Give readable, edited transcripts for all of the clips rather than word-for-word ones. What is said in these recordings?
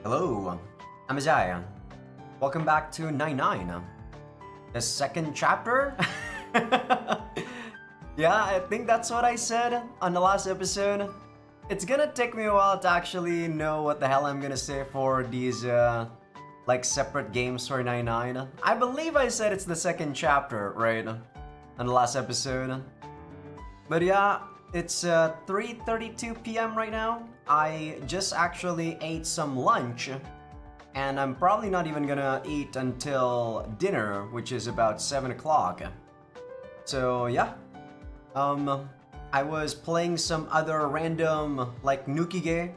Hello, I'm Azai. Welcome back to 99, the second chapter. Yeah, I think that's what I said on the last episode. It's gonna take me a while to actually know what the hell I'm gonna say for these like separate games for 99. I believe I said it's the second chapter, right? On the last episode. But yeah, it's 3:32 p.m. right now. I just actually ate some lunch, and I'm probably not even gonna eat until dinner, which is about 7 o'clock. So yeah, I was playing some other random like Nukige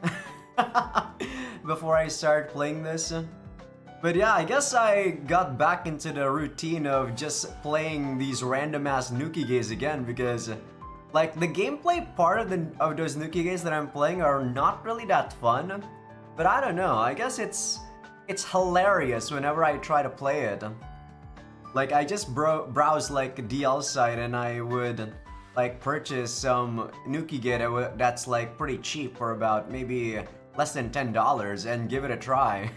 before I started playing this. But yeah, I guess I got back into the routine of just playing these random ass Nukiges again because like the gameplay part of those Nukiges that I'm playing are not really that fun. But I don't know, I guess it's hilarious whenever I try to play it. Like I just browse like a DL site and I would like purchase some Nukige that's like pretty cheap for about maybe less than $10 and give it a try.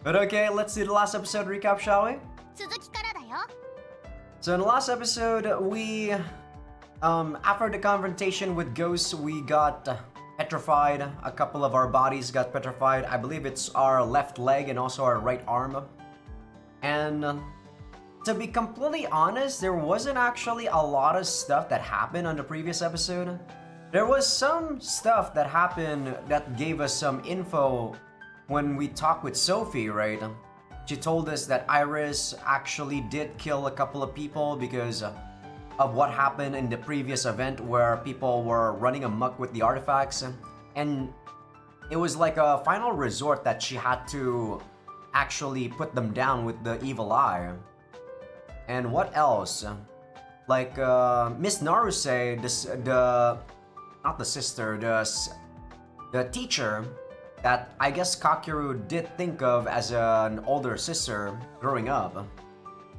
But okay, let's do the last episode recap, shall we? 続きからだよ。 So in the last episode, we after the confrontation with ghosts, we got petrified. A couple of our bodies got petrified. I believe it's our left leg and also our right arm. And to be completely honest, there wasn't actually a lot of stuff that happened on the previous episode. There was some stuff that happened that gave us some info when we talked with Sophie, right? She told us that Iris actually did kill a couple of people because of what happened in the previous event where people were running amok with the artifacts. And it was like a final resort that she had to actually put them down with the evil eye. And what else? Like Miss Naruse, not the sister, the teacher that I guess Kakeru did think of as an older sister growing up,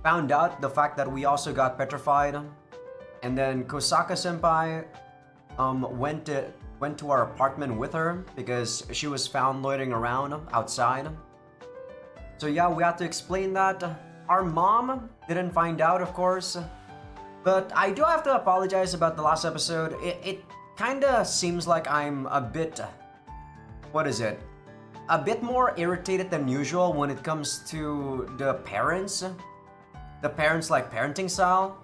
found out the fact that we also got petrified. And then Kosaka senpai went to our apartment with her because she was found loitering around outside. So yeah, we had to explain that. Our mom didn't find out, of course. But I do have to apologize about the last episode. It kinda seems like I'm a bit... What is it? A bit more irritated than usual when it comes to the parents. The parents like parenting style.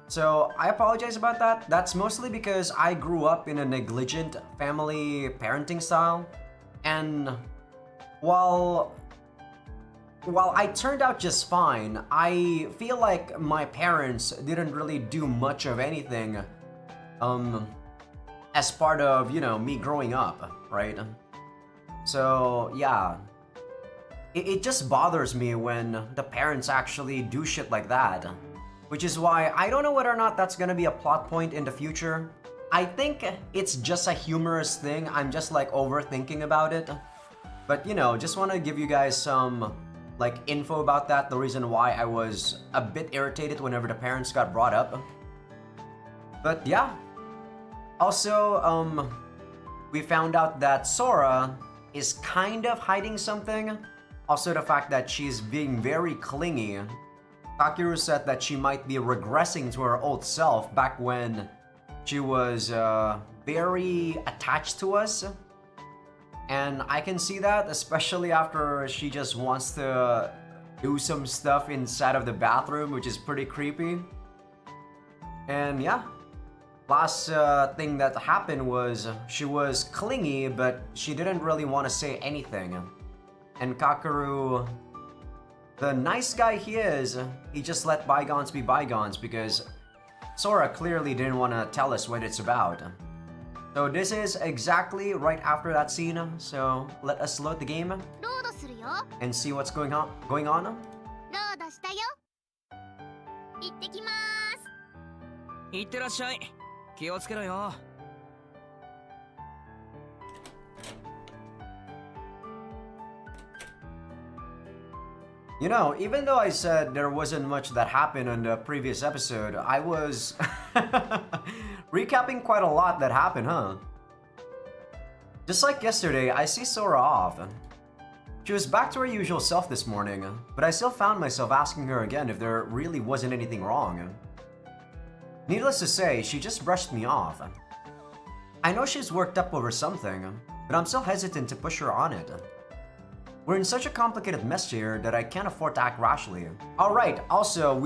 So I apologize about that. That's mostly because I grew up in a negligent family parenting style. And while I turned out just fine, I feel like my parents didn't really do much of anything as part of, you know, me growing up, right? So yeah, it just bothers me when the parents actually do shit like that. Which is why I don't know whether or not that's gonna be a plot point in the future. I think it's just a humorous thing, I'm just like overthinking about it. But you know, just wanna give you guys some like info about that, the reason why I was a bit irritated whenever the parents got brought up. But yeah. Also, we found out that Sora is kind of hiding something. Also the fact that she's being very clingy. Kakeru said that she might be regressing to her old self back when she was very attached to us. And I can see that, especially after she just wants to do some stuff inside of the bathroom, which is pretty creepy. And yeah, last thing that happened was she was clingy, but she didn't really want to say anything. And Kakeru, the nice guy he is, he just let bygones be bygones because Sora clearly didn't want to tell us what it's about. So this is exactly right after that scene, so let us load the game ロードするよ。 and see what's going on. ロードしたよ。行ってきまーす。いってらっしゃい。気をつけろよ。You know, even though I said there wasn't much that happened on the previous episode, I was recapping quite a lot that happened, huh? Just like yesterday, I see Sora off. She was back to her usual self this morning, but I still found myself asking her again if there really wasn't anything wrong. Needless to say, she just brushed me off. I know she's worked up over something, but I'm still hesitant to push her on it. We're in such a complicated mess here that I can't afford to act rashly. Alright, also,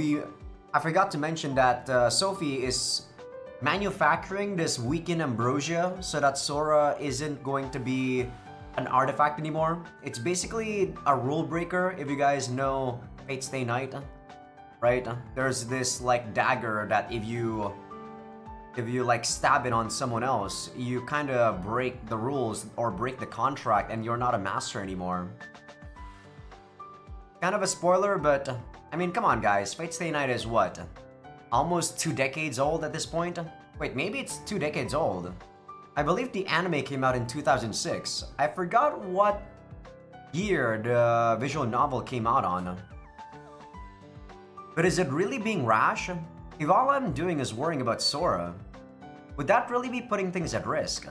I forgot to mention that Sophie is manufacturing this weakened ambrosia so that Sora isn't going to be an artifact anymore. It's basically a rule breaker, if you guys know Fate Stay Night, right? There's this like dagger that if you like stab it on someone else, you kind of break the rules or break the contract and you're not a master anymore. Kind of a spoiler, but I mean, come on guys, Fate Stay Night is what? Almost 2 decades old at this point? Wait, maybe it's 2 decades old. I believe the anime came out in 2006. I forgot what year the visual novel came out on. But is it really being rash? If all I'm doing is worrying about Sora, would that really be putting things at risk?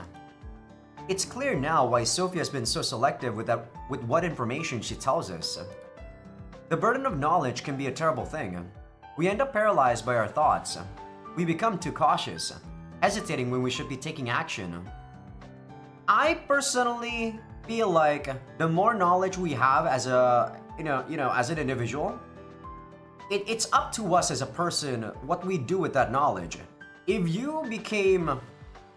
It's clear now why Sophie has been so selective with what information she tells us. The burden of knowledge can be a terrible thing. We end up paralyzed by our thoughts. We become too cautious, hesitating when we should be taking action. I personally feel like the more knowledge we have as a, as an individual, it's up to us as a person what we do with that knowledge. If you became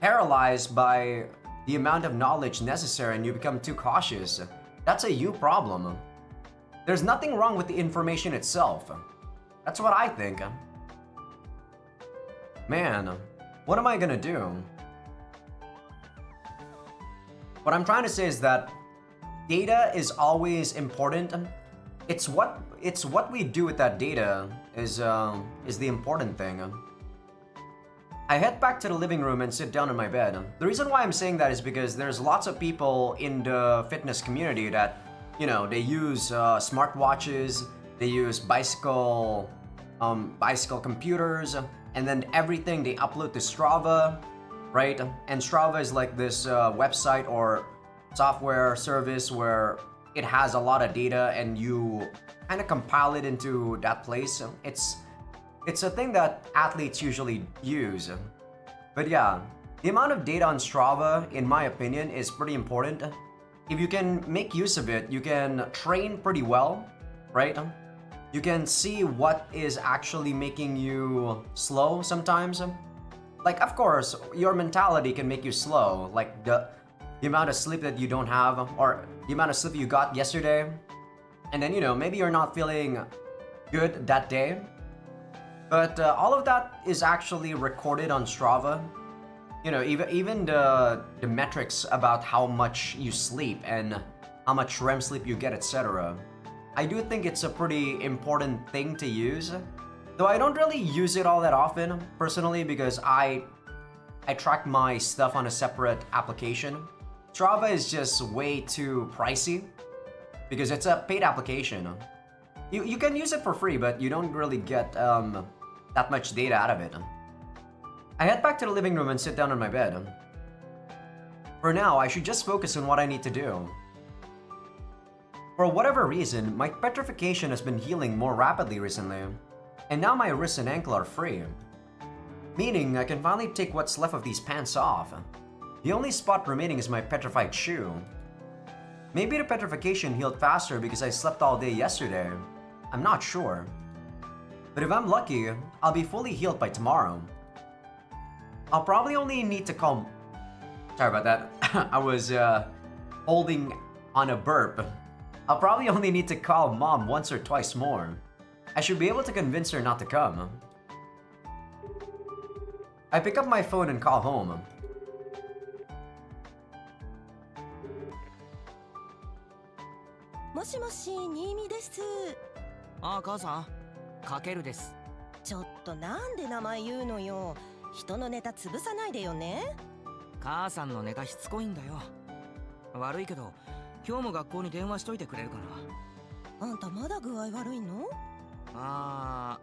paralyzed by the amount of knowledge necessary and you become too cautious, that's a you problem. There's nothing wrong with the information itself. That's what I think. Man, what am I gonna do? What I'm trying to say is that data is always important. It's what we do with that data is the important thing. I head back to the living room and sit down in my bed. The reason why I'm saying that is because there's lots of people in the fitness community that, they use smartwatches, they use bicycle computers, and then everything they upload to Strava, right? And Strava is like this website or software service where it has a lot of data and you kind of compile it into that place. It's a thing that athletes usually use. But yeah, the amount of data on Strava, in my opinion, is pretty important. If you can make use of it, you can train pretty well, right? You can see what is actually making you slow sometimes. Like, of course, your mentality can make you slow. Like the amount of sleep that you don't have, or the amount of sleep you got yesterday. And then, maybe you're not feeling good that day. But all of that is actually recorded on Strava. Even the metrics about how much you sleep and how much REM sleep you get, etc. I do think it's a pretty important thing to use. Though I don't really use it all that often, personally, because I track my stuff on a separate application. Strava is just way too pricey because it's a paid application. You can use it for free, but you don't really get that much data out of it. I head back to the living room and sit down on my bed. For now, I should just focus on what I need to do. For whatever reason, my petrification has been healing more rapidly recently, and now my wrist and ankle are free. Meaning, I can finally take what's left of these pants off. The only spot remaining is my petrified shoe. Maybe the petrification healed faster because I slept all day yesterday. I'm not sure. But if I'm lucky, I'll be fully healed by tomorrow. I'll probably only need to call... Sorry about that. I was holding on a burp. I'll probably only need to call Mom once or twice more. I should be able to convince her not to come. I pick up my phone and call home. Moshi, Niimi です。ああ、母さん、かけるです。ちょっとなんで名前言うのよ。人のネタ潰さないでよね。母さんのネタしつこいんだよ。悪いけど、今日も学校に電話しといてくれるかな。あんたまだ具合悪いの？あ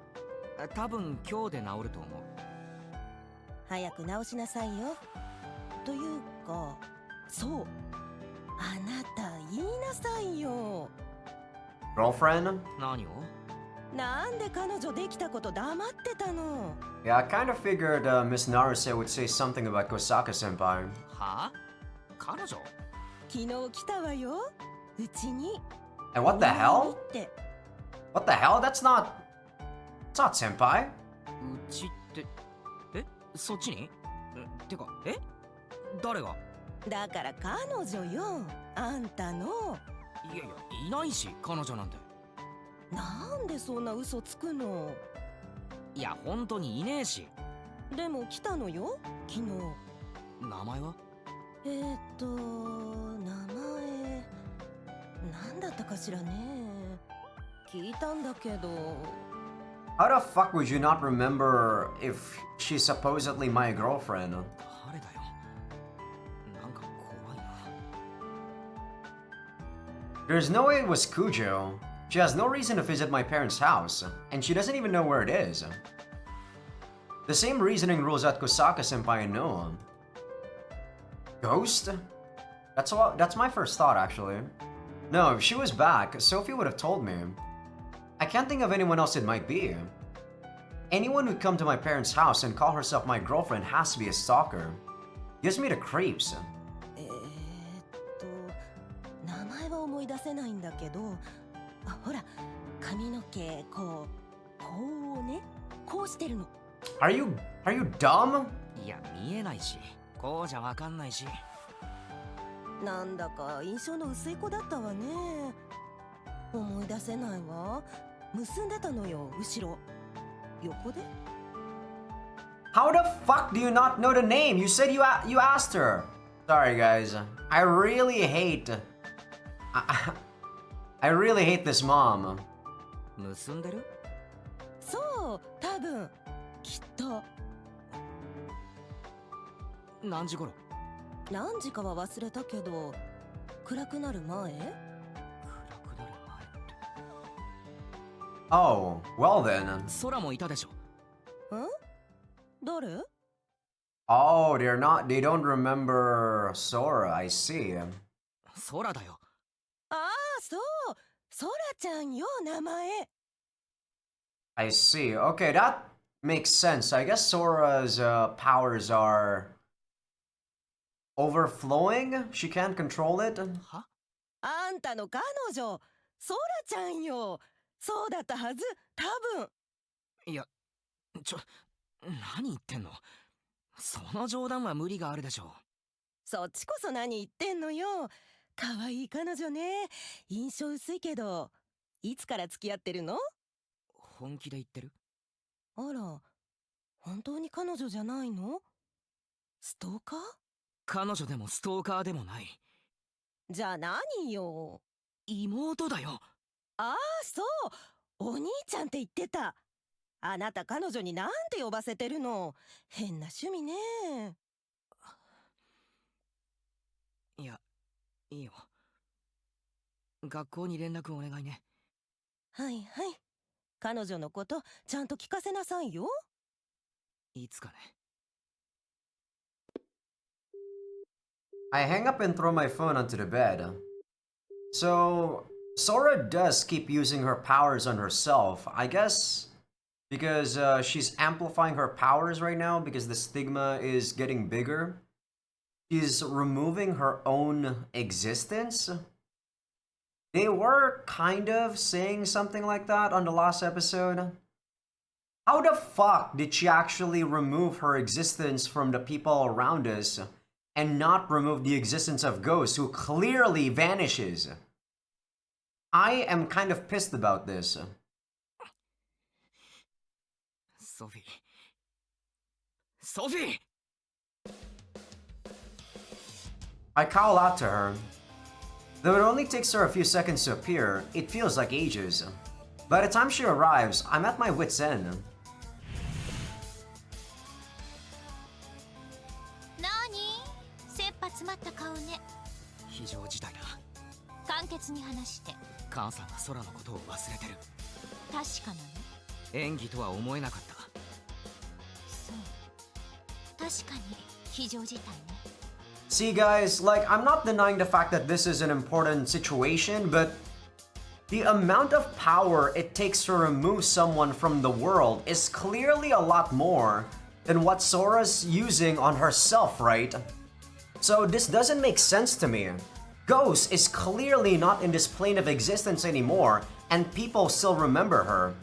あ、多分今日で治ると思う。早く治しなさいよ。というか、そう。あなた言いなさいよ。 Girlfriend? 何を？なんで彼女できたこと黙ってたの？ Yeah, I kind of figured Miss Naruse would say something about Kosaka-senpai. は？彼女？昨日来たわよ、うちに。 And what the hell? って。 What the hell? That's not... It's not senpai. うちって、そっちに？てか、誰が？だから彼女よ、あんたの。いやいや、いないし、彼女なんて。なんでそんな嘘つくの？いや、本当にいねえし。でも来たのよ、昨日。名前は？名前なんだったかしらね。聞いたんだけど。 How the fuck would you not remember if she's supposedly my girlfriend? 誰だよ。なんか怖いな。 There's no way it was Kujo. She has no reason to visit my parents' house, and she doesn't even know where it is. The same reasoning rules out Kosaka-senpai and Noah. Ghost? That's my first thought, actually. No, if she was back, Sophie would have told me. I can't think of anyone else it might be. Anyone who'd come to my parents' house and call herself my girlfriend has to be a stalker. Gives me the creeps. 名前は思い出せないんだけど、あ、ほら、髪の毛こうね、こうしてるの。 Are you dumb? いや、見えないし、こうじゃわかんないし。なんだか印象の薄い子だったわね。思い出せないわ。結んでたのよ、後ろ。横で？ How the fuck do you not know the name? You said you asked her. Sorry, guys. I really hate this mom. 結んでる？そう、多分。きっと。何時頃？何時かは忘れたけど、暗くなる前？ 暗くなる前って。 Oh, well then. 空もいたでしょ。ん？誰？ Oh, they don't remember Sora, I see. 空だよ。ああ、そう。ソラちゃんよ、名前。 I see. Okay, that makes sense. I guess Sora's powers are overflowing? She can't control it? は？あんたの彼女、ソラちゃんよ。そうだったはず、多分。いや、何言ってんの？その冗談は無理があるでしょ。そっちこそ何言ってんのよ。可愛い彼女ね。印象薄いけど、いつから付き合ってるの？本気で言ってる？あら、本当に彼女じゃないの？ストーカー？彼女でもストーカーでもない。じゃあ何よ。妹だよ。ああ、そう。お兄ちゃんって言ってた。あなた彼女になんて呼ばせてるの？変な趣味ね。いや、いいよ。学校に連絡お願いね。はいはい。彼女のことちゃんと聞かせなさいよ。いつかね。I hang up and throw my phone onto the bed. So, Sora does keep using her powers on herself, I guess, because she's amplifying her powers right now because the stigma is getting bigger. She's removing her own existence. They were kind of saying something like that on the last episode. How the fuck did she actually remove her existence from the people around us and not remove the existence of Ghost, who clearly vanishes? I am kind of pissed about this. ソフィー。ソフィー！ I call out to her. Though it only takes her a few seconds to appear, it feels like ages. By the time she arrives, I'm at my wit's end. なーに？切羽詰まった顔ね。非常事態だ。簡潔に話して。母さんが空のことを忘れてる。確かなの？演技とは思えなかった。そう。確かに非常事態ね。See guys, like, I'm not denying the fact that this is an important situation, but the amount of power it takes to remove someone from the world is clearly a lot more than what Sora's using on herself, right? So this doesn't make sense to me. Ghost is clearly not in this plane of existence anymore, and people still remember her.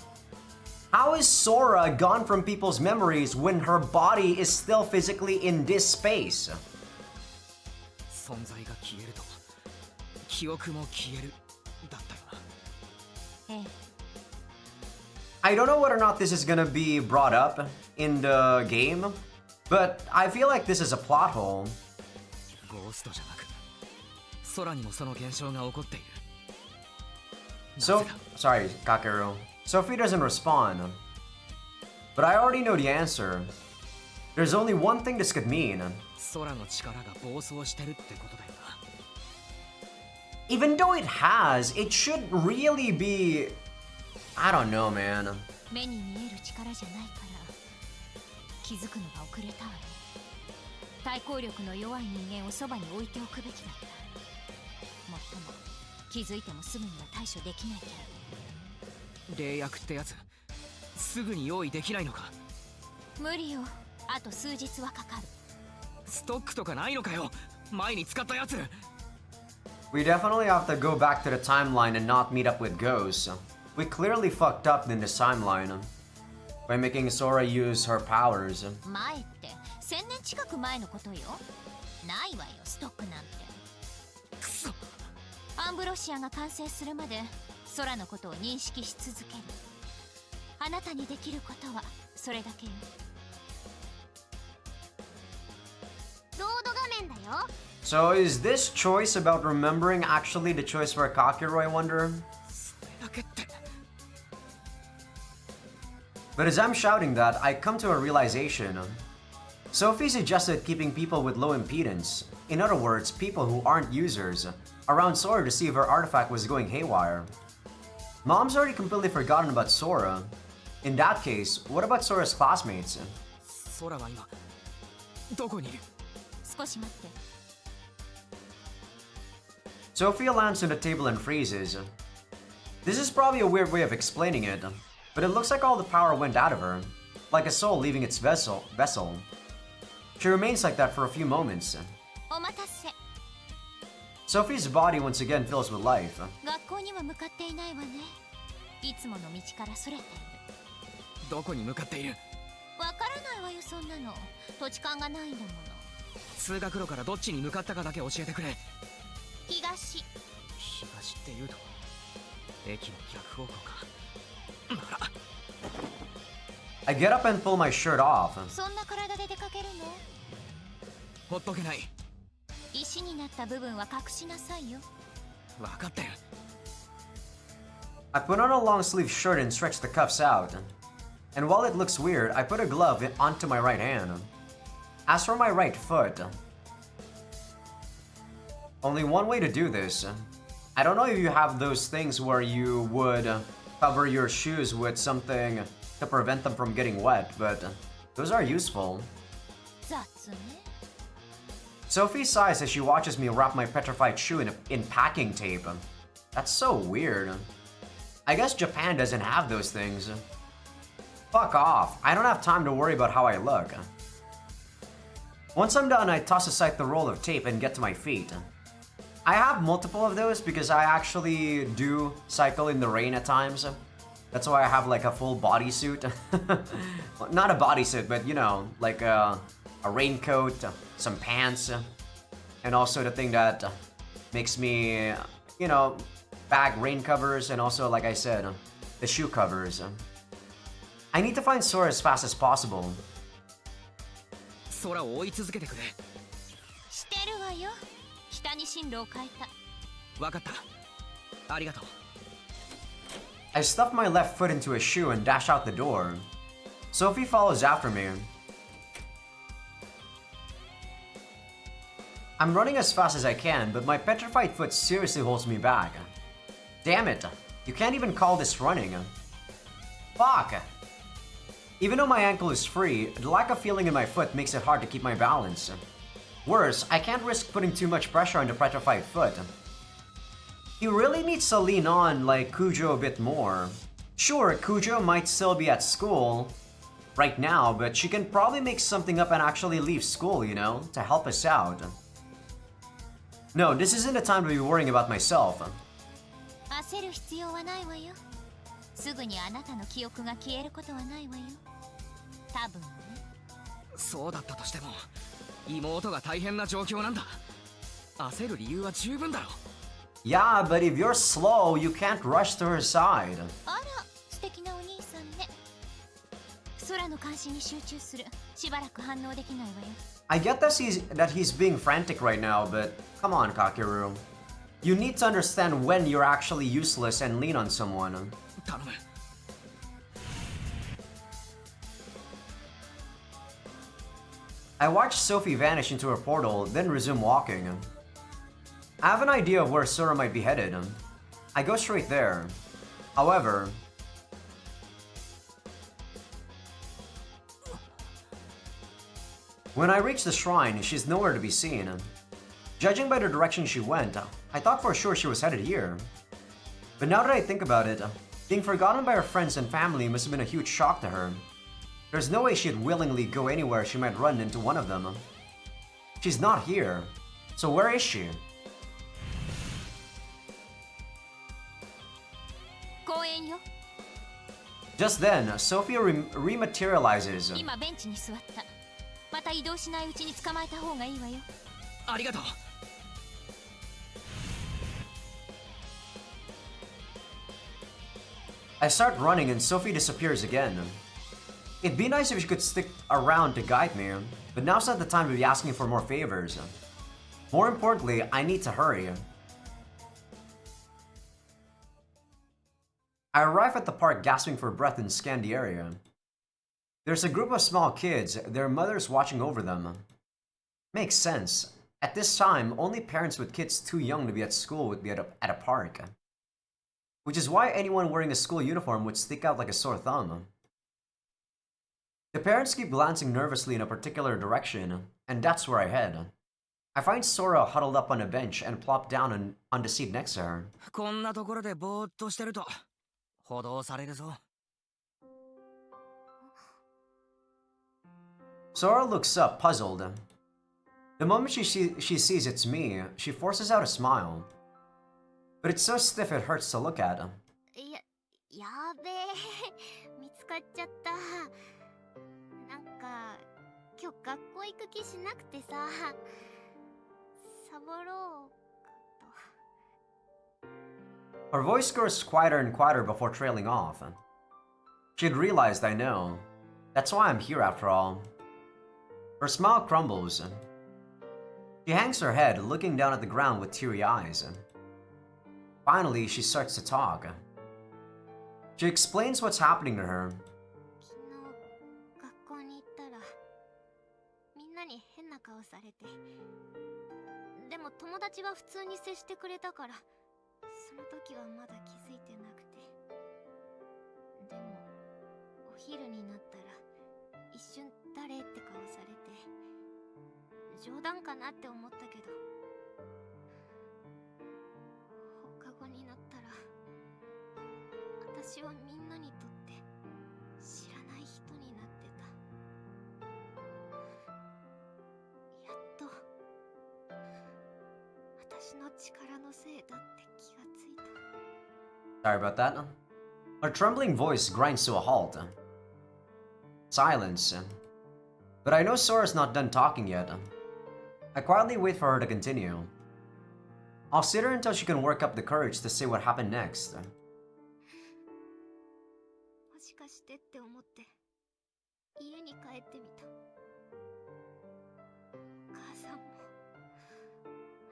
How is Sora gone from people's memories when her body is still physically in this space? 存在が消えると記憶も消えるだったよな。ええ I don't know whether or not this is gonna be brought up in the game, but I feel like this is a plot hole. ゴーストじゃなく空にもその現象が起こっている。 So, sorry, Kakeru. Sophie doesn't respond. But I already know the answer. There's only one thing this could mean. 空の力が暴走してるってことだよな。 Even though it has, it should really be... I don't know, man. 目に見える力じゃないから気づくのが遅れたわね。対抗力の弱い人間をそばに置いておくべきだった。もっとも気づいてもすぐには対処できないけど。霊薬ってやつすぐに用意できないのか。無理よ。あと数日はかかる。ストックとかないのかよ。前に使ったやつ。 We definitely have to go back to the timeline and not meet up with Ghost. We clearly fucked up in this timeline by making Sora use her powers. 前って1000年近く前のことよ。ないわよストックなんて。くそ。アンブロシアが完成するまで空のことを認識し続ける。あなたにできることはそれだけよ。ロード画面だよ。 So is this choice about remembering actually the choice for Kakeru, I wonder? それだけって。 But as I'm shouting that, I come to a realization. Sophie suggested keeping people with low impedance, in other words, people who aren't users, around Sora to see if her artifact was going haywire. Mom's already completely forgotten about Sora. In that case, what about Sora's classmates? 空は今どこにいる。少し待って。 Sophia lands on the table and freezes. This is probably a weird way of explaining it, but it looks like all the power went out of her, like a soul leaving its vessel. She remains like that for a few moments. お待たせ。 Sophie's body once again fills with life. 学校には向かっていないわね。いつもの道からそれている。どこに向かっている。わからないわよそんなの。土地勘がないんだもの。通学路からどっちに向かったかだけ教えてくれ。東。東って言うと駅の逆方向か。なら I get up and pull my shirt off. そんな体で出かけるの？ほっとけない。石になった部分は隠しなさいよ。分かってる。 I put on a long sleeve shirt and stretch the cuffs out. And while it looks weird, I put a glove onto my right hand. As for my right foot, only one way to do this. I don't know if you have those things where you would cover your shoes with something to prevent them from getting wet, but those are useful. 雑ね。 Sophie sighs as she watches me wrap my petrified shoe in packing tape. That's so weird. I guess Japan doesn't have those things. Fuck off. I don't have time to worry about how I look. Once I'm done, I toss aside the roll of tape and get to my feet. I have multiple of those because I actually do cycle in the rain at times. That's why I have like a full bodysuit. Not a bodysuit, but you know, like a raincoat, some pants, and also the thing that makes me, you know, bag rain covers and also, like I said, the shoe covers. I need to find Sora as fast as possible. 空を追い続けてくれ。してるわよ。北に進路を変えた。分かった。ありがとう。I stuff my left foot into a shoe and dash out the door. Sophie follows after me. I'm running as fast as I can, but my petrified foot seriously holds me back. Damn it, you can't even call this running. Fuck! Even though my ankle is free, the lack of feeling in my foot makes it hard to keep my balance. Worse, I can't risk putting too much pressure on the petrified foot. He really needs to lean on, like, Kujo a bit more. Sure, Kujo might still be at school right now, but she can probably make something up and actually leave school, you know, to help us out. No, this isn't the time to be worrying about myself. 焦る必要はないわよ。すぐにあなたの記憶が消えることはないわよ。多分ね。そうだったとしても妹が大変な状況なんだ。焦る理由は十分だろ。Yeah, but if you're slow, you can't rush to her side. あら、素敵なお兄さんね。空の監視に集中する。しばらく反応できないわよ。I get that he's being frantic right now, but come on, Kakeru. You need to understand when you're actually useless and lean on someone. 頼む。I watched Sophie vanish into her portal, then resume walking. I have an idea of where Sora might be headed. I go straight there. However, when I reach the shrine, she's nowhere to be seen. Judging by the direction she went, I thought for sure she was headed here. But now that I think about it, being forgotten by her friends and family must have been a huge shock to her. There's no way she'd willingly go anywhere she might run into one of them. She's not here. So where is she? 公園よ。 Just then, Sophia rematerializes. 今ベンチに座った。また移動しないうちに捕まえた方がいいわよ。ありがとう。I start running and Sophie disappears again. It'd be nice if she could stick around to guide me, but now's not the time to be asking for more favors. More importantly, I need to hurry. I arrive at the park gasping for breath and scan the area. There's a group of small kids, their mothers watching over them. Makes sense. At this time, only parents with kids too young to be at school would be at a park. Which is why anyone wearing a school uniform would stick out like a sore thumb. The parents keep glancing nervously in a particular direction, and that's where I head. I find Sora huddled up on a bench and plop down on the seat next to her. こんなところでぼーっとしてると補導されるぞ。Sora looks up, puzzled. The moment she sees it's me, she forces out a smile. But it's so stiff it hurts to look at. やべえ、見つかっちゃった。なんか今日学校行く気しなくてさ、サボろうかと。 Her voice grows quieter and quieter before trailing off. She'd realized, I know. That's why I'm here after all. Her smile crumbles. She hangs her head, looking down at the ground with teary eyes. Finally, she starts to talk. She explains what's happening to her. 昨日学校に行ったらみんなに変な顔されて、でも友達は普通に接してくれたから、その時はまだ気づいてなくて。でもお昼になったら一瞬誰って顔されて、冗談かなって思ったけど、放課後になったら私はみんなにとって知らない人になってた。やっと私の力のせいだって気がついた。 Sorry about that. Her trembling voice grinds to a halt. Silence. But I know Sora's not done talking yet. I quietly wait for her to continue. I'll sit her until she can work up the courage to say what happened next. もしかしてって思って家に帰ってみた。母さんも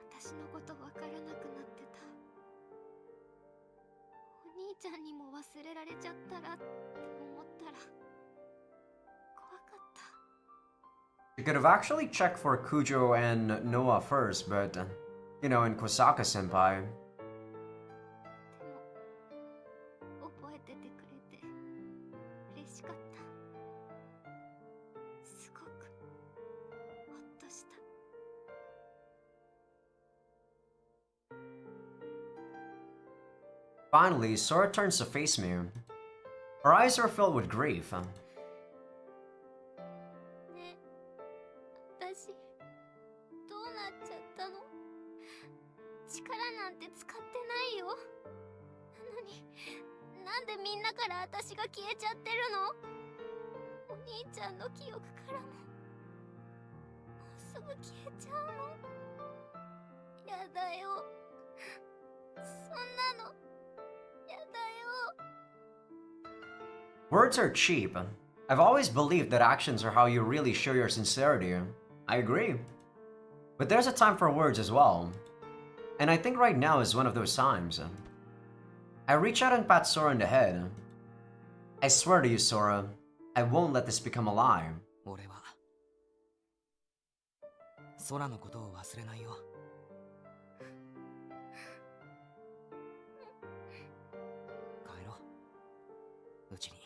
私のことわからなくなってた。お兄ちゃんにも忘れられちゃったらって思ったら怖かった。 She could have actually checked for Kujo and Noah first, but, you know, and Kosaka-senpai. でも覚えててくれて嬉しかった。すごくほっとした。Finally, Sora turns to face me. Her eyes are filled with grief. ね、私どうなっちゃったの？力なんて使ってないよ。なのになんでみんなから私が消えちゃってるの？お兄ちゃんの記憶からももうすぐ消えちゃうの？やだよ。そんなのやだよ。 Words are cheap. I've always believed that actions are how you really show your sincerity. I agree. But there's a time for words as well. And I think right now is one of those times. I reach out and pat Sora in the head. I swear to you, Sora, I won't let this become a lie. 俺は空のことを忘れないよ。帰ろう、うちに。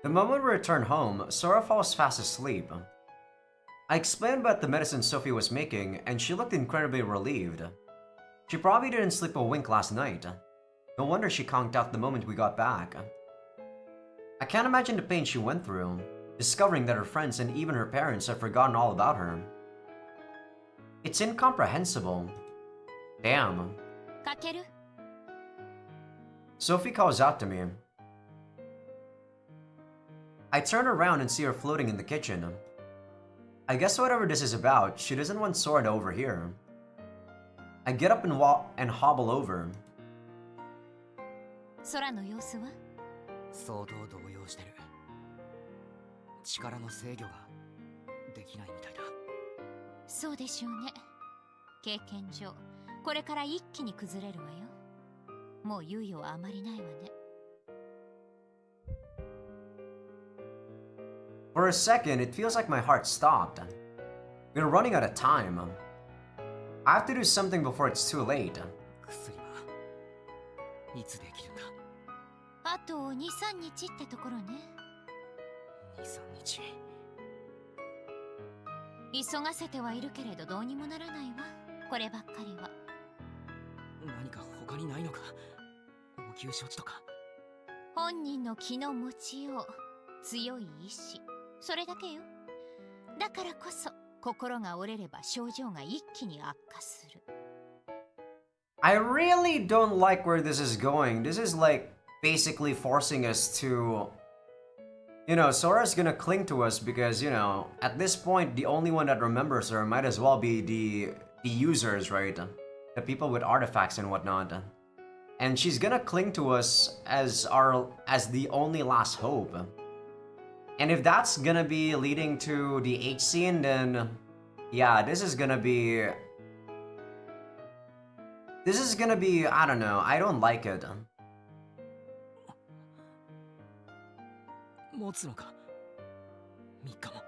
The moment we return home, Sora falls fast asleep. I explained about the medicine Sophie was making, and she looked incredibly relieved. She probably didn't sleep a wink last night. No wonder she conked out the moment we got back. I can't imagine the pain she went through, discovering that her friends and even her parents had forgotten all about her. It's incomprehensible. Damn. かける？ Sophie calls out to me. I turn around and see her floating in the kitchen. I guess whatever this is about, she doesn't want Sora to overhear. I get up and hobble over. 空の様子は？相当動揺してる。力の制御ができないみたいだ。そうでしょうね。経験上これから一気に崩れるわよ。もう猶予はあまりないわね。 For a second, it feels like my heart stopped. We're running out of time. I have to do something before it's too late. 薬はいつできるんだ？あと2、3日ってところね。2、3日。急がせてはいるけれどどうにもならないわ。こればっかりは。何か他にないのか？応急処置とか。本人の気の持ちよう、強い意志、それだけよ。だからこそ心が折れれば症状が一気に悪化する。I really don't like where this is going. This is like basically forcing us to... You know, Sora's gonna cling to us because, you know, at this point, the only one that remembers her might as well be the users, right? The people with artifacts and whatnot. And she's gonna cling to us as the only last hope. And if that's gonna be leading to the H scene, then yeah, this is gonna be, I don't know, I don't like it. 持つのか？3日も。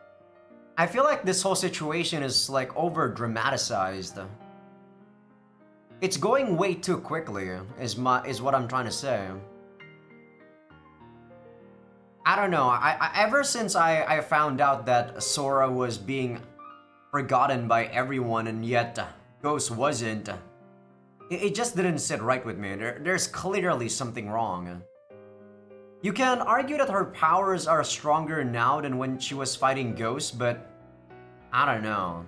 I feel like this whole situation is like over dramatized. It's going way too quickly, is what I'm trying to say. I don't know. Ever since I found out that Sora was being forgotten by everyone and yet Ghost wasn't, it just didn't sit right with me. There's clearly something wrong. You can argue that her powers are stronger now than when she was fighting Ghost, but I don't know.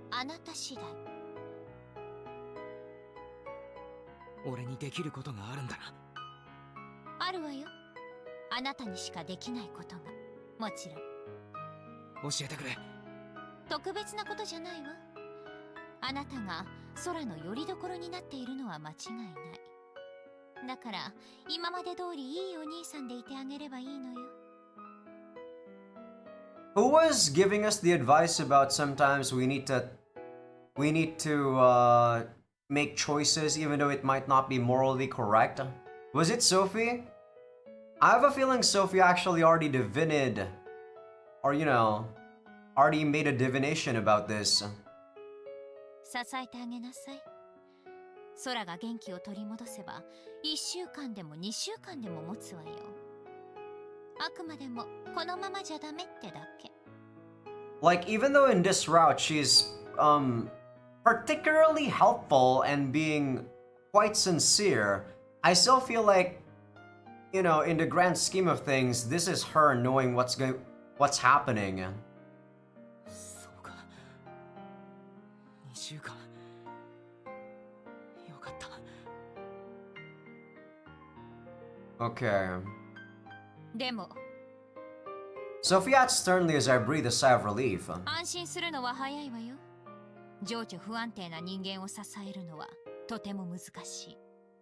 あなた次第。俺にできることがあるんだな。あるわよ。あなたにしかできないことが。もちろん。教えてくれ。特別なことじゃないわ。あなたが空の拠り所になっているのは間違いない。だから今まで通りいいお兄さんでいてあげればいいのよ。Who was giving us the advice about sometimes we need to make choices even though it might not be morally correct? Was it Sophie? I have a feeling Sophie actually already divined, or you know, already made a divination about this. 支えてあげなさい。空が元気を取り戻せば1週間でも2週間でも持つわよ。あくまでもこのままじゃダメってだけ。 Like, even though in this route she's particularly helpful and being quite sincere, I still feel like, you know, in the grand scheme of things, this is her knowing what's happening. そうか。2週間。よかった。 Okay. でも Sophie adds sternly as I breathe a sigh of relief. 安心するのは早いわよ。情緒不安定な人間を支えるのはとても難しい。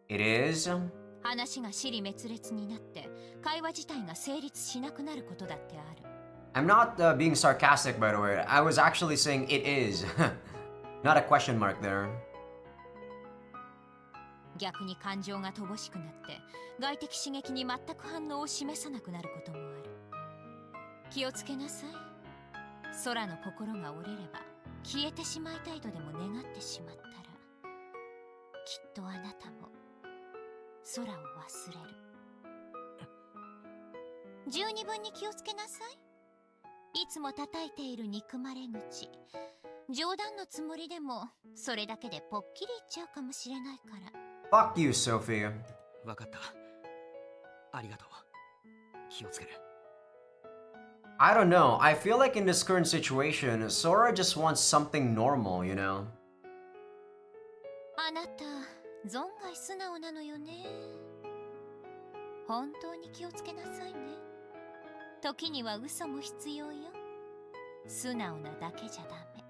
It is? 話が支離滅裂になって会話自体が成立しなくなることだってある。 I'm not being sarcastic, by the way. I was actually saying it is. Not a question mark there. 逆に感情が乏しくなって外的刺激に全く反応を示さなくなることもある。気をつけなさい。空の心が折れれば消えてしまいたいとでも願ってしまったら、きっとあなたも空を忘れる。十二分に気をつけなさい。いつも叩いている憎まれ口、冗談のつもりでもそれだけでぽっきりいっちゃうかもしれないから。 Fuck you, Sophie. わかった。ありがとう。気をつける。 I don't know. I feel like in this current situation, Sora just wants something normal, you know? あなた、存外素直なのよね。本当に気をつけなさいね。時には嘘も必要よ。素直なだけじゃダメ。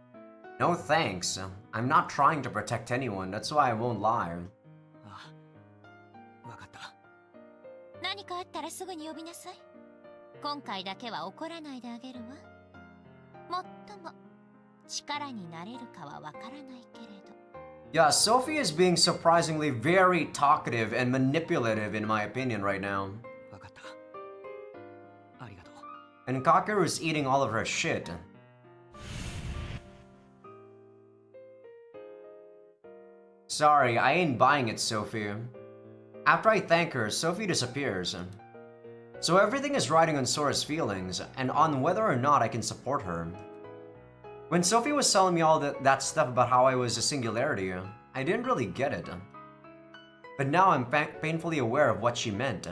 No thanks. I'm not trying to protect anyone. That's why I won't lie. ああ、わかった。何かあったらすぐに呼びなさい。今回だけは怒らないであげるわ。もっとも力になれるかはわからないけれど。 Yeah, Sophie is being surprisingly very talkative and manipulative in my opinion right now. わかった。ありがとう。 And Kakeru's eating all of her shit. Sorry, I ain't buying it, Sophie. After I thank her, Sophie disappears. So everything is riding on Sora's feelings, and on whether or not I can support her. When Sophie was telling me all that stuff about how I was a singularity, I didn't really get it. But now I'm painfully aware of what she meant.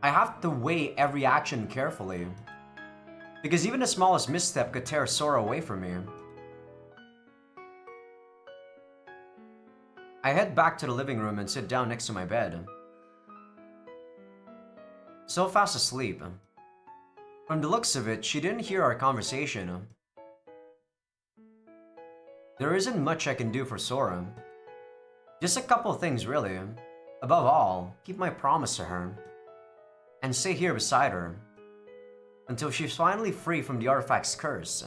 I have to weigh every action carefully, because even the smallest misstep could tear Sora away from me. I head back to the living room and sit down next to my bed. So fast asleep. From the looks of it, she didn't hear our conversation. There isn't much I can do for Sora. Just a couple of things, really. Above all, keep my promise to her. And stay here beside her. Until she's finally free from the artifact's curse.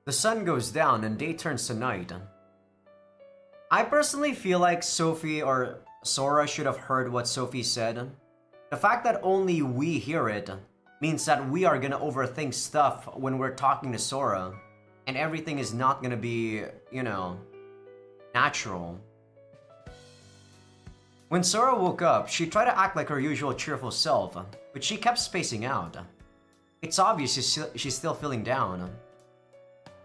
The sun goes down and day turns to night. I personally feel like Sophie or Sora should have heard what Sophie said. The fact that only we hear it means that we are gonna overthink stuff when we're talking to Sora, and everything is not gonna be, you know, natural. When Sora woke up, she tried to act like her usual cheerful self, but she kept spacing out. It's obvious she's still feeling down.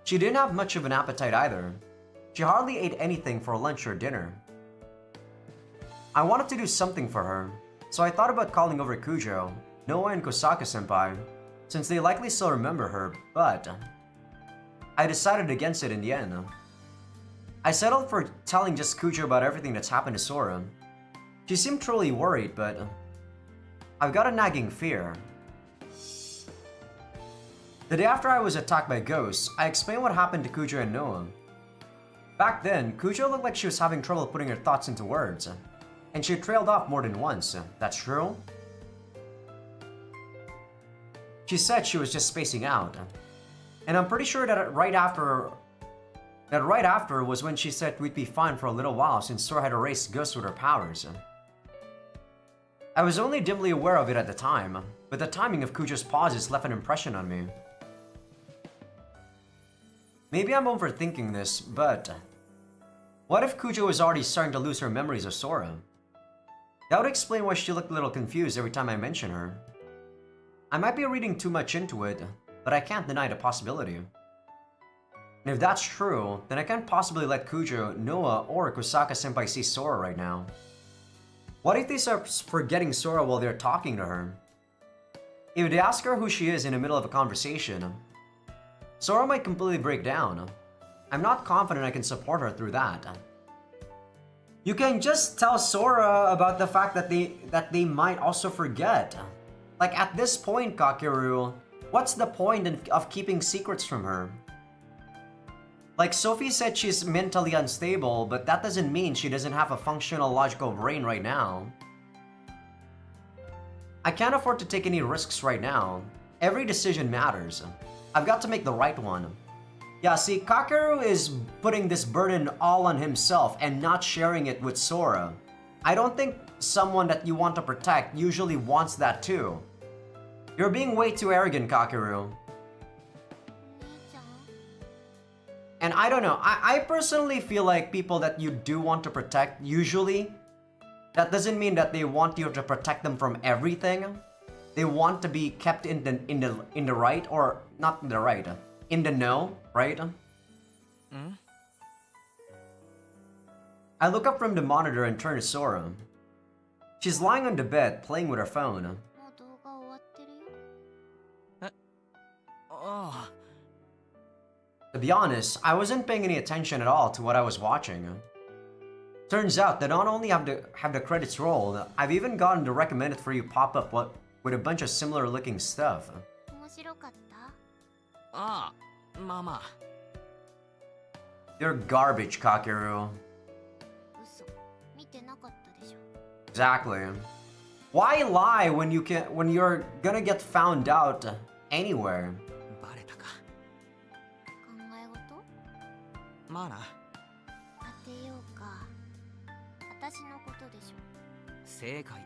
She didn't have much of an appetite either. She hardly ate anything for lunch or dinner. I wanted to do something for her, so I thought about calling over Kujo, Noah, and Kosaka-senpai, since they likely still remember her, but I decided against it in the end. I settled for telling just Kujo about everything that's happened to Sora. She seemed truly worried, but I've got a nagging fear. The day after I was attacked by ghosts, I explained what happened to Kujo and Noah. Back then, Kujo looked like she was having trouble putting her thoughts into words, and she trailed off more than once. That's true? She said she was just spacing out, and I'm pretty sure that right after was when she said we'd be fine for a little while since Sora had erased ghosts with her powers. I was only dimly aware of it at the time, but the timing of Kujo's pauses left an impression on me. Maybe I'm overthinking this, but What if Kujo is already starting to lose her memories of Sora? That would explain why she looked a little confused every time I mention her. I might be reading too much into it, but I can't deny the possibility. And if that's true, then I can't possibly let Kujo, Noah, or Kusaka-senpai see Sora right now. What if they start forgetting Sora while they're talking to her? If they ask her who she is in the middle of a conversation, Sora might completely break down. I'm not confident I can support her through that. You can just tell Sora about the fact that they might also forget. Like at this point, Kakeru, what's the point of keeping secrets from her? Like Sophie said she's mentally unstable, but that doesn't mean she doesn't have a functional logical brain right now. I can't afford to take any risks right now. Every decision matters. I've got to make the right one. Yeah, see, Kakeru is putting this burden all on himself and not sharing it with Sora. I don't think someone that you want to protect usually wants that too. You're being way too arrogant, Kakeru. And I don't know, I personally feel like people that you do want to protect, usually, that doesn't mean that they want you to protect them from everything. They want to be kept in the right, or not in the right, in the know, right? I look up from the monitor and turn to Sora. She's lying on the bed, playing with her phone. To be honest, I wasn't paying any attention at all to what I was watching. Turns out that not only have the credits rolled, I've even gotten the recommended for you pop-up with a bunch of similar looking stuff. Mama. You're garbage, Kakeru. Exactly. Why lie when you're gonna get found out anywhere? まあな。当てようか。私のことでしょ。正解。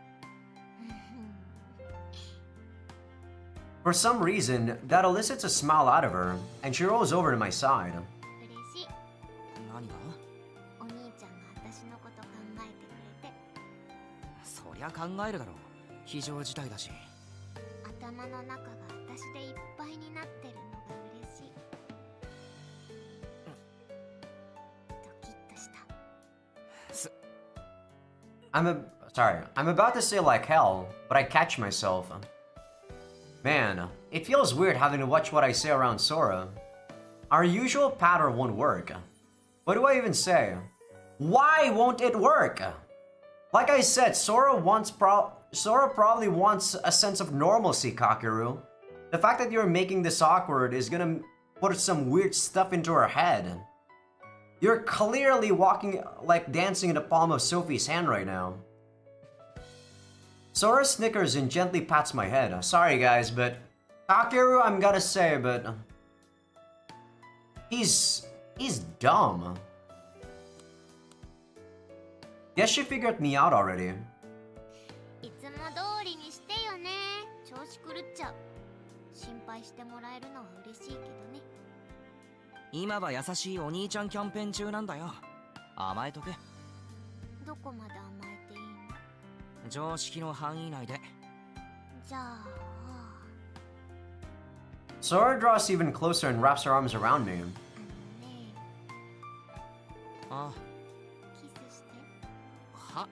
For some reason, that elicits a smile out of her, and she rolls over to my side. 嬉しい。何が？お兄ちゃんが私のこと考えてくれて。そりゃ考えるだろう。非常事態だし。頭の中が私でいっぱいになってるのが嬉しい。I'm about to say like hell, but I catch myself. Man, it feels weird having to watch what I say around Sora. Our usual pattern won't work. What do I even say? Why won't it work? Like I said, Sora probably wants a sense of normalcy, Kakeru. The fact that you're making this awkward is gonna put some weird stuff into her head. You're clearly walking, like dancing in the palm of Sophie's hand right now. Sora snickers and gently pats my head. Sorry guys, but Kakeru, I'm gonna say, but he's dumb. Guess she figured me out already. いつも通りにしてよね。調子狂っちゃう。心配してもらえるのは嬉しいけどね。今は優しいお兄ちゃんキャンペーン中なんだよ。甘えとけ。どこまで甘えていいの？常識の範囲内で。じゃあ。Sora draws even closer and wraps her arms around me. ああ。キスして。は？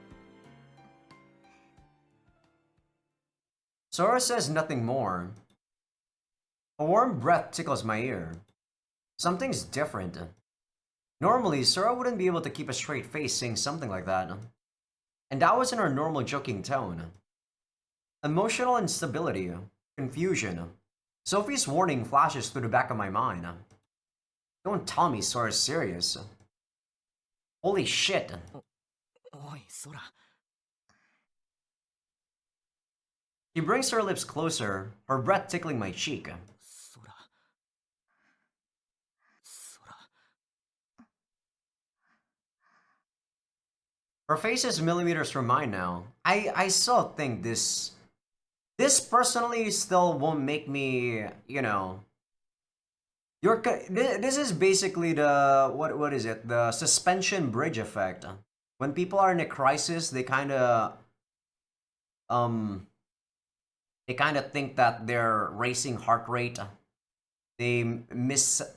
Sora says nothing more. A warm breath tickles my ear. Something's different. Normally, Sora wouldn't be able to keep a straight face saying something like that. And that wasn't her normal joking tone. Emotional instability, confusion. Sophie's warning flashes through the back of my mind. Don't tell me Sora's serious. Holy shit. おい、Sora。She brings her lips closer, her breath tickling my cheek. Her face is millimeters from mine now. I still think this personally still won't make me, you know, This is basically the what is it? The suspension bridge effect. When people are in a crisis, um they kind of think that their racing heart rate. They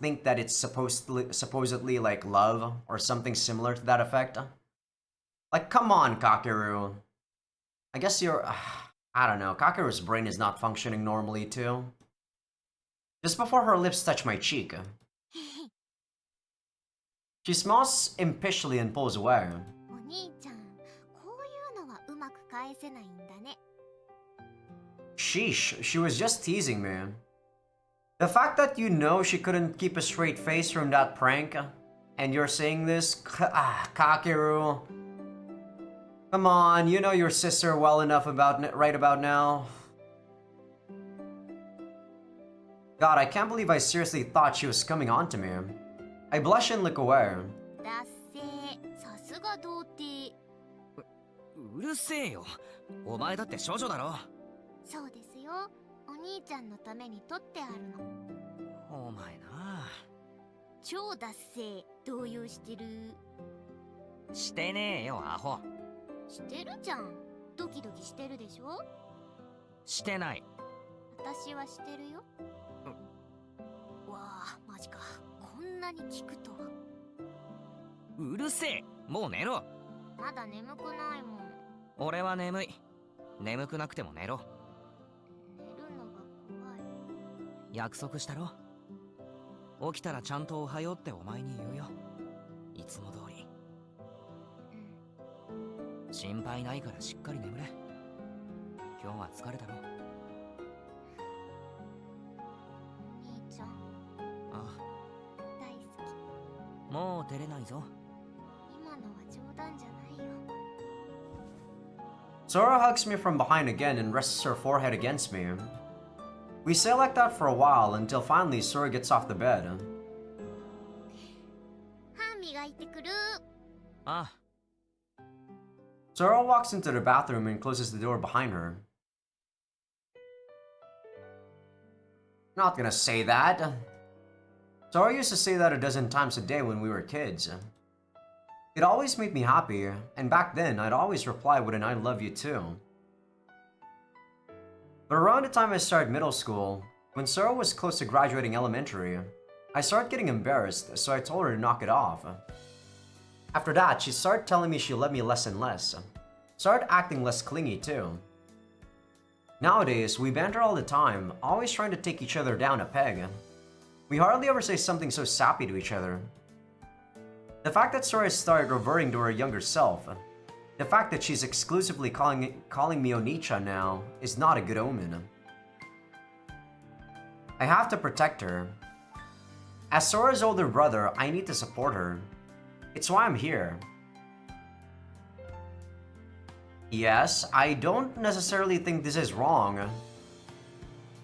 think that it's supposedly like love or something similar to that effect. Like, come on, Kakeru. I guess you're. I don't know. Kakeru's brain is not functioning normally too. Just before her lips touch my cheek, she smiles impishly and pulls away. お兄ちゃん、こういうのはうまく返せないんだね。 Sheesh, she was just teasing me. The fact that you know she couldn't keep a straight face from that prank, and you're saying this, Kakeru. Come on, you know your sister well enough right about now. God, I can't believe I seriously thought she was coming on to me. I blush and look away. だっせー、さすが童貞。うるせえよ。お前だって少女だろ。そうですよ。お兄ちゃんのために取ってあるの。お前な。超だっせー、動揺してる。してねえよ、アホ。してるじゃん。ドキドキしてるでしょ。してない。私はしてるよ。わあ、マジか。こんなに効くとは。うるせえ。もう寝ろ。まだ眠くないもん。俺は眠い。眠くなくても寝ろ。寝るのが怖い。約束したろ。起きたらちゃんとおはようってお前に言うよ。いつも通り。心配ないからしっかり眠れ。今日は疲れたろ。お兄ちゃん。ああ。大好き。もう照れないぞ。今のは冗談じゃないよ。Sora hugs me from behind again and rests her forehead against me. We stay like that for a while until finally Sora gets off the bed. 歯磨いてくる。ああ。Sora walks into the bathroom and closes the door behind her. Not gonna say that. Sora used to say that a dozen times a day when we were kids. It always made me happy, and back then I'd always reply with an I love you too. But around the time I started middle school, when Sora was close to graduating elementary, I started getting embarrassed, so I told her to knock it off. After that, she started telling me she loved me less and less. Started acting less clingy too. Nowadays, we banter all the time, always trying to take each other down a peg. We hardly ever say something so sappy to each other. The fact that Sora started reverting to her younger self, the fact that she's exclusively calling me Onichan now, is not a good omen. I have to protect her. As Sora's older brother, I need to support her. It's why I'm here. Yes, I don't necessarily think this is wrong.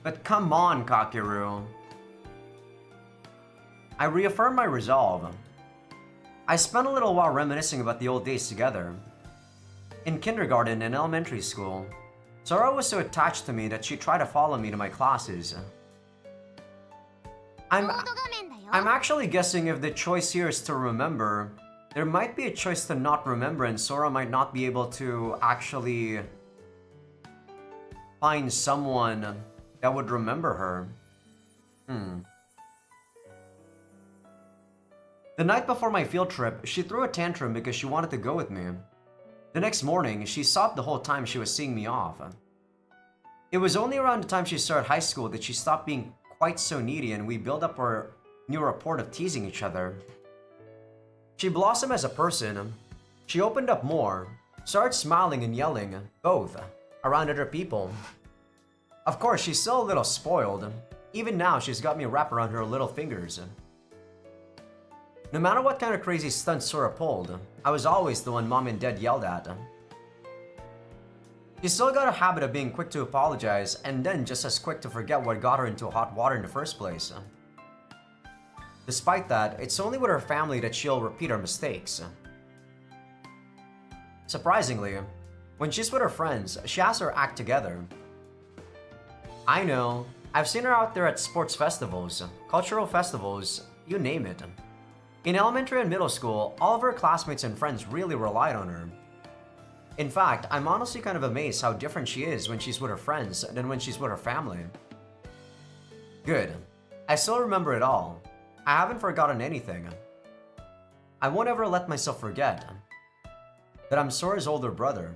But come on, Kakeru. I reaffirm my resolve. I spent a little while reminiscing about the old days together. In kindergarten and elementary school, Sora was so attached to me that she tried to follow me to my classes. I'm actually guessing if the choice here is to remember, there might be a choice to not remember and Sora might not be able to actually find someone that would remember her. The night before my field trip, she threw a tantrum because she wanted to go with me. The next morning, she sobbed the whole time she was seeing me off. It was only around the time she started high school that she stopped being quite so needy and we built up our new rapport of teasing each other. She blossomed as a person. She opened up more, started smiling and yelling, both, around other people. Of course, she's still a little spoiled. Even now, she's got me wrapped around her little fingers. No matter what kind of crazy stunts Sora pulled, I was always the one Mom and Dad yelled at. She still got a habit of being quick to apologize and then just as quick to forget what got her into hot water in the first place. Despite that, it's only with her family that she'll repeat her mistakes. Surprisingly, when she's with her friends, she has her act together. I know, I've seen her out there at sports festivals, cultural festivals, you name it. In elementary and middle school, all of her classmates and friends really relied on her. In fact, I'm honestly kind of amazed how different she is when she's with her friends than when she's with her family. Good. I still remember it all. I haven't forgotten anything. I won't ever let myself forget that I'm Sora's older brother.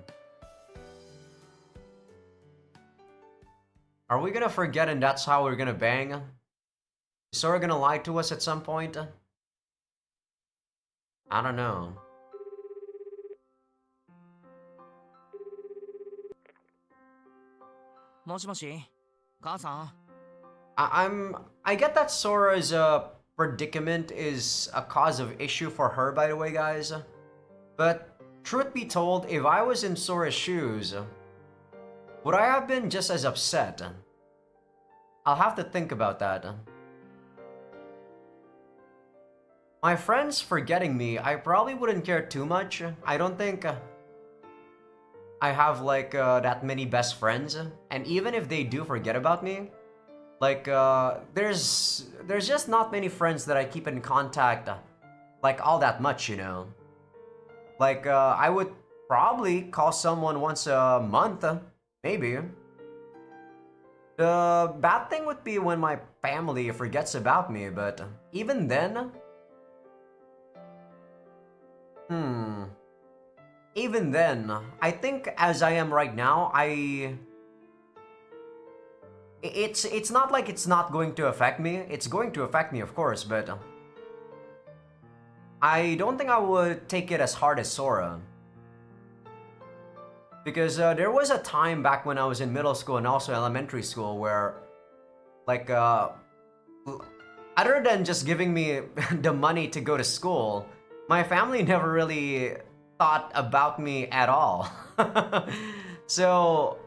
Are we gonna forget and that's how we're gonna bang? Is Sora gonna lie to us at some point? I don't know. Moshi, Kasa. I get that Sora's predicament is a cause of issue for her, by the way, guys. But truth be told, if I was in Sora's shoes, would I have been just as upset? I'll have to think about that. My friends forgetting me, I probably wouldn't care too much. I don't think I have like that many best friends, and even if they do forget about me, like there's just not many friends that I keep in contact like all that much, you know. Like I would probably call someone once a month, maybe. The bad thing would be when my family forgets about me, but even then, even then, I think as I am right now, it's not like it's not going to affect me. It's going to affect me, of course, but I don't think I would take it as hard as Sora. Because there was a time back when I was in middle school and also elementary school where, like, other than just giving me the money to go to school, my family never really thought about me at all. So,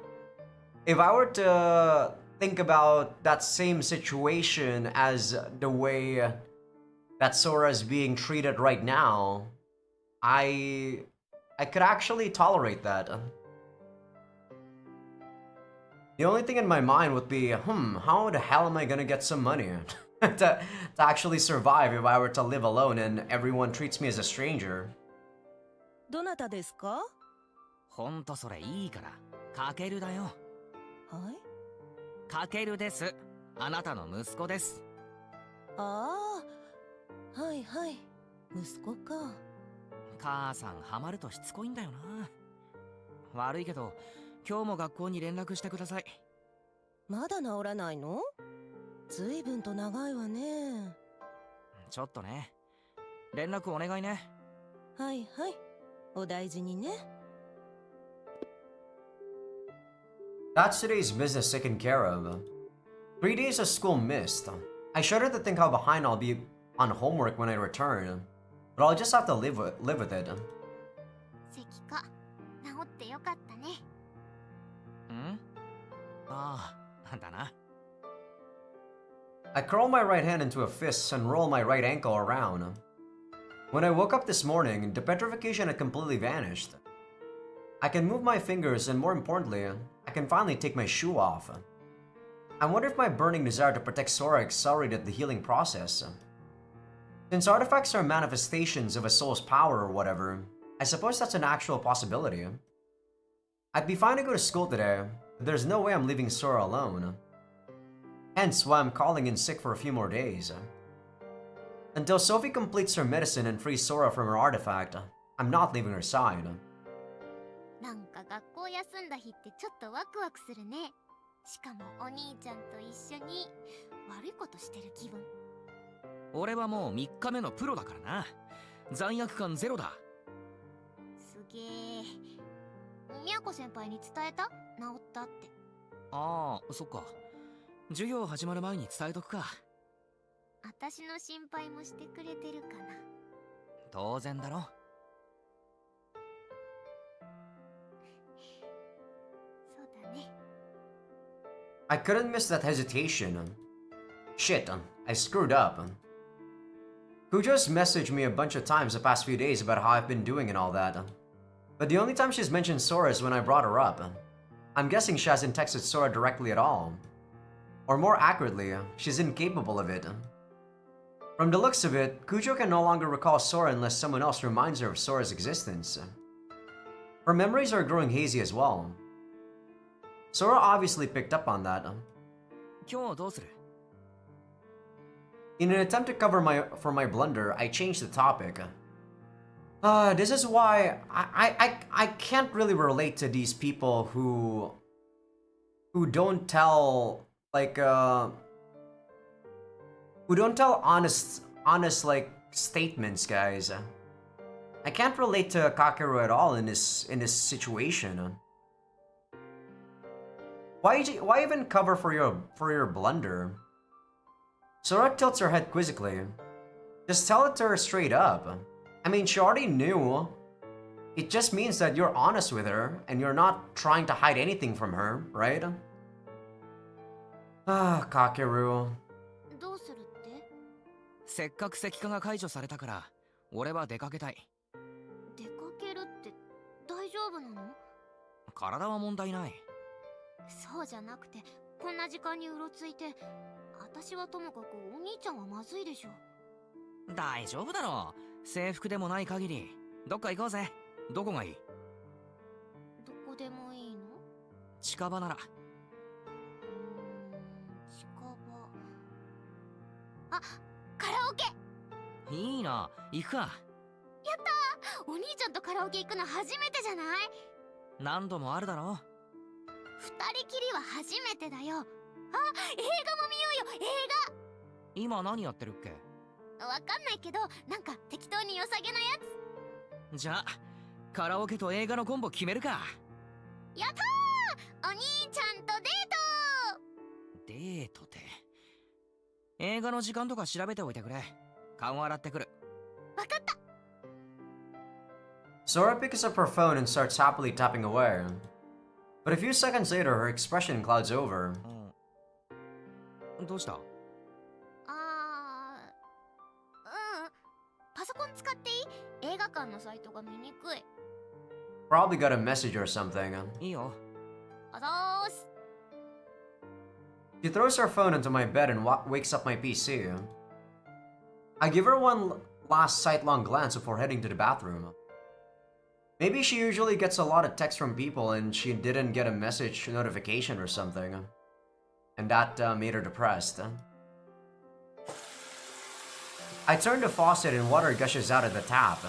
if I were to think about that same situation as the way that Sora is being treated right now, I could actually tolerate that. The only thing in my mind would be, how the hell am I gonna get some money to actually survive if I were to live alone and everyone treats me as a stranger? どなたですか？はほんとそれいいから。かけるだよ。い。かけるです。あなたの息子です。ああ、はいはい。息子か。母さんハマるとしつこいんだよな。悪いけど、今日も学校に連絡してください。まだ治らないの？ずいぶんと長いわね。ちょっとね。連絡お願いね。はいはい。お大事にね。That's today's business taken care of. 3 days of school missed. I shudder to think how behind I'll be on homework when I return, but I'll just have to live with it. 咳か治ってよかったね。ん？ああ、だな。I curl my right hand into a fist and roll my right ankle around. When I woke up this morning, the petrification had completely vanished. I can move my fingers and more importantly, I can finally take my shoe off. I wonder if my burning desire to protect Sora accelerated the healing process. Since artifacts are manifestations of a soul's power or whatever, I suppose that's an actual possibility. I'd be fine to go to school today, but there's no way I'm leaving Sora alone. Hence why I'm calling in sick for a few more days. Until Sophie completes her medicine and frees Sora from her artifact, I'm not leaving her side. なんか学校休んだ日ってちょっとワクワクするね。しかもお兄ちゃんと一緒に悪いことしてる気分。俺はもう3日目のプロだからな。罪悪感ゼロだ。すげえ。みやこ先輩に伝えた？治ったって。ああ、そっか。授業始まる前に伝えとくか。私の心配もしてくれてるかな。当然だろ。そうだね。I couldn't miss that hesitation. Shit, I screwed up. Kujo's messaged me a bunch of times the past few days about how I've been doing and all that. But the only time she's mentioned Sora is when I brought her up. I'm guessing she hasn't texted Sora directly at all. Or more accurately, she's incapable of it. From the looks of it, Kujo can no longer recall Sora unless someone else reminds her of Sora's existence. Her memories are growing hazy as well. Sora obviously picked up on that. 今日どうする In an attempt to cover for my blunder, I changed the topic. This is why I can't really relate to these people who don't tell who don't tell honest like statements, guys. I can't relate to Kakeru at all in this situation. Why even cover for your blunder? Sora tilts her head quizzically. Just tell it to her straight up. I mean, she already knew. It just means that you're honest with her and you're not trying to hide anything from her, right? Ah, Kakeru. どうするって？せっかく石化が解除されたから俺は出かけたい。出かけるって大丈夫なの？体は問題ない。そうじゃなくて、こんな時間にうろついて、私はともかくお兄ちゃんはまずいでしょ。大丈夫だろう。制服でもない限り。どっか行こうぜ。どこがいい？どこでもいいの？近場なら。近場。あ、カラオケ。いいな、行くか。やったー！お兄ちゃんとカラオケ行くの初めてじゃない？何度もあるだろう。二人きりは初めてだよ。あ、映画も見ようよ、映画。今何やってるっけ？わかんないけど、なんか適当に良さげなやつ。じゃあカラオケと映画のコンボ決めるか。やったー！お兄ちゃんとデート。デートって。映画の時間とか調べておいてくれ。顔洗ってくる。わかった。Sora picks up her phone and starts happily tapping away. But a few seconds later, her expression clouds over. どうした？パソコン使っていい？映画館のサイトが見にくい。Probably got a message or something. いいよ。あざーす。She throws her phone into my bed and wakes up my PC. I give her one last sight-long glance before heading to the bathroom. Maybe she usually gets a lot of texts from people and she didn't get a message notification or something. And that made her depressed. I turn the faucet and water gushes out of the tap.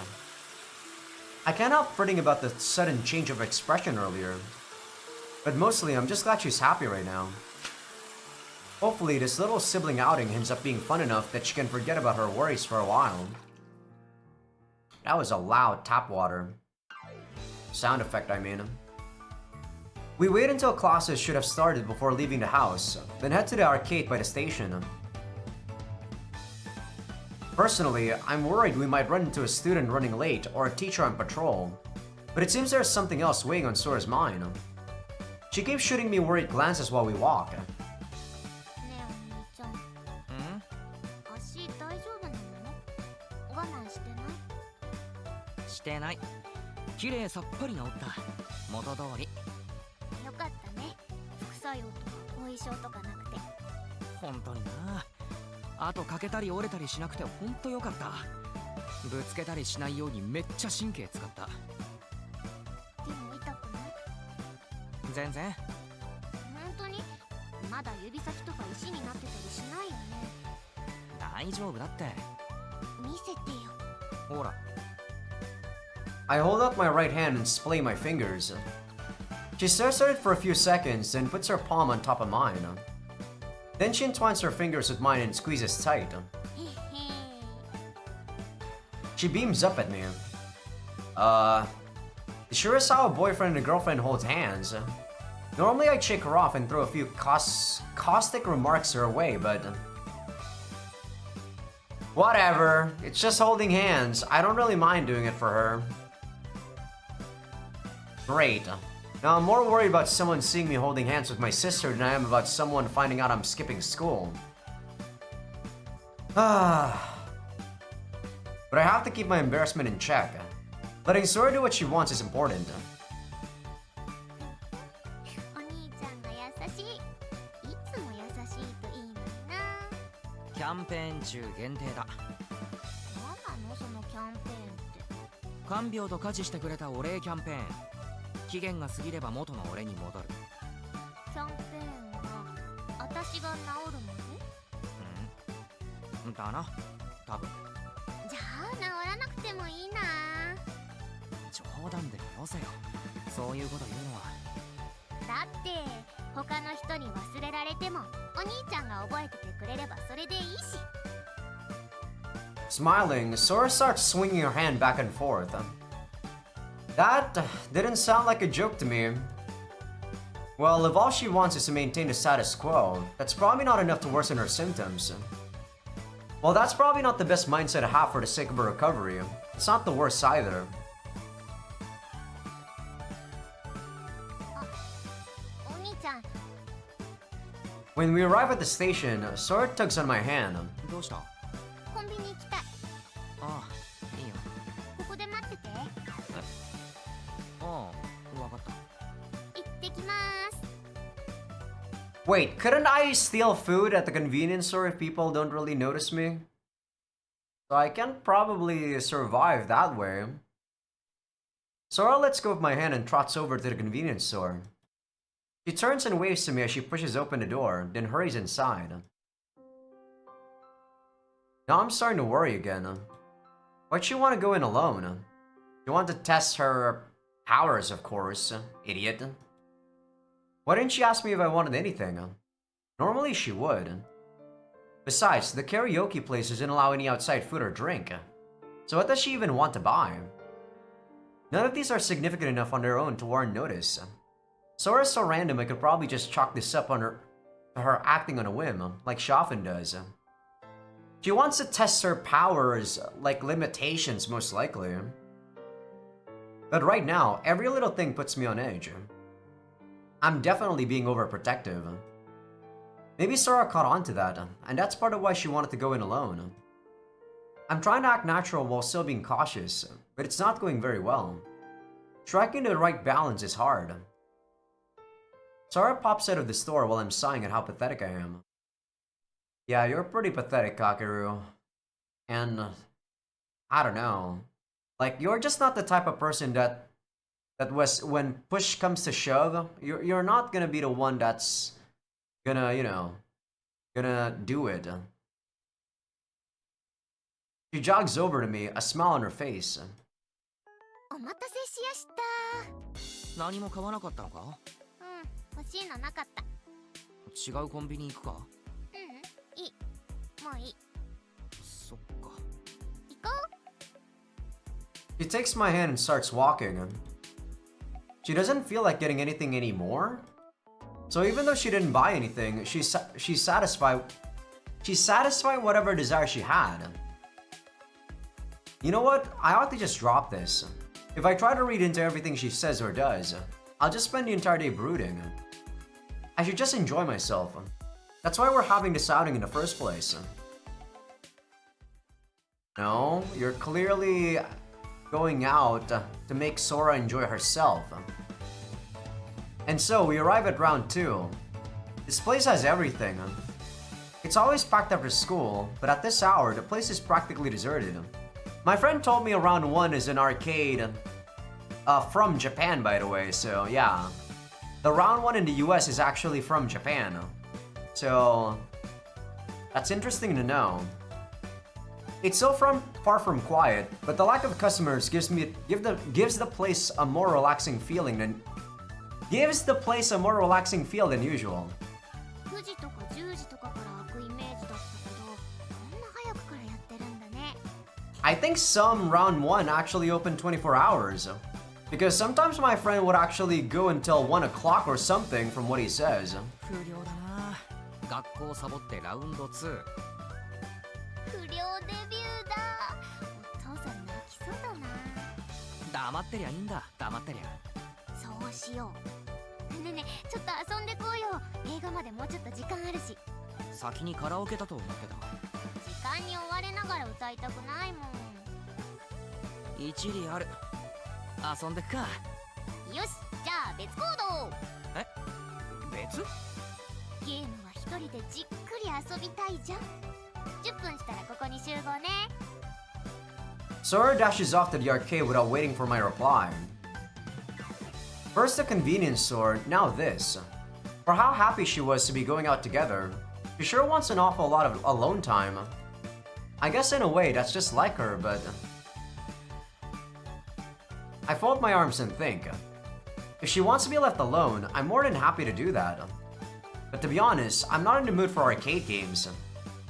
I can't help fretting about the sudden change of expression earlier. But mostly, I'm just glad she's happy right now. Hopefully, this little sibling outing ends up being fun enough that she can forget about her worries for a while. That was a loud tap water. Sound effect, I mean. We wait until classes should have started before leaving the house, then head to the arcade by the station. Personally, I'm worried we might run into a student running late or a teacher on patrol, but it seems there's something else weighing on Sora's mind. She keeps shooting me worried glances while we walk. ねえお兄ちゃん。足大丈夫なの？我慢してない？してない。綺麗さっぱり治った。元通り。よかったね。副作用とか後遺症とかなくて。本当にな。あと欠けたり折れたりしなくて本当よかった。ぶつけたりしないようにめっちゃ神経使った。でも痛くない？全然。本当に？まだ指先とか石になってたりしないよね。大丈夫だって。見せてよ。ほら。I hold out my right hand and splay my fingers. She stares at it for a few seconds, then puts her palm on top of mine. Then she entwines her fingers with mine and squeezes tight. She beams up at me. Sure is how a boyfriend and a girlfriend holds hands. Normally I'd shake her off and throw a few caustic remarks her way, but... Whatever, it's just holding hands. I don't really mind doing it for her. Great. Now I'm more worried about someone seeing me holding hands with my sister than I am about someone finding out I'm skipping school. But I have to keep my embarrassment in check. Letting Sora do what she wants is important. お兄ちゃんが優しい。いつも優しいンペーン中限定だ。なんなのそのキャンペーンって。看病と家事してくれたお礼キャンペーン。期限が過ぎれば元の俺に戻る。キャンペーンは私が治るまで？だな、多分。じゃあ治らなくてもいいな。冗談でよせよ、そういうこと言うのは。だって他の人に忘れられてもお兄ちゃんが覚えててくれればそれでいいし。 Smiling, Sora starts swinging her hand back and forth. That didn't sound like a joke to me. Well, if all she wants is to maintain the status quo, that's probably not enough to worsen her symptoms. Well, that's probably not the best mindset to have for the sake of her recovery. It's not the worst either. お兄ちゃん、 When we arrive at the station, Sora tugs on my hand. どうした？コンビニ行きたい。ああ、いいよ。ここで待ってて。ああ、わかった。行ってきます。 Wait, couldn't I steal food at the convenience store if people don't really notice me? So I can probably survive that way. Sora lets go of my hand and trots over to the convenience store. She turns and waves to me as she pushes open the door, then hurries inside. Now I'm starting to worry again. Why'd she want to go in alone? She wanted to test her powers, of course, idiot. Why didn't she ask me if I wanted anything? Normally she would. Besides, the karaoke place doesn't allow any outside food or drink. So what does she even want to buy? None of these are significant enough on their own to warrant notice. Sora's so random I could probably just chalk this up on her acting on a whim, like she often does. She wants to test her powers, like limitations most likely. But right now, every little thing puts me on edge. I'm definitely being overprotective. Maybe Sora caught on to that, and that's part of why she wanted to go in alone. I'm trying to act natural while still being cautious, but it's not going very well. Striking the right balance is hard. Sora pops out of the store while I'm sighing at how pathetic I am. Yeah, you're pretty pathetic, Kakeru. And, I don't know. Like, you're just not the type of person that was, when push comes to shove, you're not gonna be the one that's gonna, you know, gonna do it. She jogs over to me, a smile on her face. お待たせしやした。何も買わなかったのか？うん、欲しいのなかった。違うコンビニ行くか？うん、いい。もういい。そっか。行こう。 She takes my hand and starts walking. She doesn't feel like getting anything anymore. So even though she didn't buy anything, she's satisfied whatever desire she had. You know what? I ought to just drop this. If I try to read into everything she says or does, I'll just spend the entire day brooding. I should just enjoy myself. That's why we're having this outing in the first place. No, you're clearly going out to make Sora enjoy herself. And so we arrive at round 2. This place has everything. It's always packed after school, but at this hour, the place is practically deserted. My friend told me round 1 is an arcade from Japan, by the way, so yeah. The round 1 in the US is actually from Japan. So that's interesting to know. It's so far from quiet, but the lack of customers gives the place a more relaxing feeling than feel than usual. 9時とか10時とかから開くイメージだったけど、こんな早くからやってるんだね。I think some round 1 actually open 24 hours. Because sometimes my friend would actually go until 1 o'clock or something from what he says. 不良だな。学校サボってラウンド2。不良デビューだ。お父さん泣きそうだな。黙ってりゃいいんだ、黙ってりゃ。そうしよう。ねえねえ、ちょっと遊んでこうよ。映画までもうちょっと時間あるし。先にカラオケだと思ってた。時間に追われながら歌いたくないもん。一理ある。遊んでくか。よし、じゃあ別行動。え？別？ゲームは一人でじっくり遊びたいじゃん。10分したらここに集合ね。 Sora dashes off to the arcade without waiting for my reply. First the convenience store, now this. For how happy she was to be going out together, she sure wants an awful lot of alone time. I guess in a way that's just like her, but... I fold my arms and think. If she wants to be left alone, I'm more than happy to do that. But to be honest, I'm not in the mood for arcade games.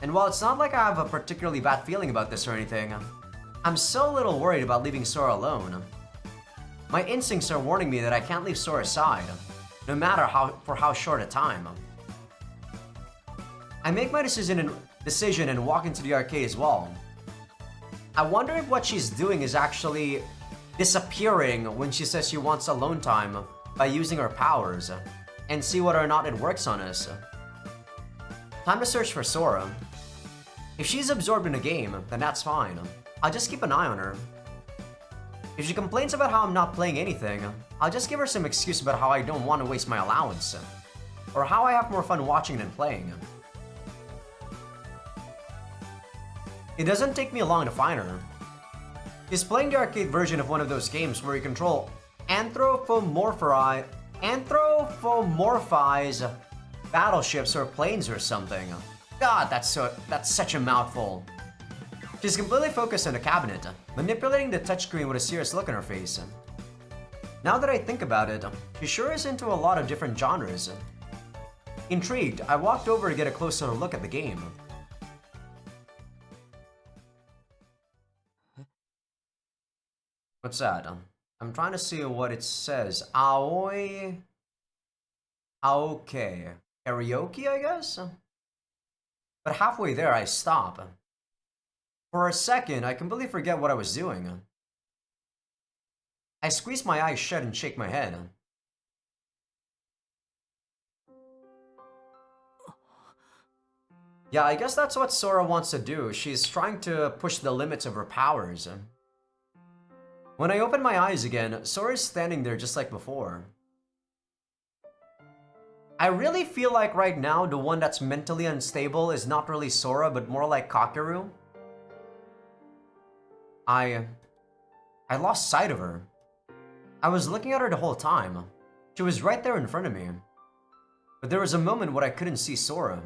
And while it's not like I have a particularly bad feeling about this or anything, I'm so little worried about leaving Sora alone. My instincts are warning me that I can't leave Sora's side, no matter for how short a time. I make my decision and walk into the arcade as well. I wonder if what she's doing is actually disappearing when she says she wants alone time by using her powers, and see whether or not it works on us. Time to search for Sora. If she's absorbed in a game, then that's fine. I'll just keep an eye on her. If she complains about how I'm not playing anything, I'll just give her some excuse about how I don't want to waste my allowance, or how I have more fun watching than playing. It doesn't take me long to find her. She's playing the arcade version of one of those games where you control anthropomorphize battleships or planes or something. God, that's such a mouthful. She's completely focused on the cabinet, manipulating the touchscreen with a serious look on her face. Now that I think about it, she sure is into a lot of different genres. Intrigued, I walked over to get a closer look at the game. What's that? I'm trying to see what it says. Aoi... Aoke. Karaoke, I guess? But halfway there, I stop. For a second, I completely forget what I was doing. I squeeze my eyes shut and shake my head. Yeah, I guess that's what Sora wants to do. She's trying to push the limits of her powers. When I open my eyes again, Sora's standing there just like before. I really feel like right now the one that's mentally unstable is not really Sora, but more like Kakeru. I lost sight of her. I was looking at her the whole time. She was right there in front of me. But there was a moment when I couldn't see Sora.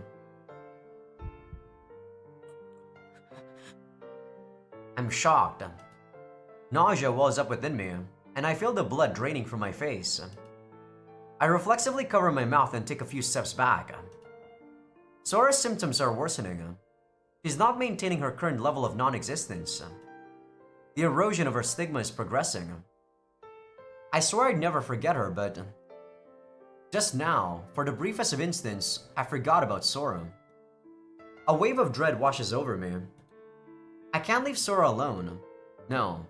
I'm shocked. Nausea wells up within me, and I feel the blood draining from my face. I reflexively cover my mouth and take a few steps back. Sora's symptoms are worsening. She's not maintaining her current level of non-existence. The erosion of her stigma is progressing. I swear I'd never forget her, but just now, for the briefest of instants, I forgot about Sora. A wave of dread washes over me. I can't leave Sora alone. No,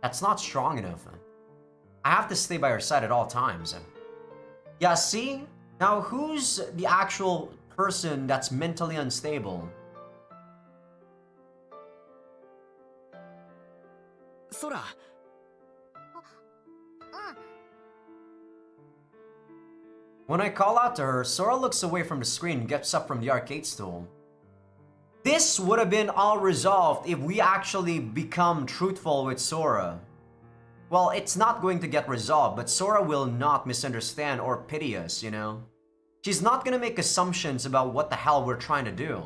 that's not strong enough. I have to stay by her side at all times. Yeah, see? Now who's the actual person that's mentally unstable? Sora. When I call out to her, Sora looks away from the screen and gets up from the arcade stool. This would have been all resolved if we actually become truthful with Sora. Well, it's not going to get resolved, but Sora will not misunderstand or pity us, you know? She's not gonna make assumptions about what the hell we're trying to do.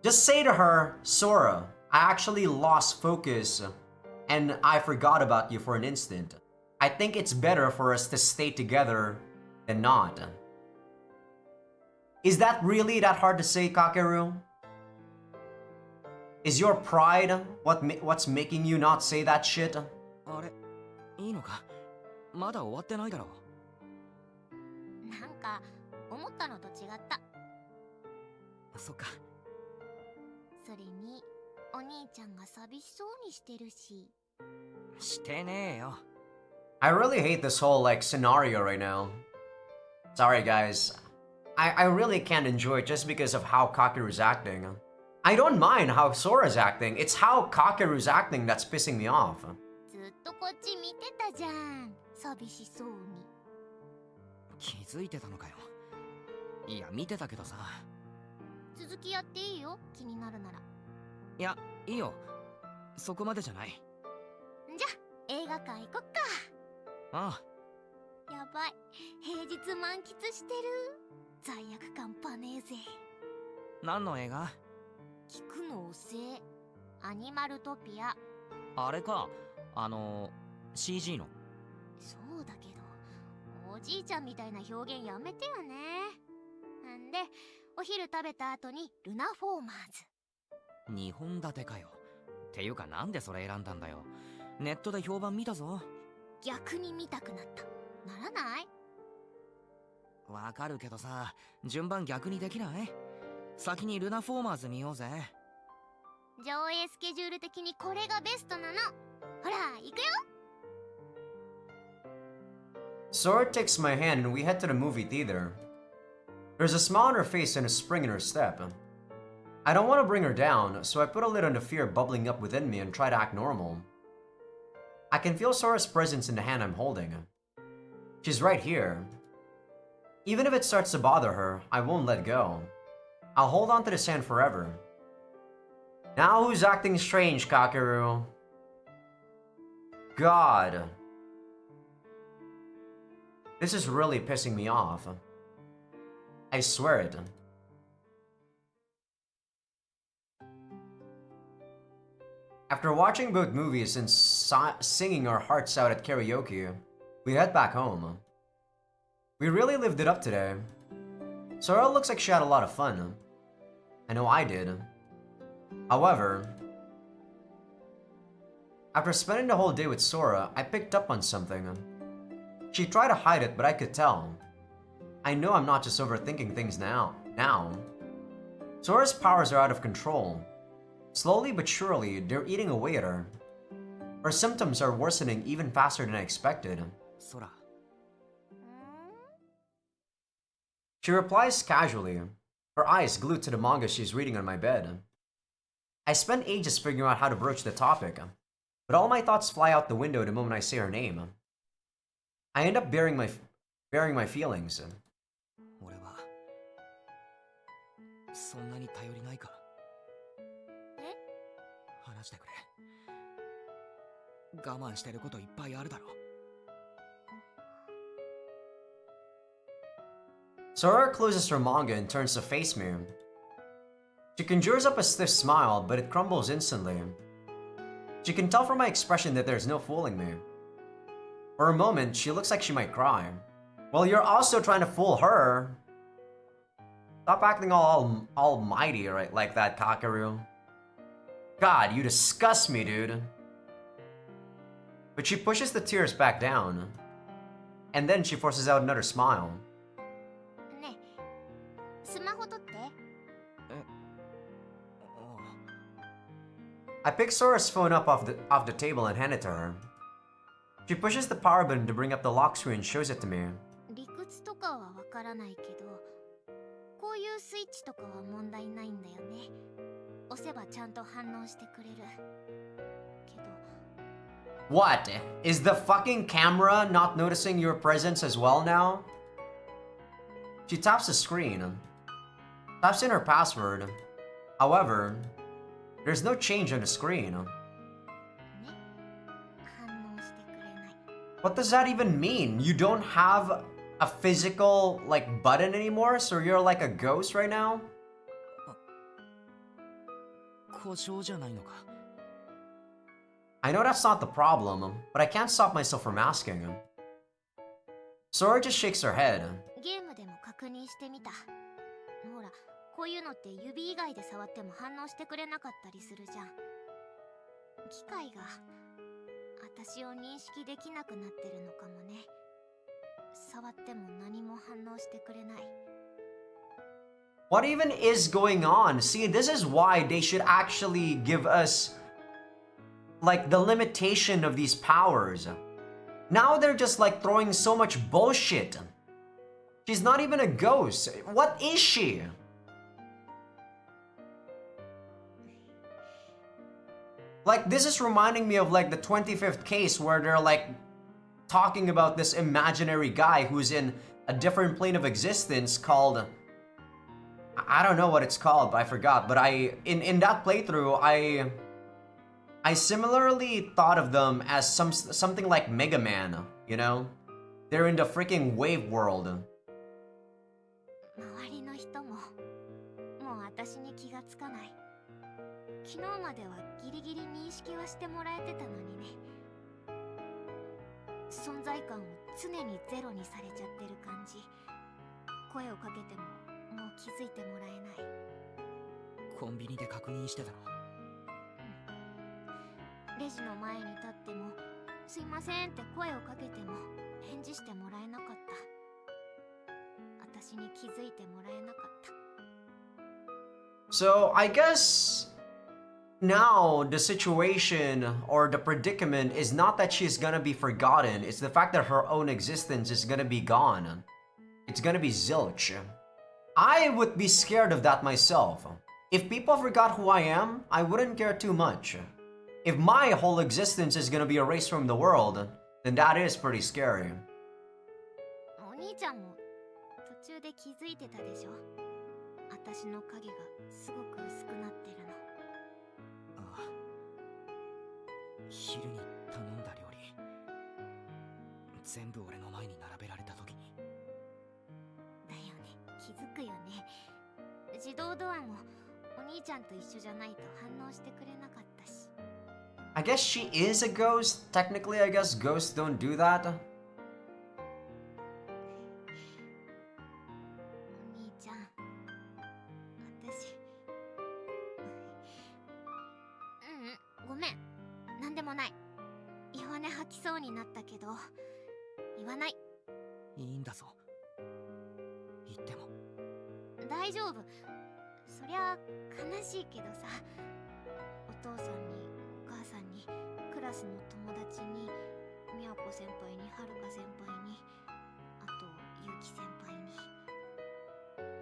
Just say to her, Sora, I actually lost focus and I forgot about you for an instant. I think it's better for us to stay together than not. Is that really that hard to say, Kakeru? Is your pride what's making you not say that shit? あれ、いいのか？まだ終わってないだろう。なんか思ったのと違った。そっか。それにお兄ちゃんが寂しそうにしてるし。してねえよ。I really hate this whole scenario right now. Sorry guys. I really can't enjoy it just because of how Kakeru's acting. I don't mind how Sora's acting, it's how Kakeru's acting that's pissing me off. ずっとこっち見てたじゃん。寂しそうに。気づいてたのかよ。いや、見てたけどさ。続きやっていいよ、気になるなら。いや、いいよ。そこまでじゃない。じゃ映画館行こっか。あやばい、平日満喫してる。罪悪感パネーゼ。あ、何の映画？聞くの遅え。アニマルトピア。あれか、CG の。そうだけど、おじいちゃんみたいな表現やめてよね。んで、お昼食べた後にルナフォーマーズ。2本立てかよ。っていうかなんでそれ選んだんだよ。ネットで評判見たぞ。逆に見たくなった。ならない？わかるけどさ、順番逆にできない？先にルナフォーマーズ見ようぜ。上映スケジュール的にこれがベストなの。ほら、行くよ。Sora takes my hand and we head to the movie theater. There's a smile on her face and a spring in her step. I don't want to bring her down, so I put a lid on the fear bubbling up within me and try to act normal. I can feel Sora's presence in the hand I'm holding. She's right here. Even if it starts to bother her, I won't let go. I'll hold on to this hand forever. Now who's acting strange, Kakeru? God. This is really pissing me off. I swear it. After watching both movies and singing our hearts out at karaoke, we head back home. We really lived it up today. Sora looks like she had a lot of fun. I know I did. However, after spending the whole day with Sora, I picked up on something. She tried to hide it, but I could tell. I know I'm not just overthinking things now. Sora's powers are out of control. Slowly but surely, they're eating away at her. Her symptoms are worsening even faster than I expected. Sora. She replies casually, her eyes glued to the manga she's reading on my bed. I spent ages figuring out how to broach the topic, but all my thoughts fly out the window the moment I say her name. I end up bearing my feelings. 俺はそんなに頼りないか。え？話してくれ。我慢してることいっぱいあるだろ。Sora closes her manga and turns to face me. She conjures up a stiff smile, but it crumbles instantly. She can tell from my expression that there's no fooling me. For a moment, she looks like she might cry. Well, you're also trying to fool her. Stop acting all almighty right like that, Kakeru. God, you disgust me, dude. But she pushes the tears back down. And then she forces out another smile. ねえ、スマホ取って。I pick Sora's phone up off the table and hand it to her. She pushes the power button to bring up the lock screen and shows it to me. 理屈とかはわからないけど、こういうスイッチとかは問題ないんだよね。押せばちゃんと反応してくれる。けど。What? Is the fucking camera not noticing your presence as well now? She taps the screen. Taps in her password. However, there's no change on the screen. ね、反応してくれない。What does that even mean? You don't have a physical, like, button anymore? So you're like a ghost right now? 故障じゃないのか。I know that's not the problem, but I can't stop myself from asking. Sora just shakes her head. ゲームでも確認してみた。ほら、こういうのって指以外で触っても反応してくれなかったりするじゃん。機械が私を認識できなくなってるのかもね。触っても何も反応してくれない。What even is going on? See, this is why they should actually give us, like, the limitation of these powers. Now they're just, like, throwing so much bullshit. She's not even a ghost. What is she? Like, this is reminding me of, like, the 25th case where they're, like, talking about this imaginary guy who's in a different plane of existence called I don't know what it's called, but I forgot. But in that playthrough, I similarly thought of them as something like Mega Man, you know? They're in the freaking wave world. 周りの人ももう私に気がつかない。昨日まではギリギリ認識はしてもらえてたのにね。存在感を常にゼロにされちゃってる感じ。声をかけてももう気づいてもらえない。コンビニで確認してたの？レジの前に立ってもすいませんって声をかけても返事してもらえなかった。私に気づいてもらえなかった。 So I guess now the situation or the predicament is not that she's gonna be forgotten, it's the fact that her own existence is gonna be gone. It's gonna be zilch. I would be scared of that myself. If people forgot who I am, I wouldn't care too much. If my whole existence is gonna be erased from the world, then that is pretty scary. お兄ちゃんも途中で気づいてたでしょ。私の影がすごく薄くなってるの。ああ、昼に頼んだ料理全部俺の前に並べられた時に。だよね、気づくよね。自動ドアもお兄ちゃんと一緒じゃないと反応してくれなかったし。 I guess she is a ghost. Technically, I guess ghosts don't do that. お兄ちゃん、私ごめん、なんでもない。弱音吐きそうになったけど言わない。いいんだぞ、言っても。大丈夫。そりゃ悲しいけどさ、お父さんにお母さんにクラスの友達にみやこ先輩にはるか先輩にあとゆうき先輩に。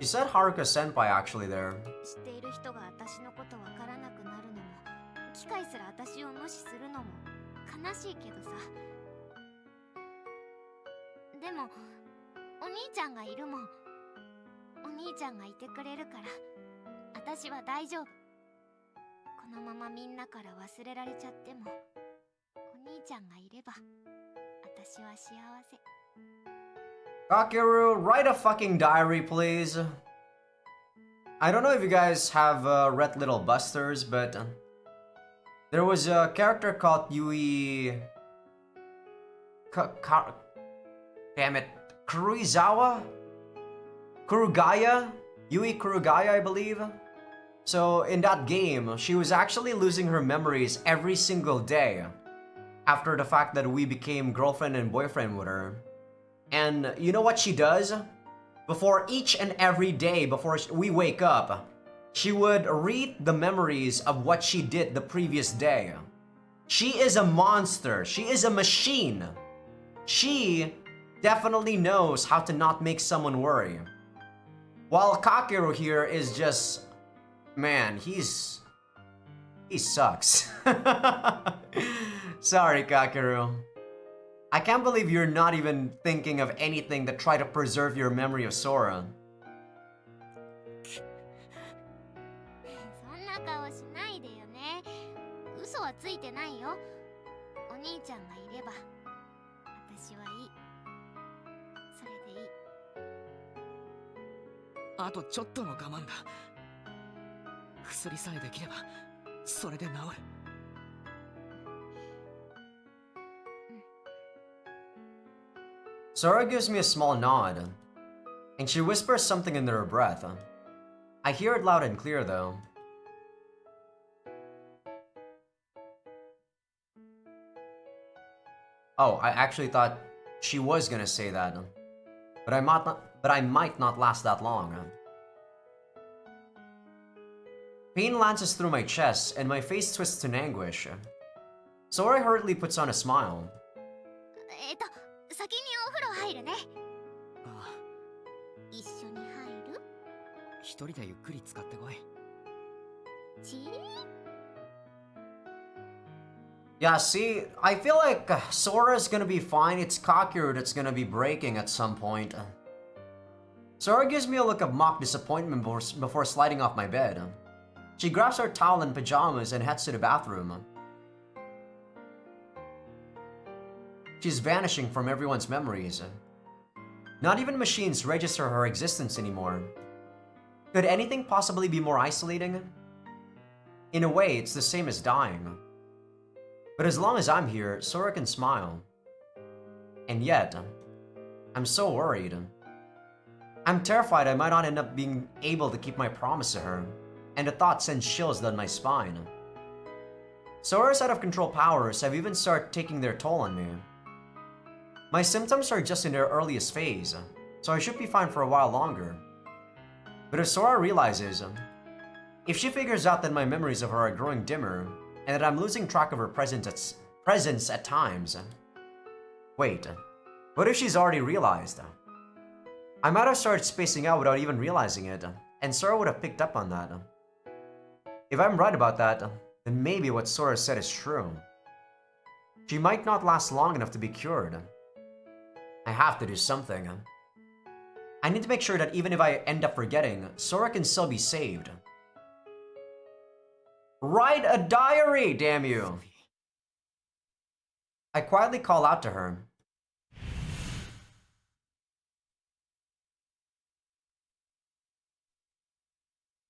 You said Haruka Senpai actually there. 知っている人が私のことわからなくなるのも、機械すら私を無視するのも悲しいけどさ。でもお兄ちゃんがいるもん。お兄ちゃんがいてくれるから私は大丈夫。このままみんなから忘れられちゃってもお兄ちゃんがいれば私は幸せ。 Kakeru, write a fucking diary, please. I don't know if you guys have read Little Busters, but there was a character called Yui... Damn it. Kuruizawa? Kurugaya? Yui Kurugaya, I believe. So in that game, she was actually losing her memories every single day after the fact that we became girlfriend and boyfriend with her. And you know what she does? Before each and every day, before we wake up, she would read the memories of what she did the previous day. She is a monster. She is a machine. She definitely knows how to not make someone worry. While Kakeru here is just... Man, he sucks. Sorry, Kakeru. I can't believe you're not even thinking of anything that try to preserve your memory of Sora. そんな顔しないでよね。嘘はついてないよ。お兄ちゃんがいれば私はいい。それでいい。あとちょっとの我慢だ。薬さえできればそれで治る。Sora gives me a small nod, and she whispers something under her breath. I hear it loud and clear though. Oh, I actually thought she was gonna say that, but I might not last that long. Pain lances through my chest, and my face twists in anguish. Sora hurriedly puts on a smile. 先にお風呂入るね。ああ、一緒に入る？一人でゆっくり使ってこい。Yeah, see, I feel like Sora's gonna be fine. It's Kakeru that's gonna be breaking at some point. Sora gives me a look of mock disappointment before sliding off my bed. She grabs her towel and pajamas and heads to the bathroom. She's vanishing from everyone's memories. Not even machines register her existence anymore. Could anything possibly be more isolating? In a way, it's the same as dying. But as long as I'm here, Sora can smile. And yet, I'm so worried. I'm terrified I might not end up being able to keep my promise to her, and the thought sends chills down my spine. Sora's out-of-control powers have even started taking their toll on me. My symptoms are just in their earliest phase, so I should be fine for a while longer. But if Sora realizes, if she figures out that my memories of her are growing dimmer, and that I'm losing track of her presence at times... Wait, what if she's already realized? I might have started spacing out without even realizing it, and Sora would have picked up on that. If I'm right about that, then maybe what Sora said is true. She might not last long enough to be cured. I have to do something. I need to make sure that even if I end up forgetting, Sora can still be saved. Write a diary, damn you! I quietly call out to her.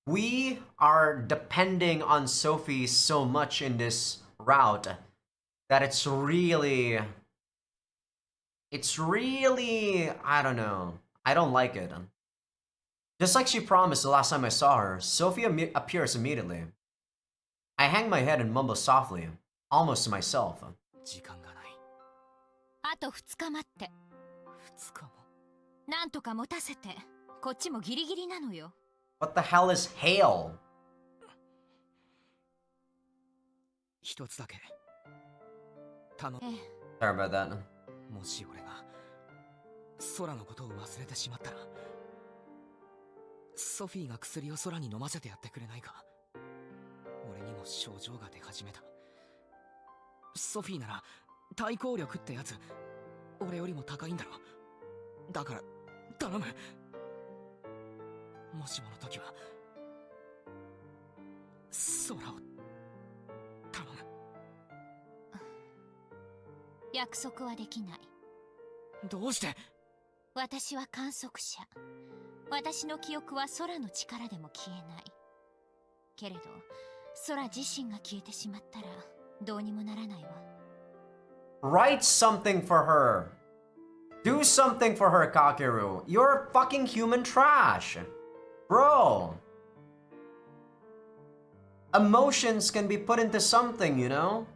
We are depending on Sophie so much in this route that it's really, I don't know. I don't like it. Just like she promised the last time I saw her, Sophie appears immediately. I hang my head and mumble softly, almost to myself. 時間がない。あと2日待って。2日も。なんとか持たせて。こっちもギリギリなのよ。What the hell is hail? 一つだけ。頼む。Sorry about that. もし俺が空のことを忘れてしまったら、ソフィーが薬を空に飲ませてやってくれないか。俺にも症状が出始めた。ソフィーなら対抗力ってやつ俺よりも高いんだろ。だから頼む。もしもの時は空を頼む。約束はできない。どうして？私は観測者。私の記憶は空の力でも消えない。けれど空自身が消えてしまったらどうにもならないわ。Write something for her. Do something for her, Kakeru. You're fucking human trash. Bro. Emotions can be put into something, you know?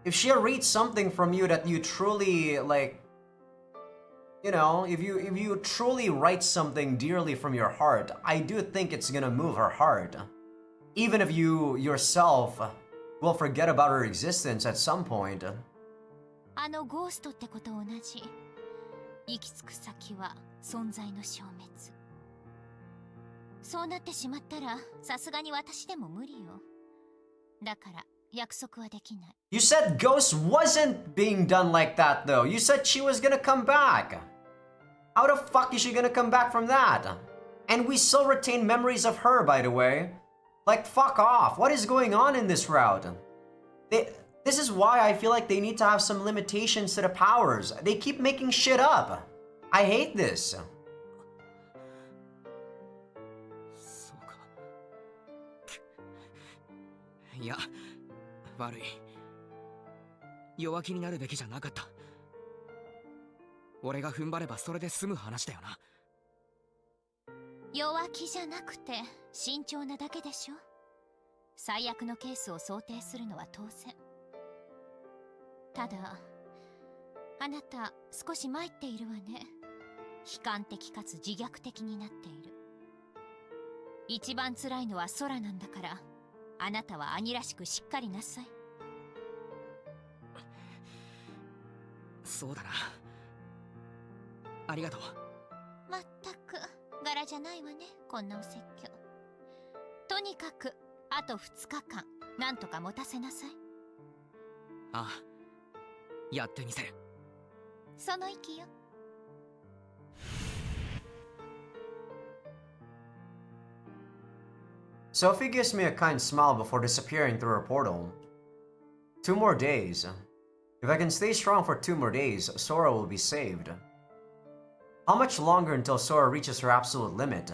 If she reads something from you that you truly, like... You know, if you truly write something dearly from your heart, I do think it's gonna move her heart. Even if you yourself will forget about her existence at some point. あのゴーストってこと同じ。行き着く先は存在の消滅。そうなってしまったらさすがに私でも無理よ。だから約束はできない。You said Ghost wasn't being done like that though. You said she was gonna come back. How the fuck is she gonna come back from that? And we still retain memories of her, by the way. Like, fuck off. What is going on in this route? This is why I feel like they need to have some limitations to the powers. They keep making shit up. I hate this. そうか。いや、悪い。弱気になるべきじゃなかった。俺が踏ん張ればそれで済む話だよな。弱気じゃなくて慎重なだけでしょ。最悪のケースを想定するのは当然。ただあなた少し参っているわね。悲観的かつ自虐的になっている。一番辛いのは空なんだから、あなたは兄らしくしっかりなさい。そうだな。ありがとう。まったく柄じゃないわね、こんなお説教。とにかくあと2日間なんとか持たせなさい。ああ、やってみせる。その意気よ。Sophie gives me a kind smile before disappearing through her portal. 2 more days. If I can stay strong for 2 more days, Sora will be saved. How much longer until Sora reaches her absolute limit?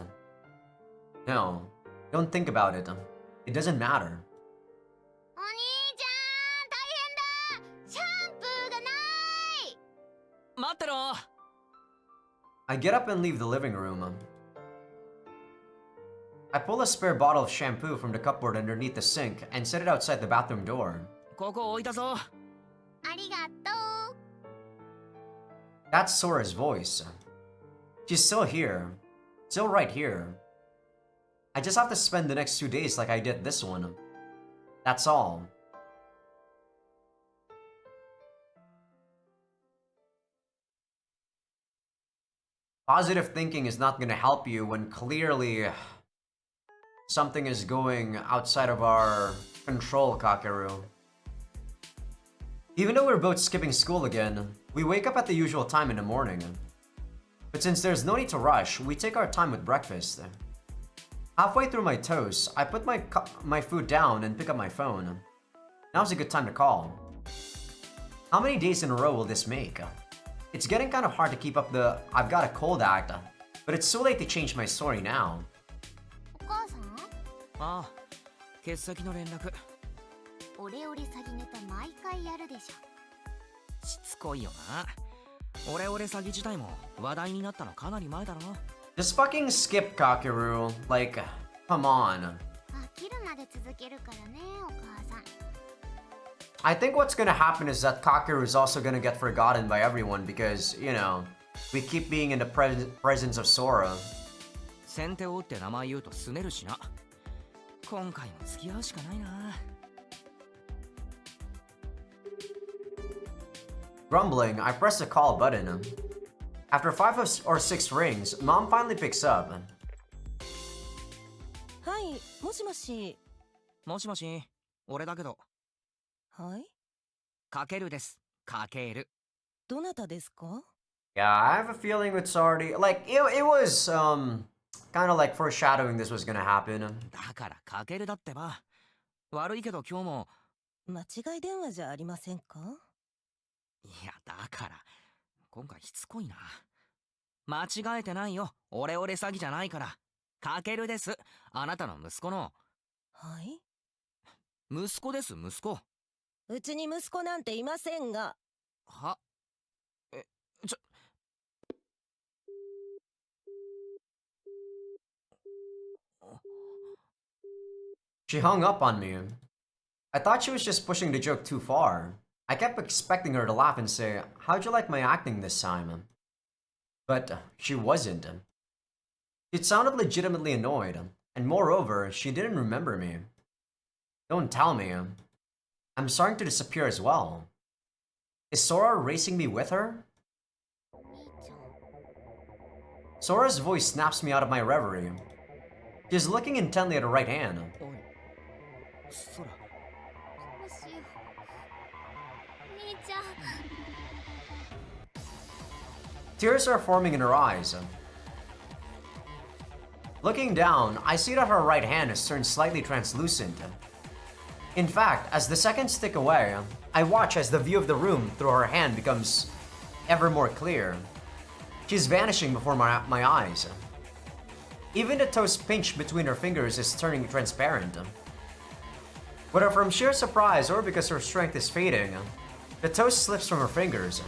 No, don't think about it. It doesn't matter. お兄ちゃん大変だシャンプーがない。待ってろ。 I get up and leave the living room. I pull a spare bottle of shampoo from the cupboard underneath the sink and set it outside the bathroom door. ここ置いたぞ。ありがとう。 That's Sora's voice. She's still here. Still right here. I just have to spend the next 2 days like I did this one. That's all. Positive thinking is not gonna help you when clearly something is going outside of our control, Kakeru. Even though we're both skipping school again, we wake up at the usual time in the morning. But since there's no need to rush, we take our time with breakfast. Halfway through my toast, I put my food down and pick up my phone. Now's a good time to call. How many days in a row will this make? It's getting kind of hard to keep up the I've got a cold act, but it's too late to change my story now. お母さんああ、欠席の連絡。オレオレ詐欺ネタ毎回やるでしょ。しつこいよな。オレオレ詐欺自体も話題になったのかなり前だろ。 Just fucking skip, Kakeru. Like, come on. 飽きるまで続けるからね、お母さん。I think what's gonna happen is that Kakeru is also gonna get forgotten by everyone because, you know, we keep being in the presence of Sora. 先手を打って名前言うと拗ねるしな。今回も付き合うしかないな。 Grumbling, I press the call button. After 5 or 6 rings, Mom finally picks up. はい、もしもし。もしもし、俺だけど。はい。かけるです。かける。どなたですか？ Yeah, I have a feeling it's already like it was kind of like foreshadowing this was gonna happen. だからかけるだってば。悪いけど今日も。間違い電話じゃありませんか？いやだから今回しつこいな。間違えてないよ。オレオレ詐欺じゃないから。かけるです。あなたの息子の。はい。息子です、息子。うちに息子なんていませんが。は？え、ちょ。She hung up on me. I thought she was just pushing the joke too far. I kept expecting her to laugh and say, "How'd you like my acting this time?" But she wasn't. It sounded legitimately annoyed, and moreover, she didn't remember me. Don't tell me. I'm starting to disappear as well. Is Sora racing me with her? お兄ちゃん。 Sora's voice snaps me out of my reverie. She's looking intently at her right hand. おい、そら。どうしよう。兄ちゃん。 Tears are forming in her eyes. Looking down, I see that her right hand has turned slightly translucent. In fact, as the seconds tick away, I watch as the view of the room through her hand becomes ever more clear. She's vanishing before my eyes. Even the toast pinched between her fingers is turning transparent. Whether from sheer surprise or because her strength is fading, the toast slips from her fingers.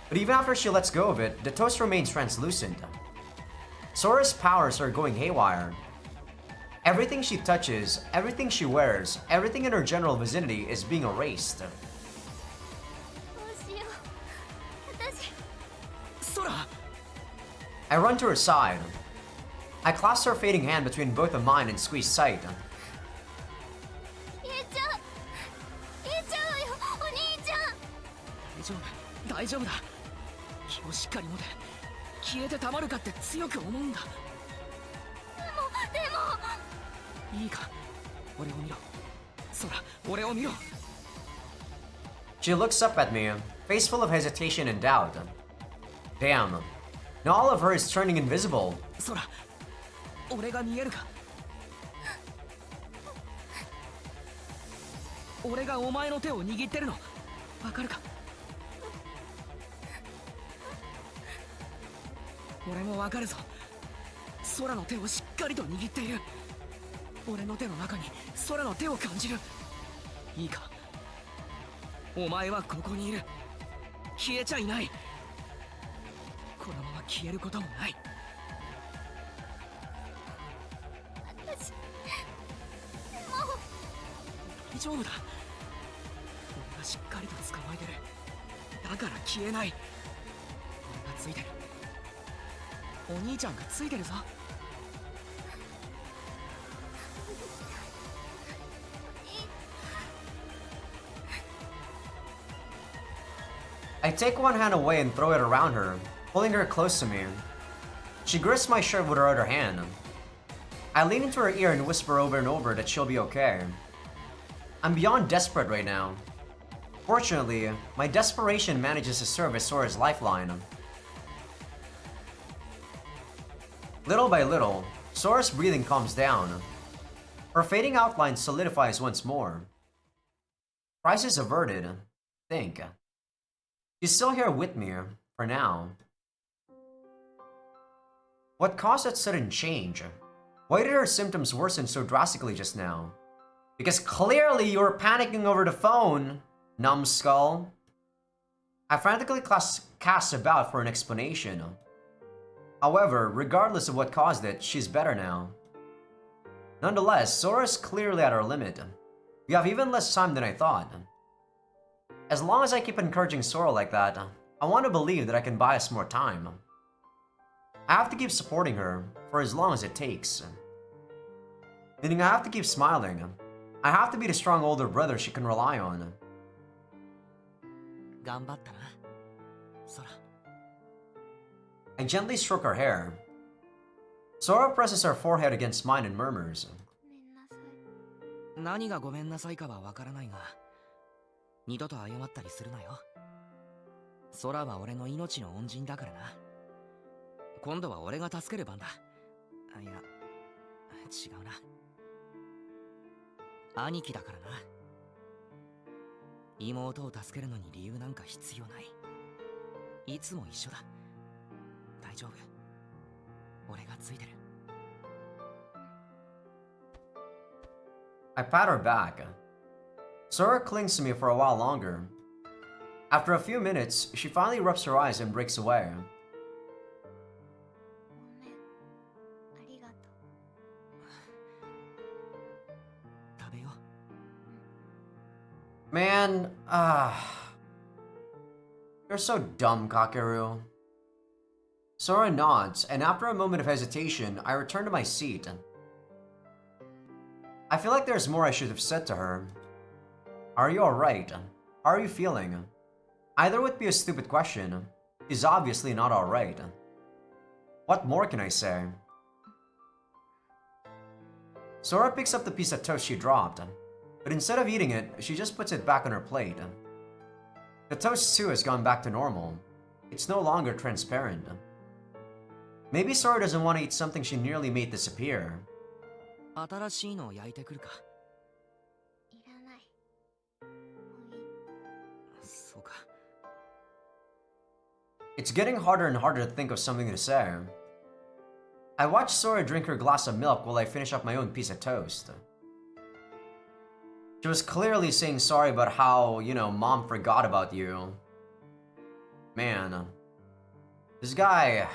But even after she lets go of it, the toast remains translucent. Sora's powers are going haywire. Everything she touches, everything she wears, everything in her general vicinity is being erased. どうしよう。私。そら。 I run to her side. I clasp her fading hand between both of mine and squeeze tight. 言えちゃう。言えちゃうよ、お兄ちゃん。大丈夫、大丈夫だ。気をしっかり持て。消えてたまるかって強く思うんだ。でも。いいか、俺を見ろ。そら、俺を見ろ。 She looks up at me, face full of hesitation and doubt. Damn. Now all of her is turning invisible. そら、俺が見えるか。俺がお前の手を握ってるのわかるか？俺もわかるぞ。空の手をしっかりと握っている。俺の手の中に空の手を感じる。いいか、お前はここにいる。消えちゃいない。このまま消えることもない。私もう大丈夫だ。俺がしっかりと捕まえてる。だから消えない。俺がついてる。お兄ちゃんがついてるぞ。I take one hand away and throw it around her, pulling her close to me. She grips my shirt with her other hand. I lean into her ear and whisper over and over that she'll be okay. I'm beyond desperate right now. Fortunately, my desperation manages to serve as Sora's lifeline. Little by little, Sora's breathing calms down. Her fading outline solidifies once more. Crisis averted, I think. She's still here with me, for now. What caused that sudden change? Why did her symptoms worsen so drastically just now? Because clearly you were panicking over the phone, numbskull. I frantically cast about for an explanation. However, regardless of what caused it, she's better now. Nonetheless, Sora's clearly at her limit. We have even less time than I thought. As long as I keep encouraging Sora like that, I want to believe that I can buy us more time. I have to keep supporting her for as long as it takes. Meaning I have to keep smiling. I have to be the strong older brother she can rely on. 頑張ったな、空。I gently stroke her hair. Sora presses her forehead against mine and murmurs. 何がごめんなさいかはわからないが、二度と謝ったりするなよ。空は俺の命の恩人だからな。今度は俺が助ける番だ。いや、違うな。兄貴だからな。妹を助けるのに理由なんか必要ない。いつも一緒だ。大丈夫。俺がついてる。I pat her back. Sora clings to me for a while longer. After a few minutes, she finally rubs her eyes and breaks away. ごめん、ありがとう。食べよう。Man, you're so dumb, Kakeru. Sora nods, and after a moment of hesitation, I return to my seat. I feel like there's more I should have said to her. Are you alright? How are you feeling? Either would be a stupid question. She's obviously not alright. What more can I say? Sora picks up the piece of toast she dropped, but instead of eating it, she just puts it back on her plate. The toast too has gone back to normal. It's no longer transparent. Maybe Sora doesn't want to eat something she nearly made disappear. 新しいのを焼いてくるか。いらない。もういい。そうか。It's getting harder and harder to think of something to say. I watch Sora drink her glass of milk while I finish up my own piece of toast. She was clearly saying sorry about how, mom forgot about you. Man, this guy...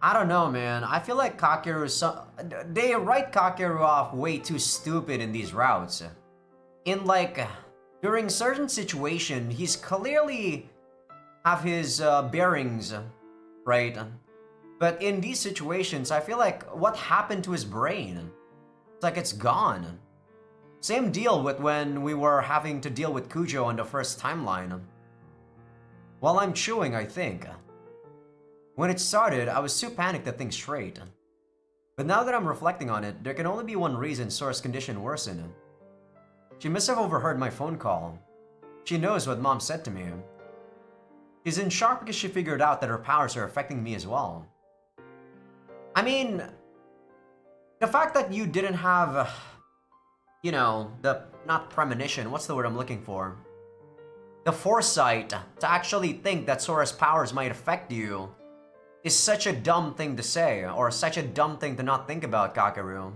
I don't know, man. I feel like they write Kakeru off way too stupid in these routes. During certain situation, he's clearly have his bearings, right? But in these situations, I feel like what happened to his brain? It's like it's gone. Same deal with when we were having to deal with Kujo on the first timeline. While I'm chewing, I think. When it started, I was too panicked to think straight. But now that I'm reflecting on it, there can only be one reason Sora's condition worsened. She must have overheard my phone call. She knows what Mom said to me. She's in shock because she figured out that her powers are affecting me as well. I mean, the fact that you didn't have, the not premonition, what's the word I'm looking for? The foresight to actually think that Sora's powers might affect you is such a dumb thing to say, or such a dumb thing to not think about, Kakeru.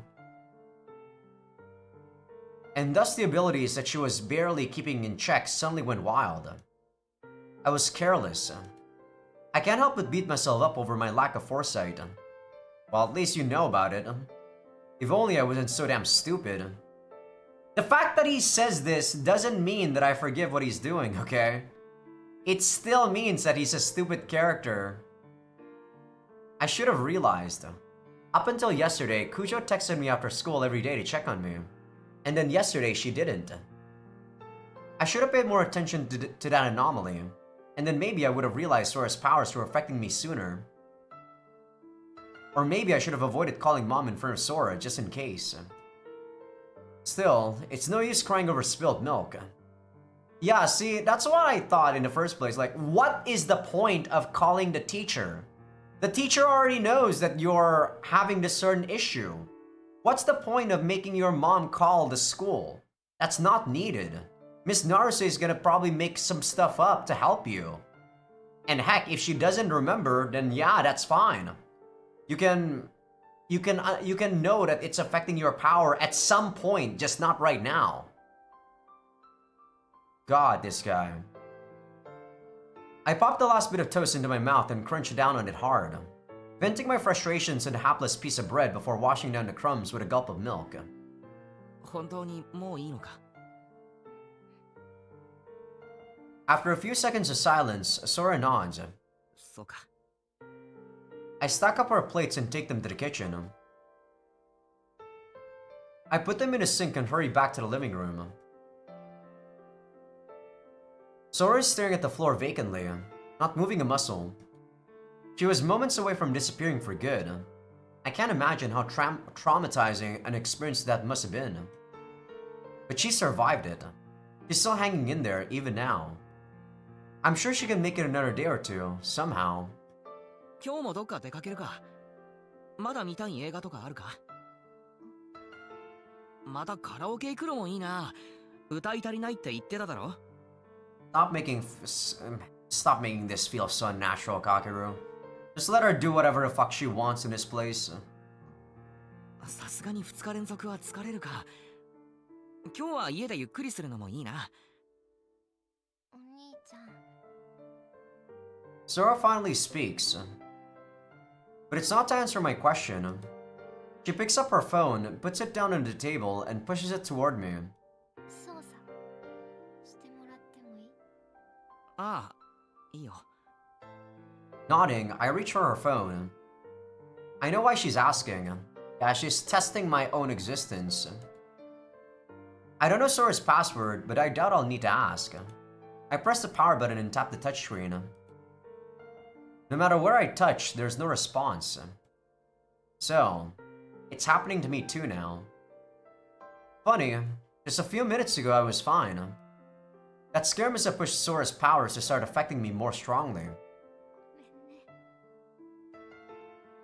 And thus the abilities that she was barely keeping in check suddenly went wild. I was careless. I can't help but beat myself up over my lack of foresight. Well, at least you know about it. If only I wasn't so damn stupid. The fact that he says this doesn't mean that I forgive what he's doing, okay? It still means that he's a stupid character. I should have realized. Up until yesterday, Kujo texted me after school every day to check on me. And then yesterday, she didn't. I should have paid more attention to that anomaly. And then maybe I would have realized Sora's powers were affecting me sooner. Or maybe I should have avoided calling mom in front of Sora, just in case. Still, it's no use crying over spilled milk. Yeah, see, that's what I thought in the first place. Like, what is the point of calling the teacher? The teacher already knows that you're having this certain issue. What's the point of making your mom call the school? That's not needed. Miss Naruse is gonna probably make some stuff up to help you. And heck, if she doesn't remember, then yeah, that's fine. You can know that it's affecting your power at some point, just not right now. God, this guy. I popped the last bit of toast into my mouth and crunched down on it hard, venting my frustrations in a hapless piece of bread before washing down the crumbs with a gulp of milk. 本当にもういいのか? After a few seconds of silence, Sora nods. そうか. I stack up our plates and take them to the kitchen. I put them in a sink and hurry back to the living room. Sora is staring at the floor vacantly, not moving a muscle. She was moments away from disappearing for good. I can't imagine how traumatizing an experience that must have been. But she survived it. She's still hanging in there even now. I'm sure she can make it another day or two, somehow. 今日もどっか出かけるか? まだ見たい映画とかあるか? またカラオケ行くのもいいな。歌い足りないって言ってただろ? Stop making this feel so unnatural, Kakeru. Just let her do whatever the fuck she wants in this place. さすがに2日連続は疲れるか。今日は家でゆっくりするのもいいな。お兄ちゃん。Sora finally speaks. But it's not to answer my question. She picks up her phone, puts it down on the table, and pushes it toward me. 操作してもらってもいい? ああ、いいよ。Nodding, I reach for her phone. I know why she's asking. Yeah, she's testing my own existence. I don't know Sora's password, but I doubt I'll need to ask. I press the power button and tap the touchscreen. No matter where I touch, there's no response. So, it's happening to me too now. Funny, just a few minutes ago I was fine. That scare must have pushed Sora's powers to start affecting me more strongly.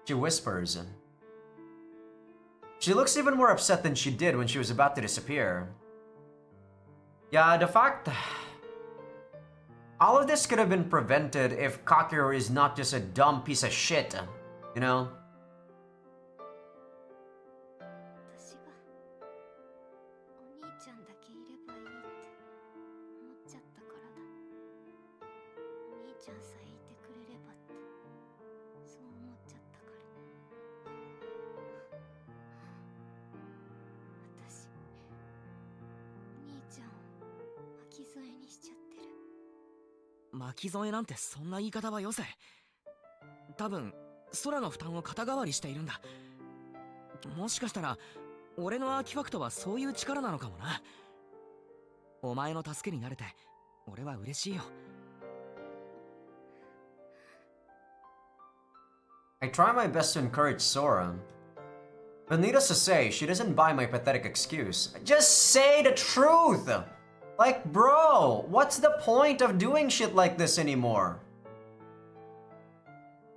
She whispers. She looks even more upset than she did when she was about to disappear. Yeah, the fact... all of this could have been prevented if Kakeru is not just a dumb piece of shit, you know? 私がお兄ちゃんだけいればいいって思っちゃったからだ。お兄ちゃんさえいてくれればってそう思っちゃったから。私お兄ちゃんを巻き添えにしちゃってる。巻き添えなんてそんな言い方はよせ。多分空の負担を肩代わりしているんだ。もしかしたら俺のアーキファクトはそういう力なのかもな。お前の助けになれて俺は嬉しいよ。I try my best to encourage Sora. But needless to say, she doesn't buy my pathetic excuse. Just say the truth! Like, bro, what's the point of doing shit like this anymore?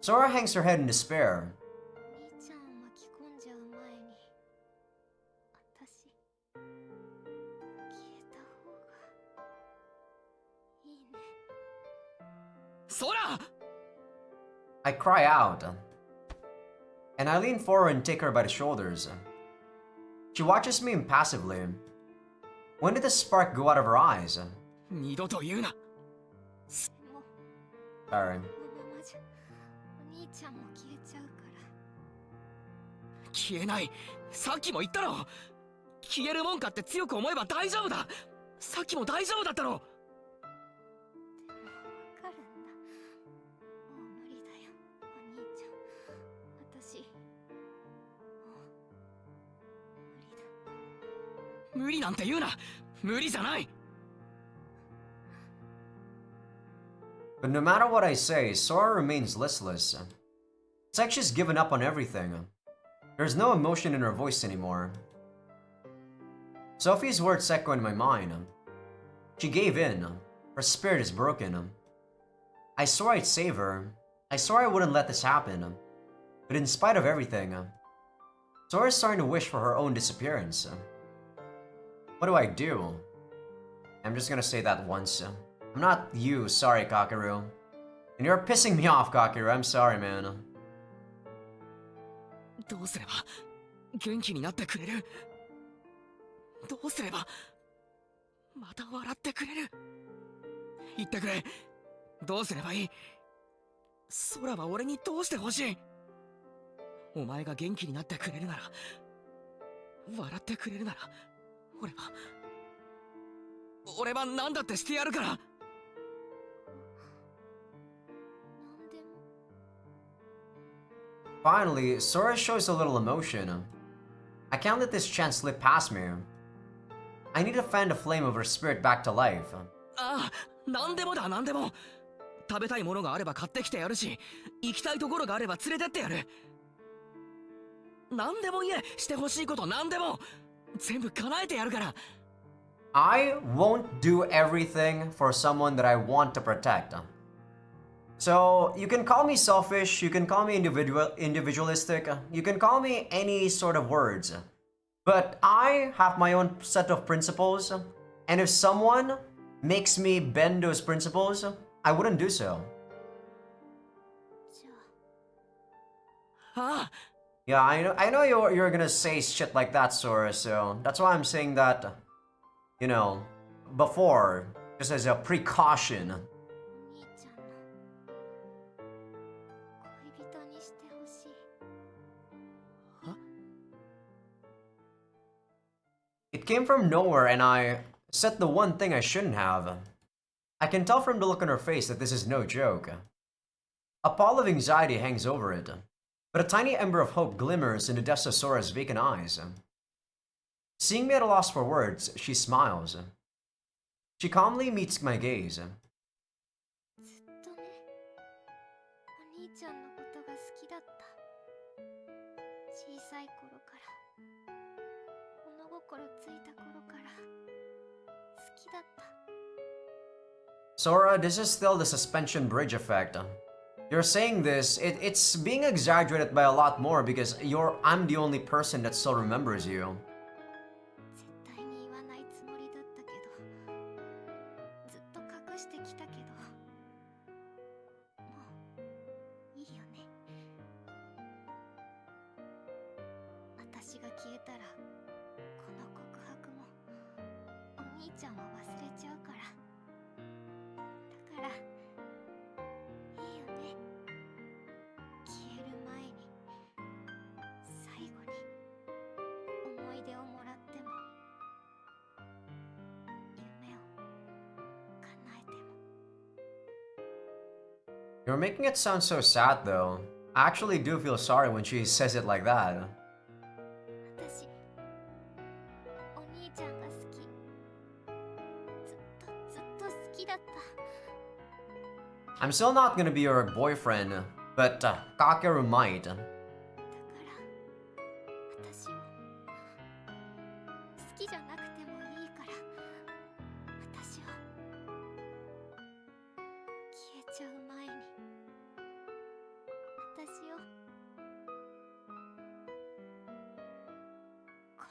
Sora hangs her head in despair. お兄ちゃんを巻き込んじゃう前に私気 Sora! I cry out, and I lean forward and take her by the shoulders. She watches me impassively. When did the spark go out of her eyes? 二度と言うな。でも Sorry. このままじゃお兄ちゃんも消えちゃうから。消えない。さっきも言ったろ。消えるもんかって強く思えば大丈夫だ。さっきも大丈夫だったろ。でもわかるんだ。もう無理だよお兄ちゃん。私もう無理だ。無理なんて言うな。無理じゃない。 But no matter what I say, Sora remains listless. It's like she's given up on everything. There's no emotion in her voice anymore. Sophie's words echo in my mind. She gave in. Her spirit is broken. I swore I'd save her. I swore I wouldn't let this happen. But in spite of everything, Sora's starting to wish for her own disappearance. What do? I'm just gonna say that once. I'm not you, sorry, Kakeru. And you're pissing me off, Kakeru. I'm sorry, man. どうすれば元気になってくれる。どうすればまた笑ってくれる。言ってくれ。どうすればいい。空は俺にどうしてほしい。お前が元気になってくれるなら、笑ってくれるなら、俺は何だってしてやるから。 Finally, Sora shows a little emotion. I can't let this chance slip past me. I need to fan the flame of her spirit back to life. ああ、何でもだ、何でも。食べたいものがあれば買ってきてやるし、行きたいところがあれば連れてってやる。何でも言え、してほしいこと何でも。全部叶えてやるから。 I won't do everything for someone that I want to protect. So, you can call me selfish, you can call me individualistic, you can call me any sort of words. But I have my own set of principles, and if someone makes me bend those principles, I wouldn't do so. じゃあ ああ、 Yeah, I know you're gonna say shit like that, Sora, so that's why I'm saying that, you know, before, just as a precaution. お兄ちゃんの恋人にしてほしい。 It came from nowhere and I said the one thing I shouldn't have. I can tell from the look on her face that this is no joke. A pall of anxiety hangs over it, but a tiny ember of hope glimmers in the depths of Sora's vacant eyes. Seeing me at a loss for words, she smiles. She calmly meets my gaze. ずっとね、お兄ちゃんのことが好きだった。小さい頃から、物心ついた頃から好きだった。 Sora, this is still the suspension bridge effect. You're saying this, it's being exaggerated by a lot more because I'm the only person that still remembers you. 絶対に言わないつもりだったけど、ずっと隠してきたけど、もういいよね。私が消えたら、この告白もお兄ちゃんは忘れちゃうから。だからいいよね。消える前に、最後に思い出をもらっても、夢を叶えても。 You're making it sound so sad though. I actually do feel sorry when she says it like that. 私、お兄ちゃんが好き。ずっと好きだった。 I'm still not gonna be your boyfriend, but Kakeru might. だから私を好きじゃなくてもいいから、私を消えちゃう前に、私を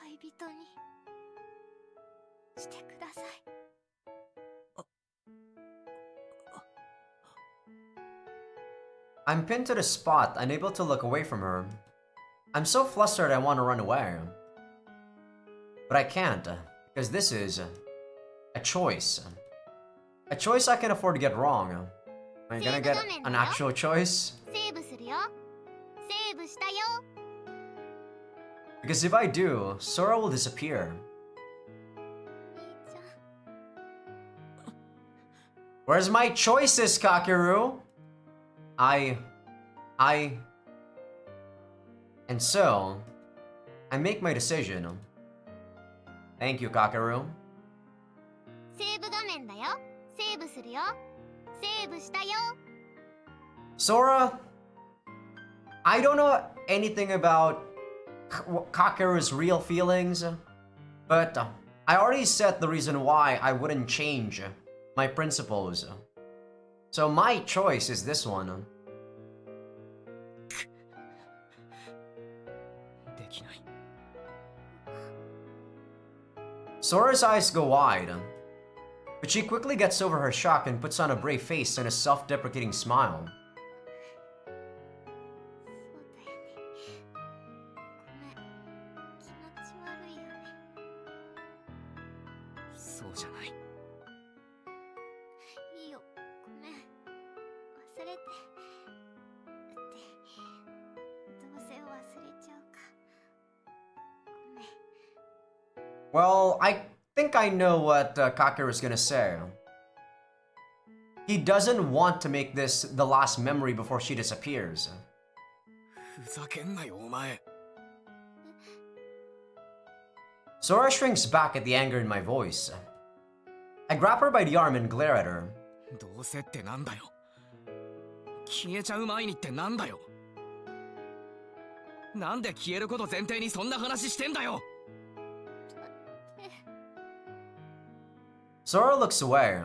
恋人にしてください。I'm pinned to the spot, unable to look away from her. I'm so flustered I want to run away. But I can't, because this is a choice. A choice I can afford to get wrong. Am I gonna get an actual choice? セーブするよ。セーブしたよ。 Because if I do, Sora will disappear. 兄ちゃん。 Where's my choices, Kakeru? And so, I make my decision. Thank you, Kakeru. セーブ画面だよ。セーブするよ。セーブしたよ。 Sora, I don't know anything about Kakeru's real feelings, but I already said the reason why I wouldn't change my principles. So my choice is this one. できない。 Sora's eyes go wide, but she quickly gets over her shock and puts on a brave face and a self-deprecating smile. そうじゃない。いいよ。ごめん。忘れて。ってどうせ忘れちゃうか。ごめん。 Well, I think I know what Kakeru's gonna say. He doesn't want to make this the last memory before she disappears. ふざけんなよお前。 Sora shrinks back at the anger in my voice. I grab her by the arm and glare at her. どうせってなんだよ。消えちゃう前にってなんだよ。なんで消えること前提にそんな話してんだよ。 Sora looks away.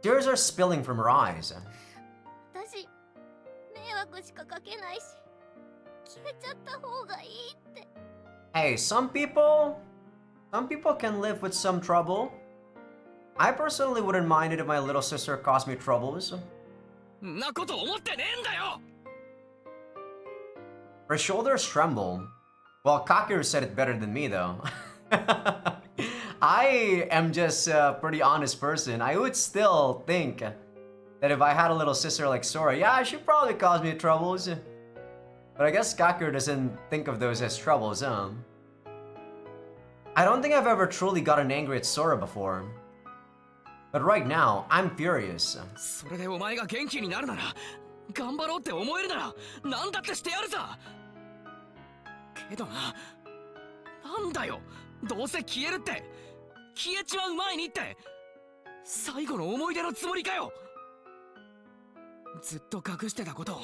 Tears are spilling from her eyes. 私迷惑しかかけないし消えちゃった方がいいって。 Hey, some people can live with some trouble. I personally wouldn't mind it if my little sister caused me troubles. んなこと思ってねえんだよ。 Her shoulders tremble. Well, Kakeru said it better than me, though. I am just a pretty honest person. I would still think that if I had a little sister like Sora, yeah, she'd probably cause me troubles. But I guess Kakeru doesn't think of those as troubles, huh? I don't think I've ever truly gotten angry at Sora before. But right now, I'm furious. それでお前が元気になるなら、頑張ろうって思えるなら、なんだってしてやるさ。けどな、なんだよ、どうせ消えるって、消えちまう前にって、最後の思い出のつもりかよ。ずっと隠してたことを、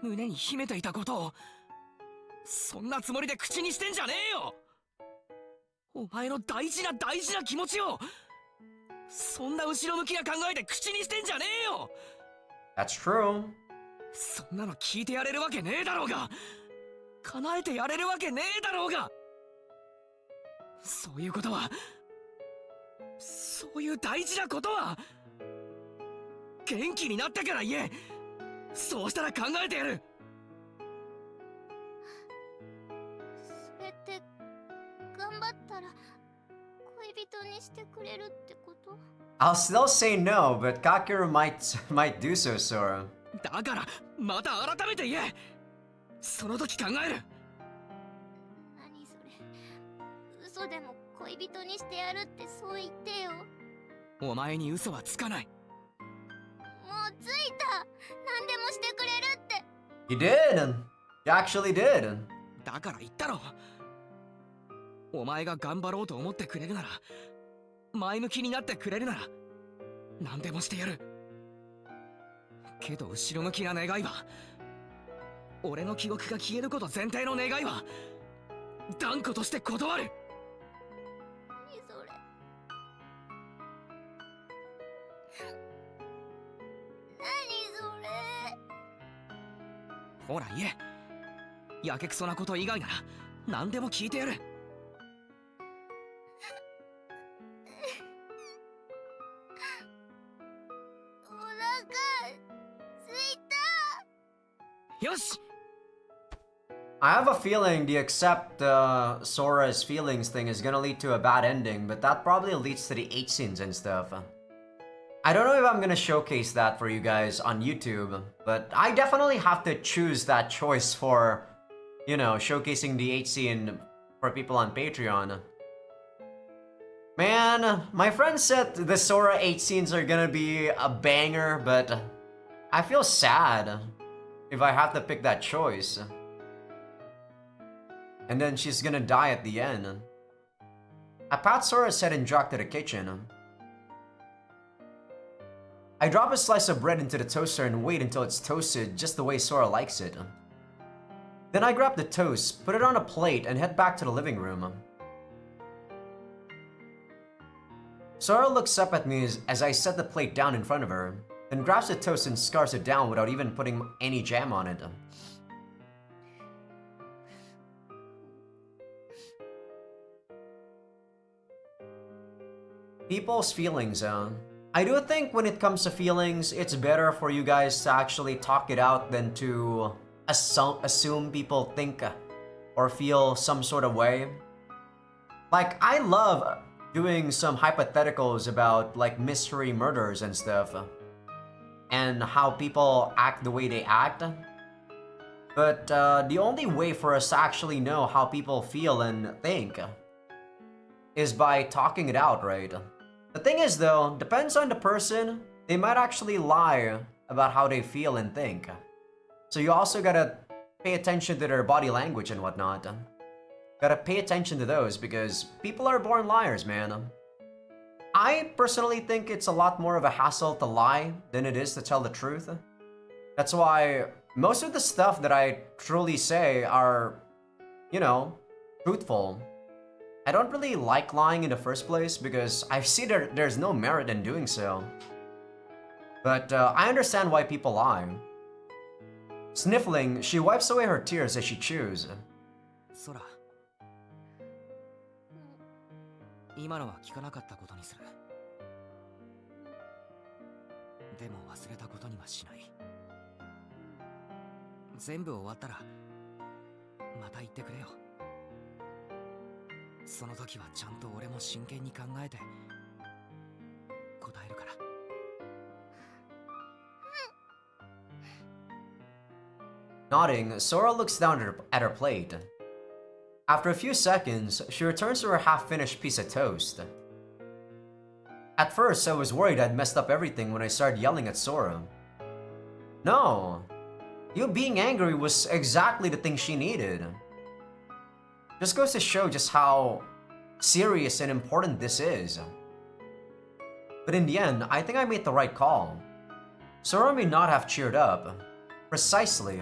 胸に秘めていたことを、そんなつもりで口にしてんじゃねえよ。お前の大事な大事な気持ちを、そんな後ろ向きな考えで口にしてんじゃねえよ。 That's true. そんなの聞いてやれるわけねえだろうが、叶えてやれるわけねえだろうが。そういうことは、そういう大事なことは、元気になってから言え。そうしたら考えてやる。それって頑張ったら恋人にしてくれるってこと？ I'll still say no, but Kakeru might do so, Sora. だからまた改めて言え。その時考える。何それ。嘘でも恋人にしてやるってそう言ってよ。お前に嘘はつかない。もうついた。何でもしてくれるって。 He did! He actually did! だから言ったろ。お前が頑張ろうと思ってくれるなら、前向きになってくれるなら、何でもしてやる。けど後ろ向きな願いは、俺の記憶が消えること前提の願いは、断固として断る。何それ。何それ。ほら言え。やけくそなこと以外なら何でも聞いてやる。お腹すいた。よし I have a feeling the accept Sora's feelings thing is gonna lead to a bad ending, but that probably leads to the 8 scenes and stuff. I don't know if I'm gonna showcase that for you guys on YouTube, but I definitely have to choose that choice for, you know, showcasing the 8 scene for people on Patreon. Man, my friend said the Sora 8 scenes are gonna be a banger, but I feel sad if I have to pick that choice. And then she's gonna die at the end. I pat Sora's head and jog to the kitchen. I drop a slice of bread into the toaster and wait until it's toasted just the way Sora likes it. Then I grab the toast, put it on a plate, and head back to the living room. Sora looks up at me as I set the plate down in front of her, then grabs the toast and scarfs it down without even putting any jam on it. People's feelings, I do think when it comes to feelings, it's better for you guys to actually talk it out than to assume people think or feel some sort of way. Like, I love doing some hypotheticals about like mystery murders and stuff and how people act the way they act. But the only way for us to actually know how people feel and think is by talking it out, right? The thing is though, depends on the person, they might actually lie about how they feel and think. So you also gotta pay attention to their body language and whatnot. Gotta pay attention to those because people are born liars, man. I personally think it's a lot more of a hassle to lie than it is to tell the truth. That's why most of the stuff that I truly say are, you know, truthful. I don't really like lying in the first place because I see there's no merit in doing so. But I understand why people lie. Sniffling, she wipes away her tears as she chews. ソラ今のは聞かなかったことにするでも忘れたことにはしない全部終わったらまた言ってくれよその時はちゃんと俺も真剣に考えて答えるから Nodding, Sora looks down at her plate. After a few seconds, she returns to her half-finished piece of toast. At first, I was worried I'd messed up everything when I started yelling at Sora. No, you being angry was exactly the thing she needed. Just goes to show just how serious and important this is. But in the end, I think I made the right call. Sora may not have cheered up, precisely,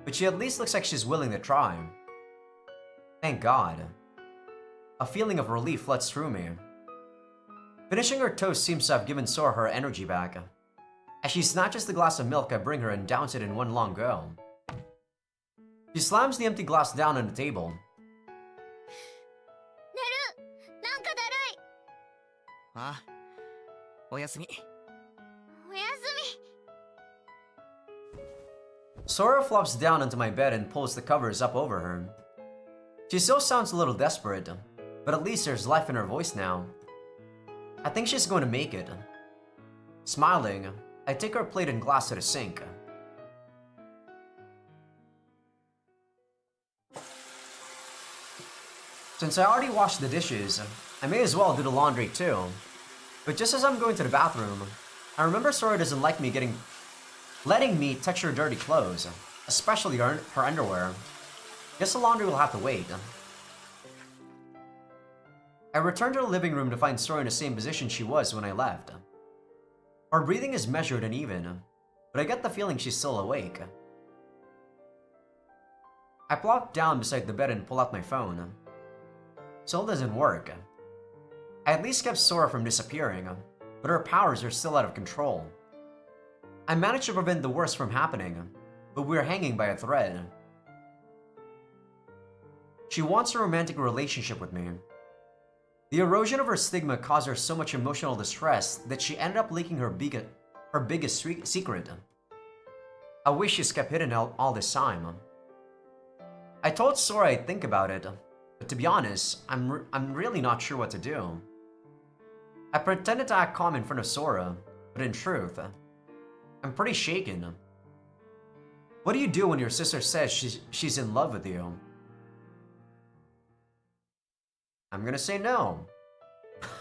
but she at least looks like she's willing to try. Thank God. A feeling of relief floods through me. Finishing her toast seems to have given Sora her energy back. As she snatches the glass of milk I bring her and downs it in one long go. She slams the empty glass down on the table. なんかだるいああおやすみおやすみ Sora flops down onto my bed and pulls the covers up over her. She still sounds a little desperate, but at least there's life in her voice now. I think she's going to make it. Smiling, I take her plate and glass to the sink. Since I already washed the dishes, I may as well do the laundry too. But just as I'm going to the bathroom, I remember Sora doesn't like me letting me touch her dirty clothes, especially her underwear. Guess the laundry will have to wait. I return to the living room to find Sora in the same position she was when I left. Her breathing is measured and even, but I get the feeling she's still awake. I plop down beside the bed and pull out my phone. Still doesn't work. I at least kept Sora from disappearing, but her powers are still out of control. I managed to prevent the worst from happening, but we're hanging by a thread. She wants a romantic relationship with me. The erosion of her stigma caused her so much emotional distress that she ended up leaking her biggest secret. I wish she's kept hidden all this time. I told Sora I'd think about it, but to be honest, I'm really not sure what to do. I pretended to act calm in front of Sora, but in truth, I'm pretty shaken. What do you do when your sister says she's in love with you? I'm gonna say no.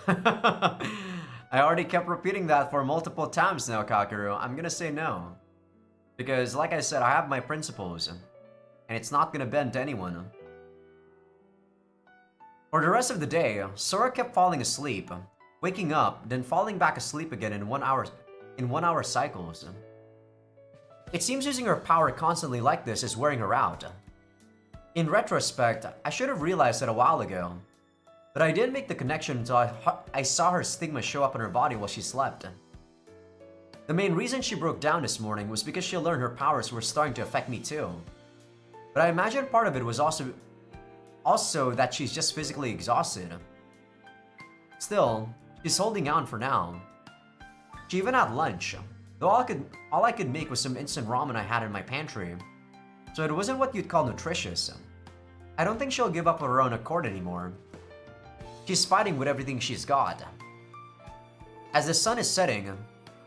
I already kept repeating that for multiple times now, Kakeru. I'm gonna say no. Because, like I said, I have my principles, and it's not gonna bend to anyone. For the rest of the day, Sora kept falling asleep, waking up, then falling back asleep again in 1 hour cycles. It seems using her power constantly like this is wearing her out. In retrospect, I should have realized it a while ago, but I didn't make the connection until I saw her stigma show up on her body while she slept. The main reason she broke down this morning was because she learned her powers were starting to affect me too. But I imagine part of it was also that she's just physically exhausted. Still, she's holding on for now. She even had lunch, though all I could make was some instant ramen I had in my pantry, so it wasn't what you'd call nutritious. I don't think she'll give up of her own accord anymore. She's fighting with everything she's got. As the sun is setting,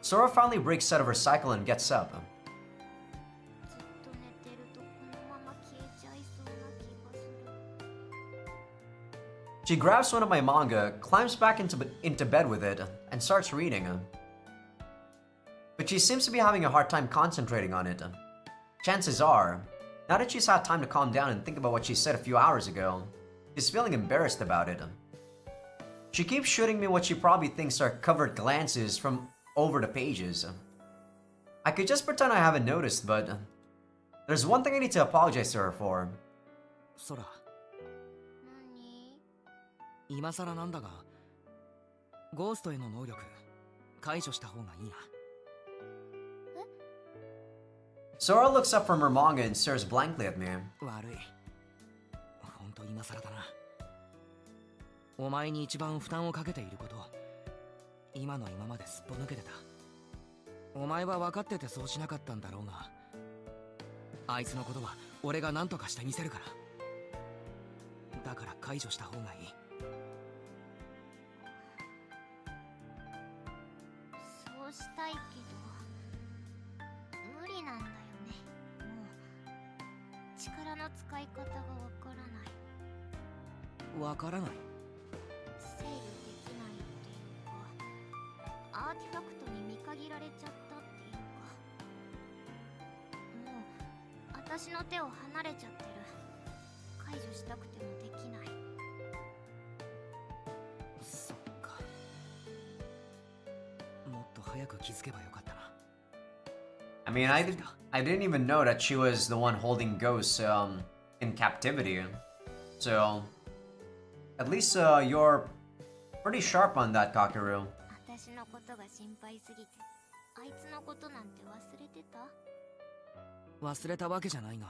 Sora finally breaks out of her cycle and gets up. ずっと寝てるとこのまま消えちゃいそうな気がする。 She grabs one of my manga, climbs back into bed with it, and starts reading. But she seems to be having a hard time concentrating on it. Chances are, now that she's had time to calm down and think about what she said a few hours ago, she's feeling embarrassed about it. She keeps shooting me what she probably thinks are covered glances from over the pages. I could just pretend I haven't noticed, but there's one thing I need to apologize to her for. ソラ、何？今さらなんだが、ゴーストへの能力解除した方がいいな。 Sora looks up from her manga and stares blankly at me. 悪い。ほんと今さらだな。お前に一番負担をかけていること、今の今まですっぽ抜けてた。お前は分かっててそうしなかったんだろうが、あいつのことは俺が何とかしてみせるから。だから解除した方がいい。そうしたいけど無理なんだよね。もう力の使い方がわからない。分からない。制御できないっていうか、アーティファクトに見限られちゃったっていうか、もう私の手を離れちゃってる。解除したくてもできない。そっか。もっと早く気づけばよかったな。 I mean, I didn't even know that she was the one holding ghosts in captivity. So, at least you're pretty sharp on that, Kakeru. 私のことが心配すぎて、あいつのことなんて忘れてた？忘れたわけじゃないが、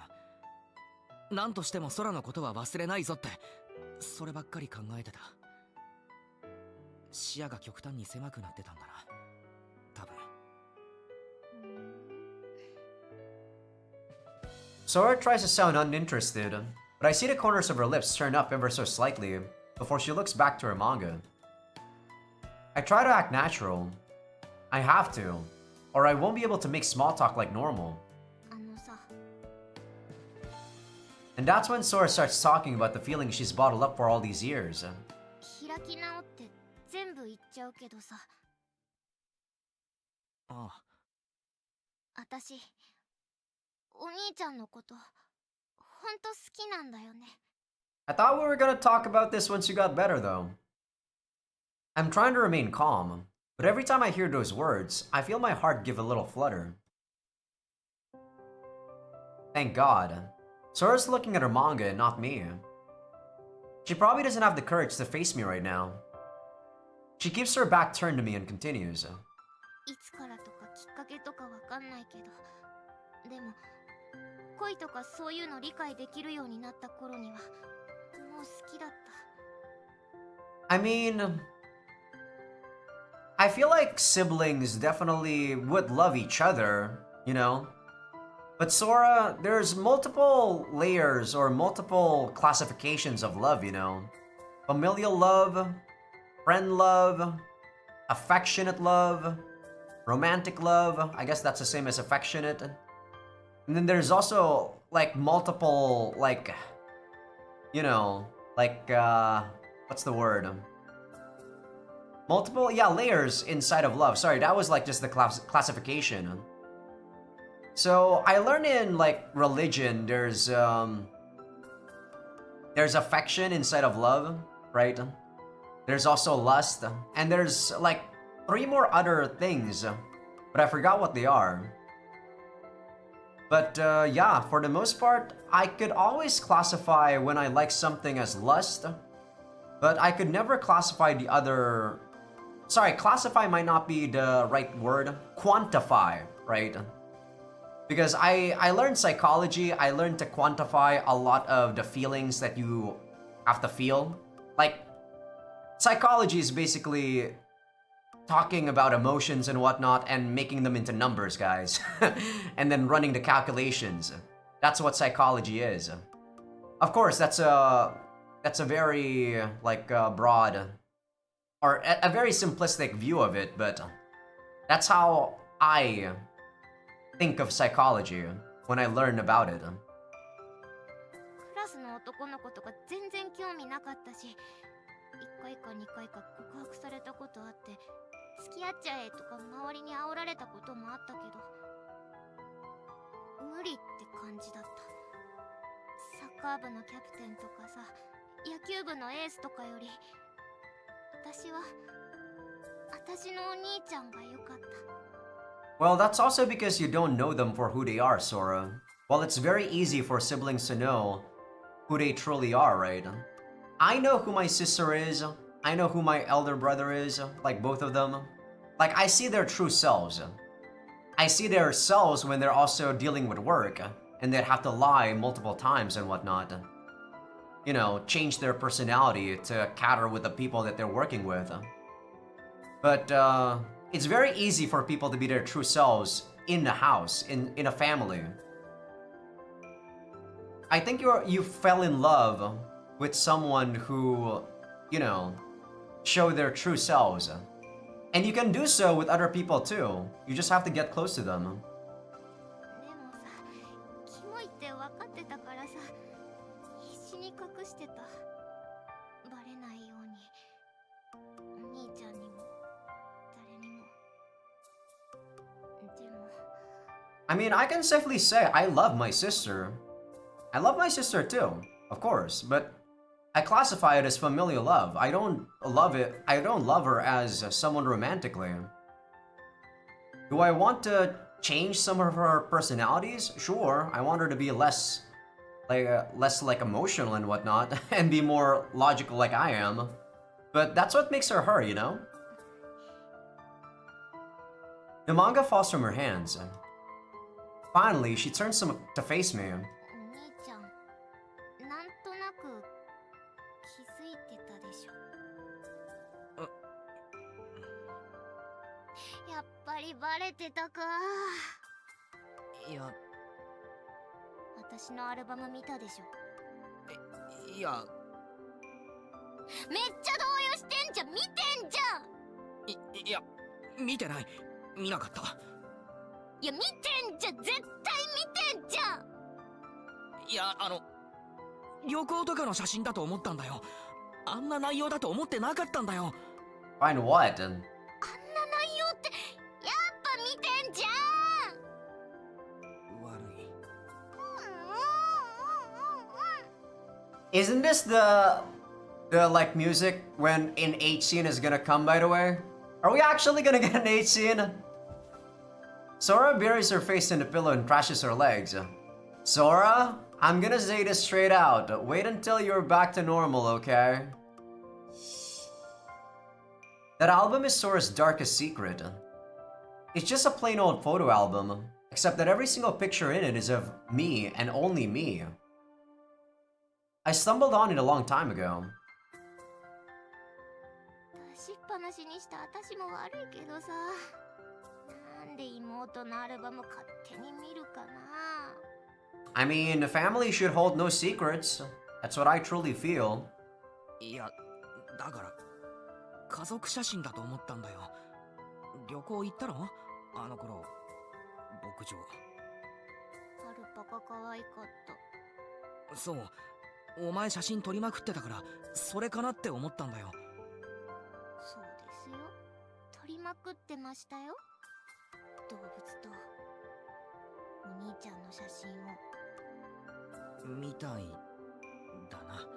何としても空のことは忘れないぞって、そればっかり考えてた。視野が極端に狭くなってたんだな、多分。Sora tries to sound uninterested, but I see the corners of her lips turn up ever so slightly before she looks back to her manga. I try to act natural. I have to, or I won't be able to make small talk like normal. あのさ、 And that's when Sora starts talking about the feelings she's bottled up for all these years. 開き直って全部言っちゃうけどさ、ああ、私お兄ちゃんのことほんと好きなんだよね。 I thought we were gonna talk about this once you got better, though. I'm trying to remain calm, but every time I hear those words, I feel my heart give a little flutter. Thank God. Sora's looking at her manga and not me. She probably doesn't have the courage to face me right now. She keeps her back turned to me and continues. いつからとかきっかけとかわかんないけど、でも恋とかそういうの理解できるようになった頃にはもう好きだった。 I mean, I feel like siblings definitely would love each other, you know? But Sora, there's multiple layers or multiple classifications of love, you know. Familial love, friend love, affectionate love, romantic love. I guess that's the same as affectionate. And then there's also like multiple, like, you know, like, what's the word? Multiple, yeah, layers inside of love. Sorry, that was like just the classification. So I learned in like religion, there's affection inside of love, right? There's also lust, and there's like 3 more other things, but I forgot what they are. But yeah, for the most part, I could always classify when I like something as lust, but I could never classify the other. Sorry, classify might not be the right word. Quantify, right? Because I learned psychology, I learned to quantify a lot of the feelings that you have to feel. Like, psychology is basically talking about emotions and whatnot and making them into numbers, guys. And then running the calculations. That's what psychology is. Of course, that's a very, like, broad, or a very simplistic view of it, but that's how I think of psychology when I learn about it. クラスの男の子とか全然興味なかったし、1回か2回か告白されたことあって、付き合っちゃえとか周りに煽られたこともあったけど、無理って感じだった。サッカー部のキャプテンとかさ、野球部のエースとかより、私のお兄ちゃんが良かった。Well, that's also because you don't know them for who they are, Sora. Well, it's very easy for siblings to know who they truly are, right? I know who my sister is. I know who my elder brother is, like both of them. Like, I see their true selves. I see their selves when they're also dealing with work, and they'd have to lie multiple times and whatnot. You know, change their personality to cater with the people that they're working with. But, it's very easy for people to be their true selves in the house, in a family. I think you fell in love with someone who, you know, show their true selves. And you can do so with other people too. You just have to get close to them. でもさ、キモいって分かってたからさ、必死に隠してた。バレないように。お兄ちゃんにも、誰にも。でも。I mean, I can safely say I love my sister. I love my sister too, of course, but I classify it as familial love. I don't love her as someone romantically. Do I want to change some of her personalities? Sure, I want her to be less like emotional and whatnot, and be more logical like I am. But that's what makes her her, you know? The manga falls from her hands. Finally, she turns to face me. お兄ちゃん、なんとなく気づいてたでしょ。やっぱりバレてたか。いや、私のアルバム見たでしょ。いや、めっちゃ動揺してんじゃん、見てんじゃん。いや、見てない、見なかった。いや、見てんじゃん、絶対見てんじゃん。いや、旅行とかの写真だと思ったんだよ。あんな内容だと思ってなかったんだよ。Find what? あんな内容ってやっぱ見てんじゃん。悪い。Isn't this the like music when an H scene is gonna come, by the way? Are we actually gonna get an H scene? Sora buries her face in the pillow and crashes her legs. Sora, I'm gonna say this straight out. Wait until you're back to normal, okay? That album is Sora's darkest secret. It's just a plain old photo album, except that every single picture in it is of me and only me. I stumbled on it a long time ago. 出しっぱなしにした私も悪いけどさ、なんで妹のアルバム勝手に見るかな。I mean, a family should hold no secrets. That's what I truly feel. いや、だから家族写真だと思ったんだよ。旅行行ったの？あの頃、牧場。アルパカ可愛かった。そう、お前写真撮りまくってたからそれかなって思ったんだよ。そうですよ。撮りまくってましたよ。動物とお兄ちゃんの写真を。みたいだな。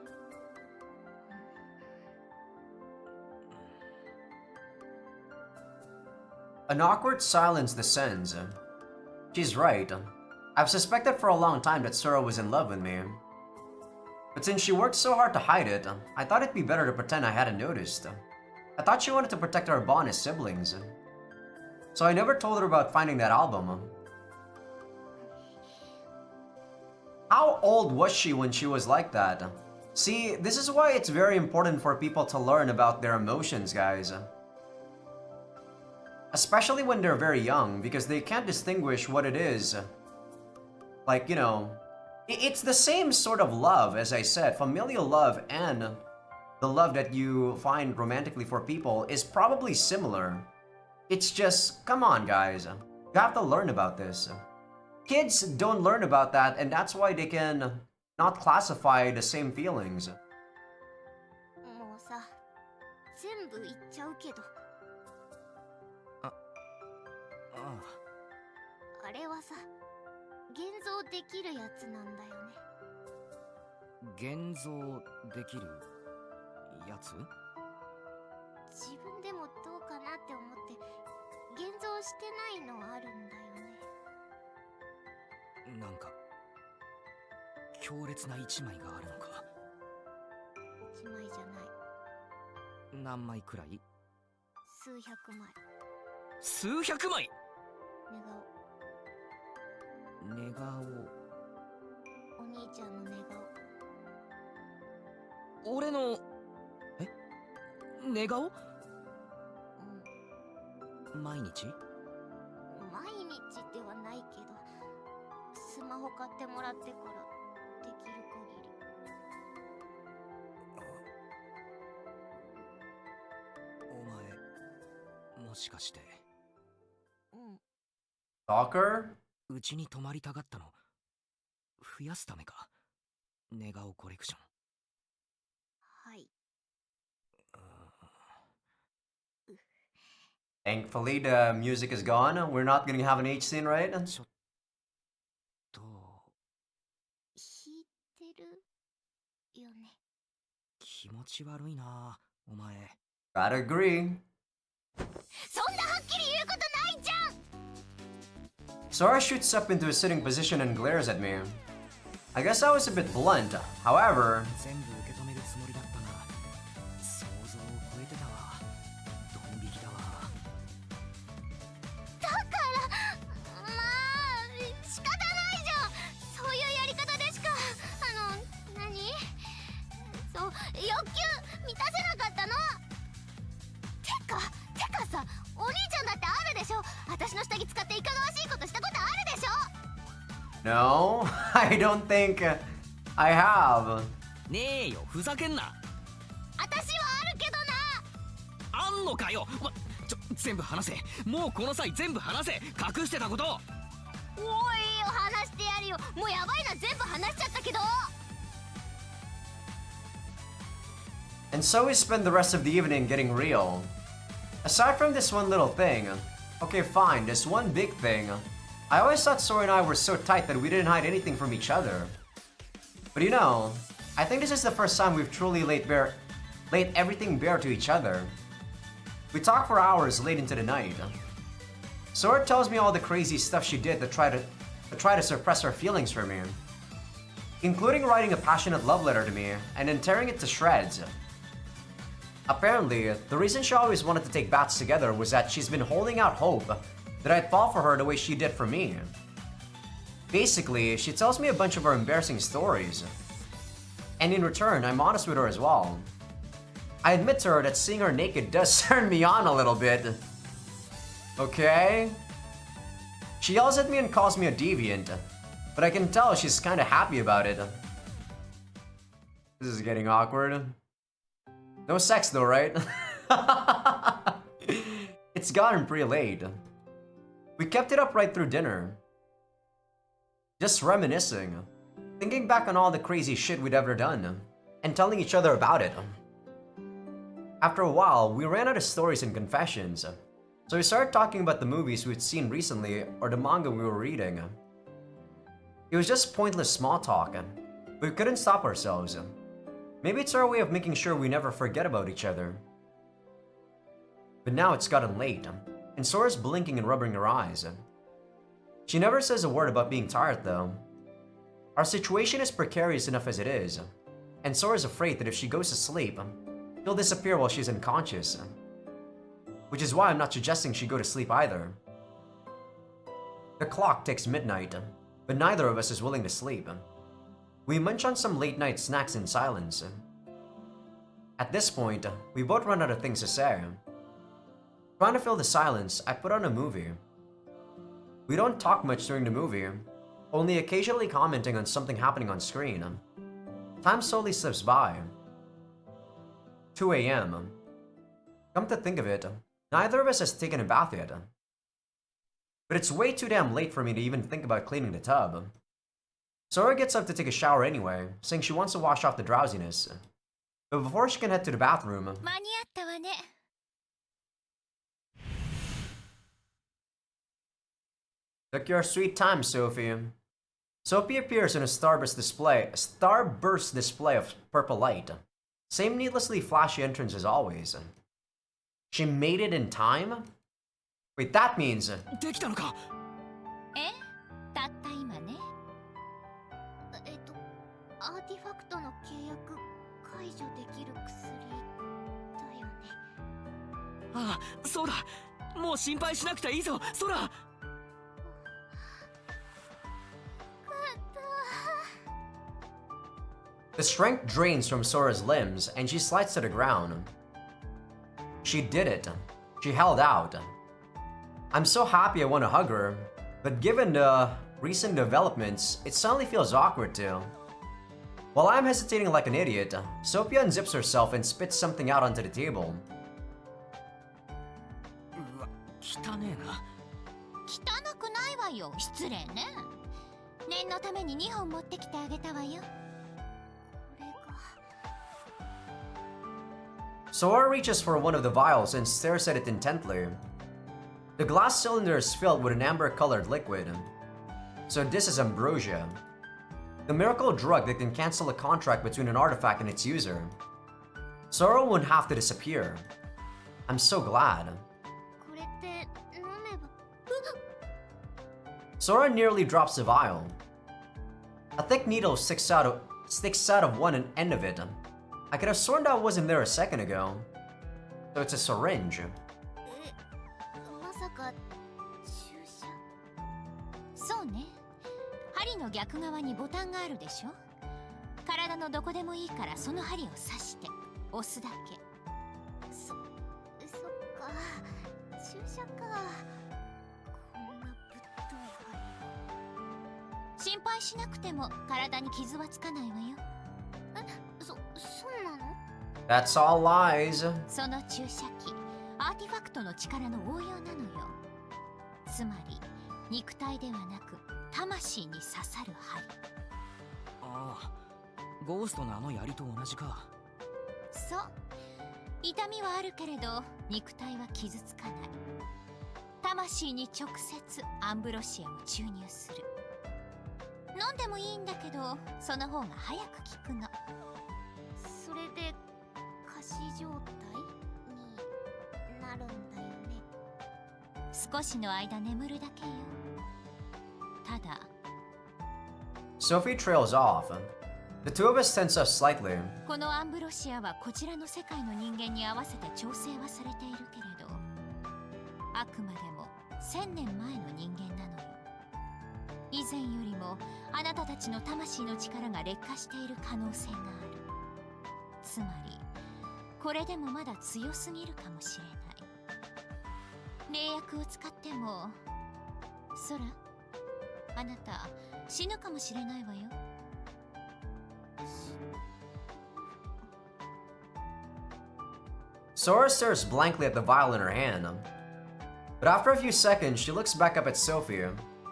An awkward silence descends. She's right. I've suspected for a long time that Sora was in love with me. But since she worked so hard to hide it, I thought it'd be better to pretend I hadn't noticed. I thought she wanted to protect our bond as siblings. So I never told her about finding that album. How old was she when she was like that? See, this is why it's very important for people to learn about their emotions, guys. Especially when they're very young, because they can't distinguish what it is. Like, you know, it's the same sort of love, as I said. Familial love and the love that you find romantically for people is probably similar. It's just, come on, guys. You have to learn about this. Kids don't learn about that, and that's why they can not classify the same feelings. もうさ、全部言っちゃうけど。あれはさ、現像できるやつなんだよね。現像できるやつ？自分でもどうかなって思って現像してないのあるんだよね。なんか強烈な一枚があるのか。一枚じゃない。何枚くらい？数百枚。数百枚？寝顔。お兄ちゃんの寝顔。俺の寝顔？毎日？毎日ではないけど、スマホ買ってもらってからできる限り。お前もしかしてStalker? うちに泊まりたがったの増やすためか？寝顔コレクション。はい。Thankfully, the music is gone. We're not gonna have an H scene, right? ちょっと弾いてるよね。気持ち悪いな、お前。Gotta agree. そんなはっきり言うことないじゃん。 Sora shoots up into a sitting position and glares at me. I guess I was a bit blunt. However, 全部受け止めるつもりだったが、想像を超えてたわ。ドン引きだわ。だからまあ仕方ないじゃん。そういうやり方でしか何そう欲求満たせなかったの。てかさ、お兄ちゃんだってあるでしょ。私の下着使っていかがわしいことしたことあるでしょ。 no, I don't think I have. ねえよ、ふざけんな。私はあるけどな。あんのかよ。全部話せ。もうこの際全部話せ。隠してたこと。おいよ、話してやるよ。もうやばいな、全部話しちゃったけど。 And so we spend the rest of the evening getting real. Aside from this one little thing, okay fine, this one big thing, I always thought Sora and I were so tight that we didn't hide anything from each other. But you know, I think this is the first time we've truly laid everything bare to each other. We talk for hours late into the night. Sora tells me all the crazy stuff she did to try to suppress her feelings for me, including writing a passionate love letter to me and then tearing it to shreds. Apparently, the reason she always wanted to take baths together was that she's been holding out hope that I'd fall for her the way she did for me. Basically, she tells me a bunch of her embarrassing stories. And in return, I'm honest with her as well. I admit to her that seeing her naked does turn me on a little bit. Okay? She yells at me and calls me a deviant. But I can tell she's kind of happy about it. This is getting awkward. No sex though, right? It's gotten pretty late. We kept it up right through dinner. Just reminiscing. Thinking back on all the crazy shit we'd ever done. And telling each other about it. After a while, we ran out of stories and confessions. So we started talking about the movies we'd seen recently or the manga we were reading. It was just pointless small talk, but we couldn't stop ourselves. Maybe it's our way of making sure we never forget about each other. But now it's gotten late, and Sora's blinking and rubbing her eyes. She never says a word about being tired though. Our situation is precarious enough as it is, and Sora's afraid that if she goes to sleep, she'll disappear while she's unconscious. Which is why I'm not suggesting she go to sleep either. The clock ticks midnight, but neither of us is willing to sleep. We munch on some late night snacks in silence. At this point, we both run out of things to say. Trying to fill the silence, I put on a movie. We don't talk much during the movie, only occasionally commenting on something happening on screen. Time slowly slips by. 2 a.m. Come to think of it, neither of us has taken a bath yet. But it's way too damn late for me to even think about cleaning the tub. Sora gets up to take a shower anyway, saying she wants to wash off the drowsiness. But before she can head to the bathroom... 間に合ったわね。 Took your sweet time, Sophie. Sophie appears in a starburst display of purple light. Same needlessly flashy entrance as always. She made it in time? Wait, that means... できたのか。え、たった今ね。アーティファクトの契約解除できる薬だよね。ああ、そうだ。もう心配しなくていいぞ、ソラ。 The strength drains from Sora's limbs, and she slides to the ground. She did it. She held out. I'm so happy I want to hug her, but given the recent developments, it suddenly feels awkward too. While I'm hesitating like an idiot, Sophia unzips herself and spits something out onto the table. うわ、汚ねえな。汚くないわよ。失礼ね。念のために2本持ってきてあげたわよ。 Sora reaches for one of the vials and stares at it intently. The glass cylinder is filled with an amber-colored liquid. So this is ambrosia. The miracle drug that can cancel a contract between an artifact and its user. Sora won't have to disappear. I'm so glad. これって飲めば。Sora nearly drops the vial. A thick needle sticks out of one end of it. I could have sworn that wasn't there a second ago. So it's a syringe. まさか注射。そうね。針の逆側にボタンがあるでしょ。体のどこでもいいからその針を刺して押すだけ。そっか。注射か。こんなぶっとい針。心配しなくても体に傷はつかないわよ。そうなの？ That's all lies. その注射器、アーティファクトの力の応用なのよ。つまり、肉体ではなく、魂に刺さる針。ああ、ゴーストのあの槍と同じか。そう。痛みはあるけれど、肉体は傷つかない。魂に直接アンブロシアを注入する。飲んでもいいんだけど、その方が早く効くの。それで仮死状態になるんだよね。少しの間眠るだけよ。ただ Sophie trails off. The two of us tense up slightly. このアンブロシアはこちらの世界の人間に合わせて調整はされているけれど、あくまでも1000年前の人間なのよ。以前よりもあなたたちの魂の力が劣化している可能性がある。つまりこれでもまだ強すぎるかもしれない。霊薬を使っても、ソラ、あなた死ぬかもしれないわよ。Sora stares blankly at the vial in her hand. But after a few seconds, she looks back up at Sophie,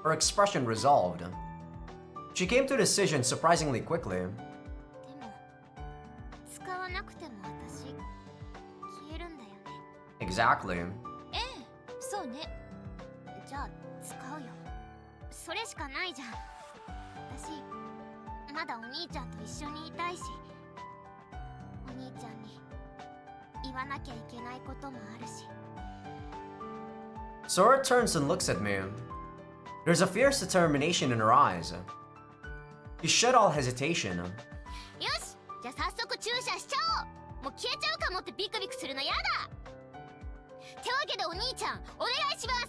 her expression resolved. She came to a decision surprisingly quickly. でも使わなくても私消えるんだよね。 Exactly. ええ、そうね。じゃあ使うよ。それしかないじゃん。私まだお兄ちゃんと一緒にいたいし、お兄ちゃんに言わなきゃいけないこともあるし。 Sora turns and looks at me. There's a fierce determination in her eyes. She shed all hesitation. よし、じゃあ早速注射しちゃおう。もう消えちゃうかもってビクビクするのやだ。手わけでお兄ちゃんお願いします。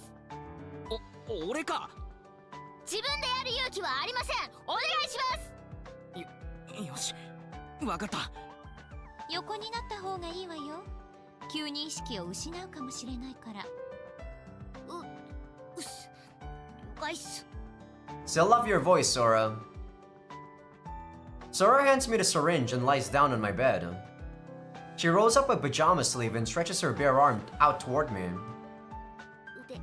俺か。自分でやる勇気はありません。お願いします。よし、わかった。横になった方がいいわよ。急に意識を失うかもしれないから。うっす。了解っす。 Still love your voice, Sora. Sora hands me the syringe and lies down on my bed. She rolls up a pajama sleeve and stretches her bare arm out toward me. 腕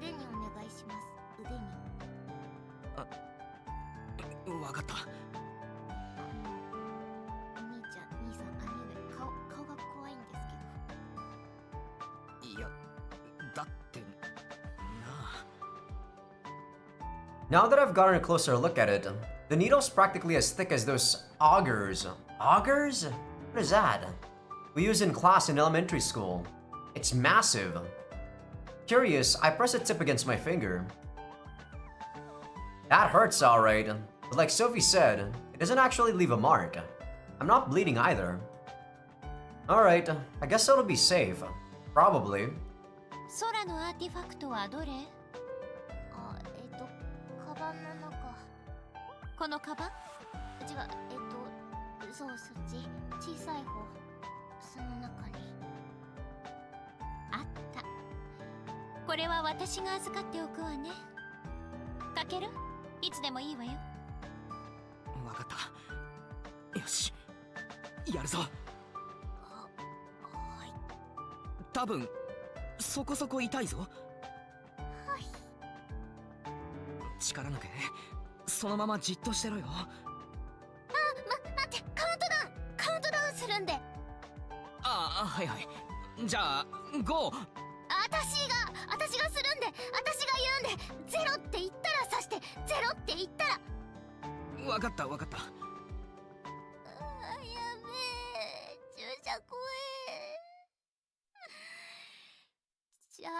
にお願いします。腕に。わかった。お兄ちゃん、兄さん、兄上、顔が怖いんですけど。いや、だってなあ。 Now that I've gotten a closer look at it, the needle's practically as thick as those augers. Augers? What is that? We use in class in elementary school. It's massive. Curious, I press a tip against my finger. That hurts alright, but like Sophie said, it doesn't actually leave a mark. I'm not bleeding either. Alright, I guess that'll be safe. Probably. 空のアーティファクトはどれ？あ、カバンの中。このカバン？違う、そう、そっち。小さい方。その中に。あった。これは私が預かっておくわね。かける？いつでもいいわよ。わかった。よし、やるぞ。はい。多分そこそこ痛いぞ。はい。力抜け。そのままじっとしてろよ。待って、カウントダウンするんで。はいはい。じゃあ5。私がするんで、私が言うんで、ゼロって言ったら刺して、ゼロって言ったら。わかったわかった。やべえ、注射怖え。じゃあ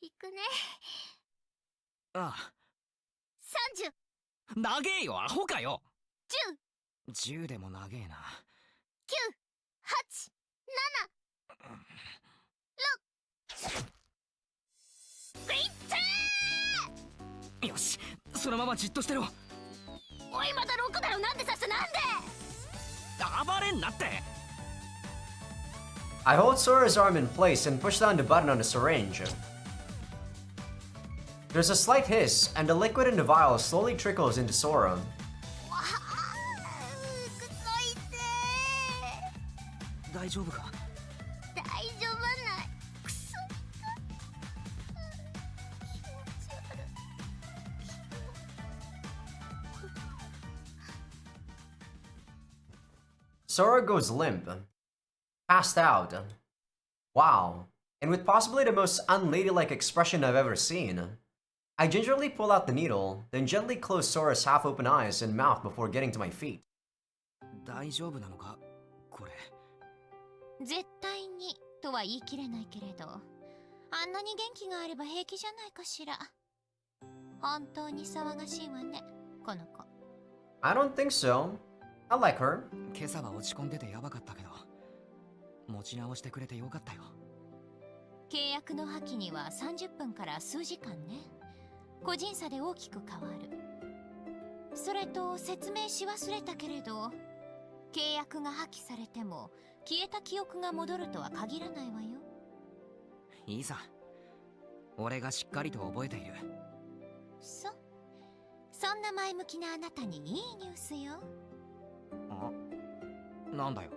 行くね。ああ。30、長えよ、アホかよ。10、10でも長えな。9、8、7、いってよし、そのままじっとしてろ。おい、また6だよ。なんで刺した？なんで？暴れんなって。I hold Sora's arm in place and push down the button on the syringe. There's a slight hiss, and the liquid in the vial slowly trickles into Sora. くそいて大丈夫か？大丈夫ない。くそ痛い。気持ち悪い。 Sora goes limp. Passed out. Wow. And with possibly the most unladylike expression I've ever seen. I gingerly pull out the needle, then gently close Sora's half-open eyes and mouth before getting to my feet. 大丈夫なのかこれ？絶対にとは言い切れないけれど、あんなに元気があれば平気じゃないかしら。本当に騒がしいわね、この子。I don't think so. I like her. 今朝は落ち込んでてやばかったけど、持ち直してくれてよかったよ。契約の破棄には30分から数時間ね。個人差で大きく変わる。それと説明し忘れたけれど、契約が破棄されても消えた記憶が戻るとは限らないわよ。いいさ、俺がしっかりと覚えている。そんな前向きなあなたにいいニュースよ。なんだよ。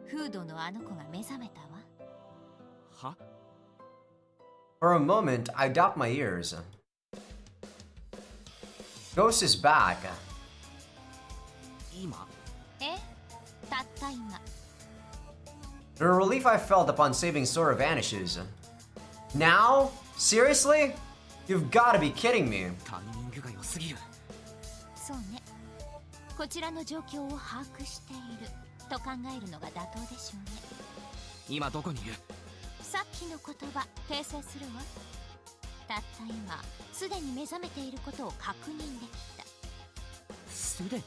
フードのあの子が目覚めたわ。は？ For a moment, I doubt my ears. Ghost is back. 今？たった今。The relief I felt upon saving Sora vanishes. Now? Seriously? You've gotta be kidding me. タイミングが良すぎる。そうね。こちらの状況を把握していると考えるのが妥当でしょうね。今どこにいる？さっきの言葉訂正するわ。たった今すでに目覚めていることを確認できた。すでに？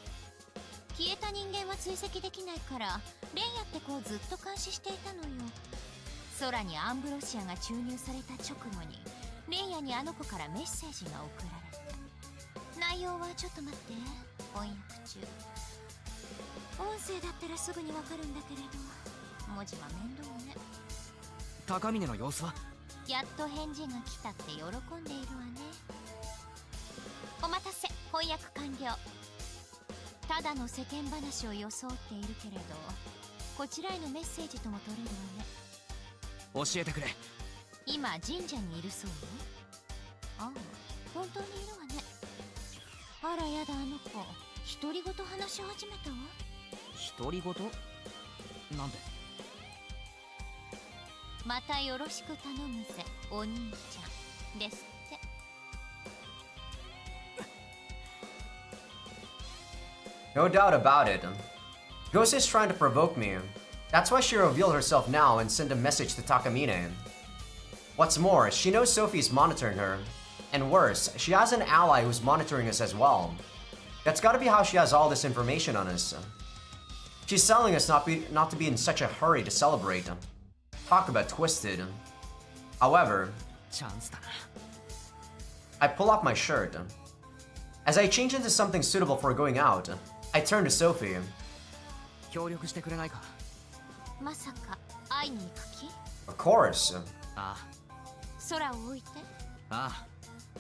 消えた人間は追跡できないからレイヤって子をずっと監視していたのよ。空にアンブロシアが注入された直後にレイヤにあの子からメッセージが送られた。内容はちょっと待って、翻訳中。音声だったらすぐにわかるんだけれど文字は面倒ね。高峰の様子は？やっと返事が来たって喜んでいるわね。お待たせ、翻訳完了。ただの世間話を装っているけれどこちらへのメッセージとも取れるわね。教えてくれ。今神社にいるそうよ。ああ、本当にいるわね。あらやだ、あの子独り言話し始めたわ。独り言？なんで？またよろしく頼むぜ、お兄ちゃんですって。No doubt about it. Ghost is trying to provoke me. That's why she revealed herself now and sent a message to Takamine. What's more, she knows Sophie's monitoring her. And worse, she has an ally who's monitoring us as well. That's gotta be how she has all this information on us. She's telling us not to be in such a hurry to celebrate. Talk about twisted. However, チャンスだな。 I pull off my shirt. As I change into something suitable for going out, I turn to Sophie. 協力してくれないか？まさか会いに行く気？ Of course. あ空を置いて。あ、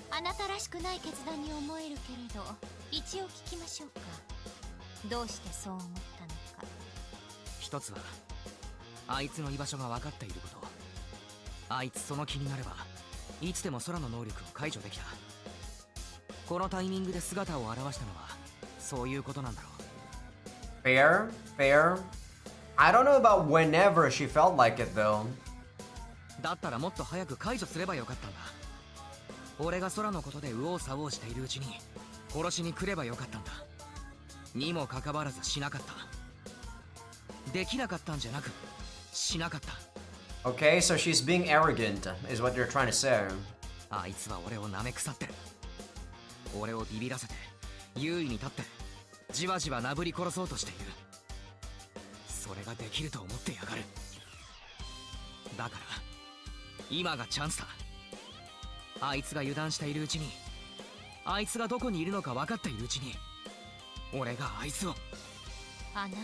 あなたらしくない決断に思えるけれど一応聞きましょうか。どうしてそう思ったのか。一つはあいつの居場所が分かっていること。あいつその気になればいつでも空の能力を解除できた。このタイミングで姿を現したのはそういうことなんだろう。 Fair? Fair? I don't know about whenever she felt like it though. だったらもっと早く解除すればよかったんだ。俺が空のことで右往左往しているうちに殺しに来ればよかったんだ。にもかかわらずしなかった。できなかったんじゃなくしなかった。 Okay, so she's being arrogant, is what you're trying to say. あいつは俺を舐め腐ってる。俺をビビらせて優位に立ってじわじわなぶり殺そうとしている。それができると思ってやがる。だから今がチャンスだ。あいつが油断しているうちに、あいつがどこにいるのか分かっているうちに、俺があいつを。あな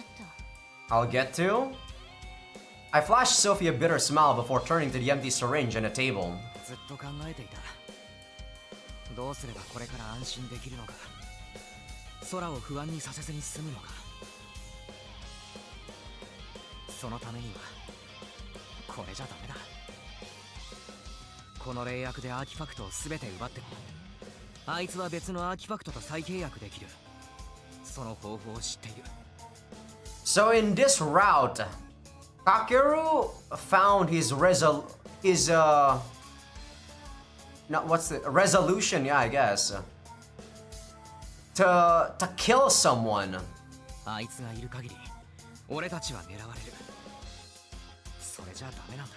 た。 I'll get to? I flashed Sophie a bitter smile before turning to the empty syringe on a table. ずっと考えていた。どうすればこれから安心できるのか、空を不安にさせずに済むのか。そのためにはこれじゃダメだ。この霊薬でアーティファクトを全て奪ってもあいつは別のアーティファクトと再契約できる。その方法を知っている。 So in this route, Takeru found his not what's the resolution, yeah, I guess. To kill someone. あいつがいる限り俺たちは狙われる。それじゃダメなんだ。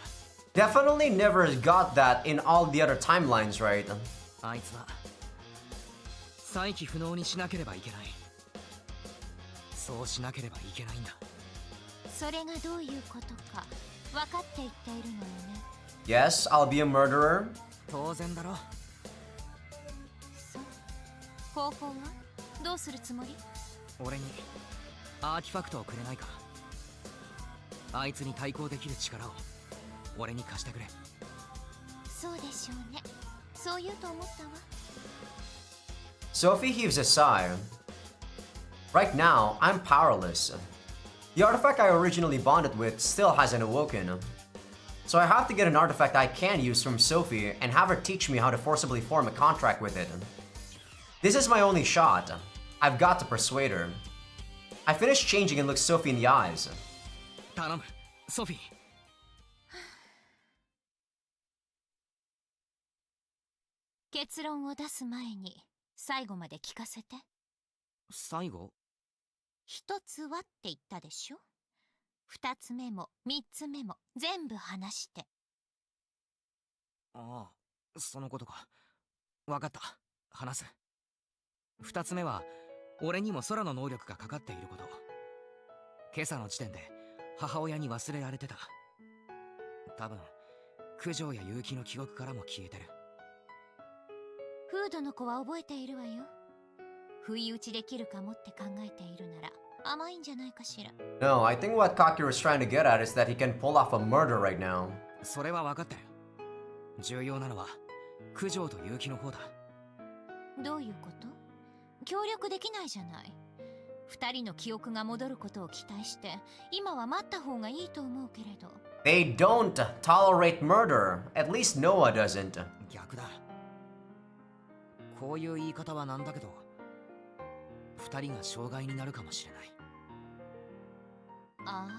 Definitely never got that in all the other timelines, right? あいつは再起不能にしなければいけない。そうしなければいけないんだ。それがどういうことか分かって言っているのよね。 Yes, I'll be a murderer. 当然だろ。そう。方法はどうするつもり？俺にアーティファクトをくれないか。あいつに対抗できる力を俺に貸してくれ。そうでしょうね。そう言うと思ったわ。Sophie heaves a sigh. Right now, I'm powerless. The artifact I originally bonded with still hasn't awoken. So I have to get an artifact I can use from Sophie and have her teach me how to forcibly form a contract with it. This is my only shot. I've got to persuade her. I finish changing and look Sophie in the eyes. 頼むソフィー。結論を出す前に最後まで聞かせて。最後？一つはって言ったでしょ。二つ目も三つ目も全部話して。ああ、そのことか。わかった。話す。二つ目は、俺にも空の能力がかかっていること。今朝の時点で母親に忘れられてた。多分、九条や結城の記憶からも消えてる。フードの子は覚えているわよ。不意打ちできるかもって考えているなら甘いんじゃないかしら。No, I think what Kakeru is trying to get at is that he can pull off a murder right now. それは分かってる。重要なのは九条と結城の方だ。どういうこと？協力できないじゃない。二人の記憶が戻ることを期待して今は待った方がいいと思うけれど。 They don't tolerate murder. At least Noah doesn't. 逆だ。こういう言い方はなんだけど、二人が障害になるかもしれない。ああ、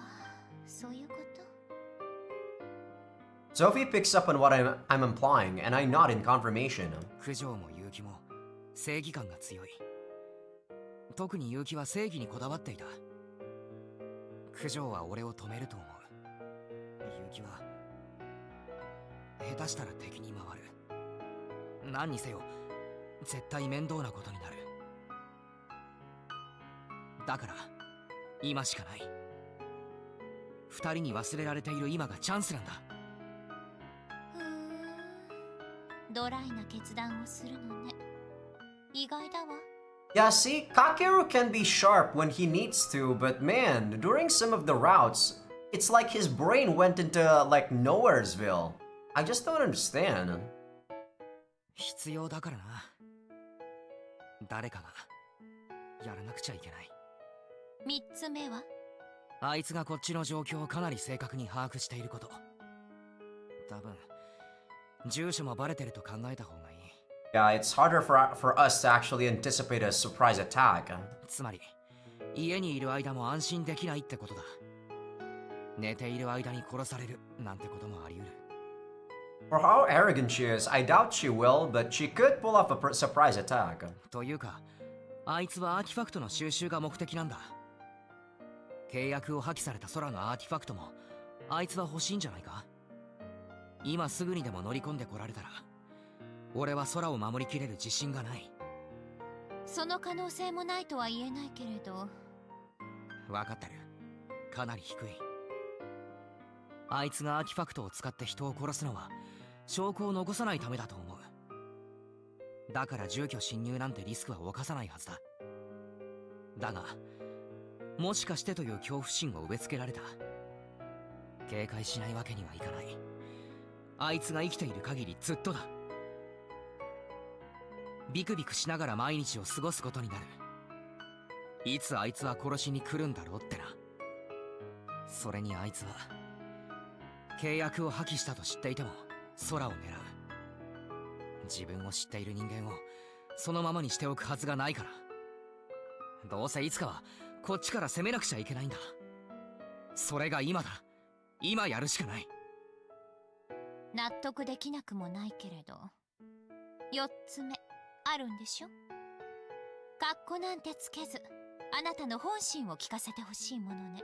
そういうこと。Sophie picks up on what I'm implying, and I nod in confirmation. 九条も結城も正義感が強い。特に結城は正義にこだわっていた。九条は俺を止めると思う。結城は下手したら敵に回る。何にせよ絶対面倒なことになる。だから今しかない。二人に忘れられている今がチャンスなんだ。ドライな決断をするのね。意外だわ。Yeah, see, Kakeru can be sharp when he needs to, but man, during some of the routes, it's like his brain went into, like, Nowheresville. I just don't understand. 必要だからな。誰かがやらなくちゃいけない。三つ目は？あいつがこっちの状況をかなり正確に把握していること。多分住所もバレてると考えた方がいい。Yeah, it's harder for us to actually anticipate a surprise attack. つまり家にいる間も安心できないってことだ。寝ている間に殺されるなんてこともあり得る。For how arrogant she is, I doubt she will, but she could pull off a surprise attack. というか、あいつはアーティファクトの収集が目的なんだ。契約を破棄された空のアーティファクトもあいつは欲しいんじゃないか。今すぐにでも乗り込んでこられたら俺は空を守りきれる自信がない。その可能性もないとは言えないけれど。分かってる。かなり低い。あいつがアーティファクトを使って人を殺すのは証拠を残さないためだと思う。だから住居侵入なんてリスクは冒さないはずだ。だがもしかしてという恐怖心を植え付けられた。警戒しないわけにはいかない。あいつが生きている限りずっとだ。ビクビクしながら毎日を過ごすことになる。いつあいつは殺しに来るんだろうってな。それにあいつは契約を破棄したと知っていても空を狙う。自分を知っている人間をそのままにしておくはずがないから。どうせいつかはこっちから攻めなくちゃいけないんだ。それが今だ。今やるしかない。納得できなくもないけれど。四つ目あるんでしょ。カッコなんてつけずあなたの本心を聞かせてほしいものね。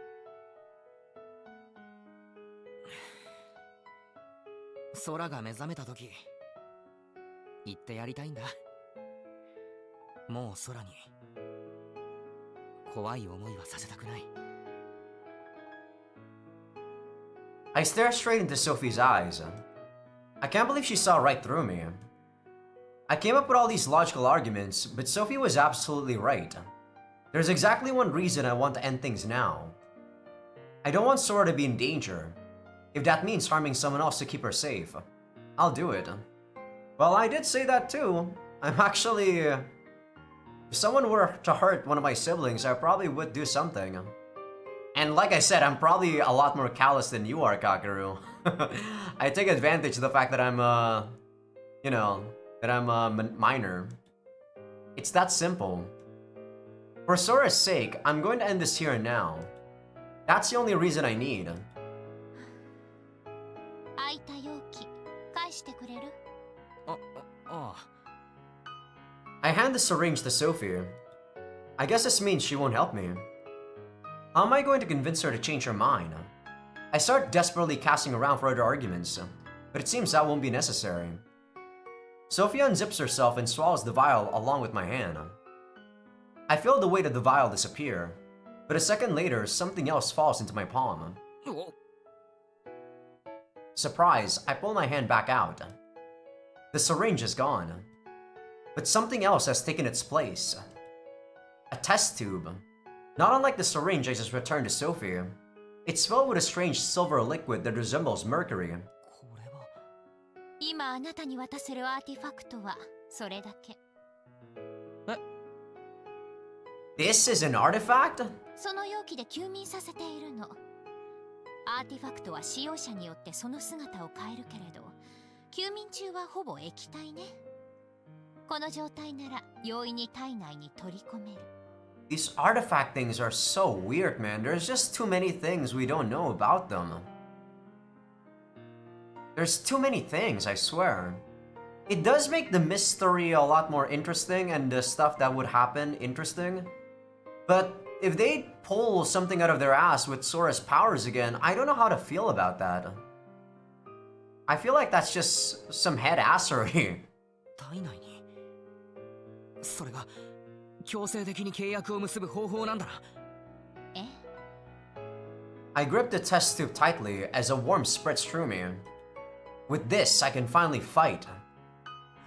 空が目覚めた時言ってやりたいんだ。もう空に怖い思いはさせたくない。I stare straight into Sophie's eyes. I can't believe she saw right through me. I came up with all these logical arguments, but Sophie was absolutely right. There's exactly one reason I want to end things now. I don't want Sora to be in danger. If that means harming someone else to keep her safe, I'll do it. Well, I did say that too. I'm actually If someone were to hurt one of my siblings, I probably would do something. And like I said, I'm probably a lot more callous than you are, Kakeru. I take advantage of the fact that I'm, you know, that I'm a minor. It's that simple. For Sora's sake, I'm going to end this here and now. That's the only reason I need. 空いた容器返してくれる？あ I hand the syringe to Sophie. I guess this means she won't help me. How am I going to convince her to change her mind? I start desperately casting around for other arguments, but it seems that won't be necessary. Sophie unzips herself and swallows the vial along with my hand. I feel the weight of the vial disappear, but a second later, something else falls into my palm. Surprised, I pull my hand back out. The syringe is gone, but something else has taken its place. A test tube. Not unlike the syringe I just returned to Sophie. It's filled with a strange silver liquid that resembles mercury. これは今あなたに渡せるアーティファクトはそれだけ。 This is an artifact? その容器で休眠させているの。アーティファクトは使用者によってその姿を変えるけれど、休眠中はほぼ液体ね。この状態なら容易に体内に取り込める。 These artifact things are so weird, man. There's just too many things we don't know about them. There's too many things, I swear. It does make the mystery a lot more interesting and the stuff that would happen interesting. But if they pull something out of their ass with Sora's powers again, I don't know how to feel about that. I feel like that's just some head assery. 体内にそれが強制的に契約を結ぶ方法なんだな。え？ I grip the test tube tightly as a warmth spreads through me. With this, I can finally fight.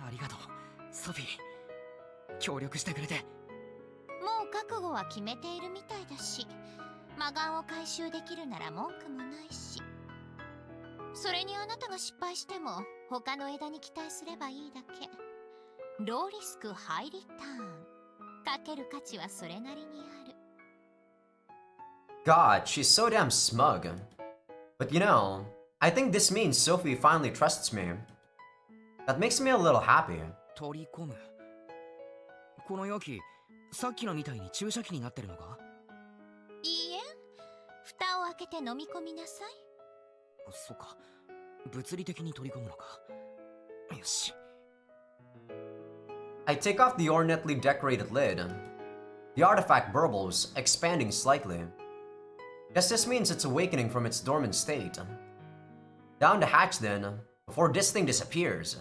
ありがとう、ソフィー。協力してくれて。もう覚悟は決めているみたいだし、魔眼を回収できるなら文句もないし。それにあなたが失敗しても他の枝に期待すればいいだけ。ローリスクハイリターン。かける価値はそれなりにある。 God, she's so damn smug. But you know, I think this means Sophie finally trusts me. That makes me a little happy. 取り込む。この容器、さっきのみたいに注射器になってるのか？いいえ、蓋を開けて飲み込みなさい。そっか、物理的に取り込むのか。よし。 I take off the ornately decorated lid. The artifact burbles, expanding slightly. Guess this means it's awakening from its dormant state. Down the hatch then, before this thing disappears.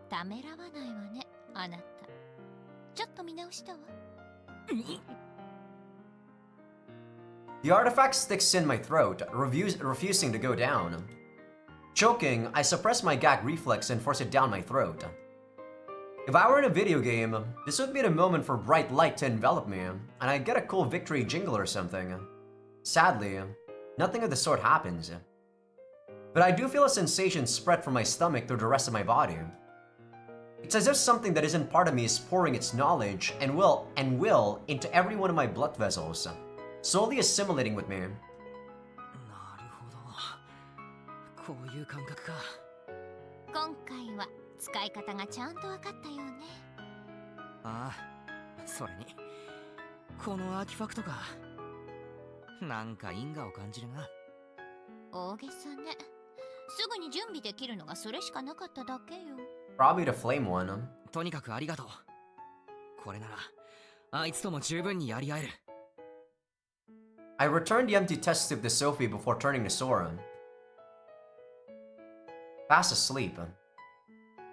ためらわないわね、あなた。ちょっと見直したわ。The artifact sticks in my throat, refusing to go down. Choking, I suppress my gag reflex and force it down my throat. If I were in a video game, this would be the moment for bright light to envelop me, and I'd get a cool victory jingle or something. Sadly, nothing of the sort happens. But I do feel a sensation spread from my stomach through the rest of my body. It's as if something that isn't part of me is pouring its knowledge and will into every one of my blood vessels, slowly assimilating with me. なるほど。こういう感覚か。今回は使い方がちゃんと分かったようね。ああ、それにこのアーティファクトか。なんか因果を感じるな。大げさね。すぐに準備できるのがそれしかなかっただけよ。Probably the flame one. とにかくありがとう。これならあいつとも十分にやり合える。I returned the empty test tube to Sophie before turning to Sora. Fast asleep.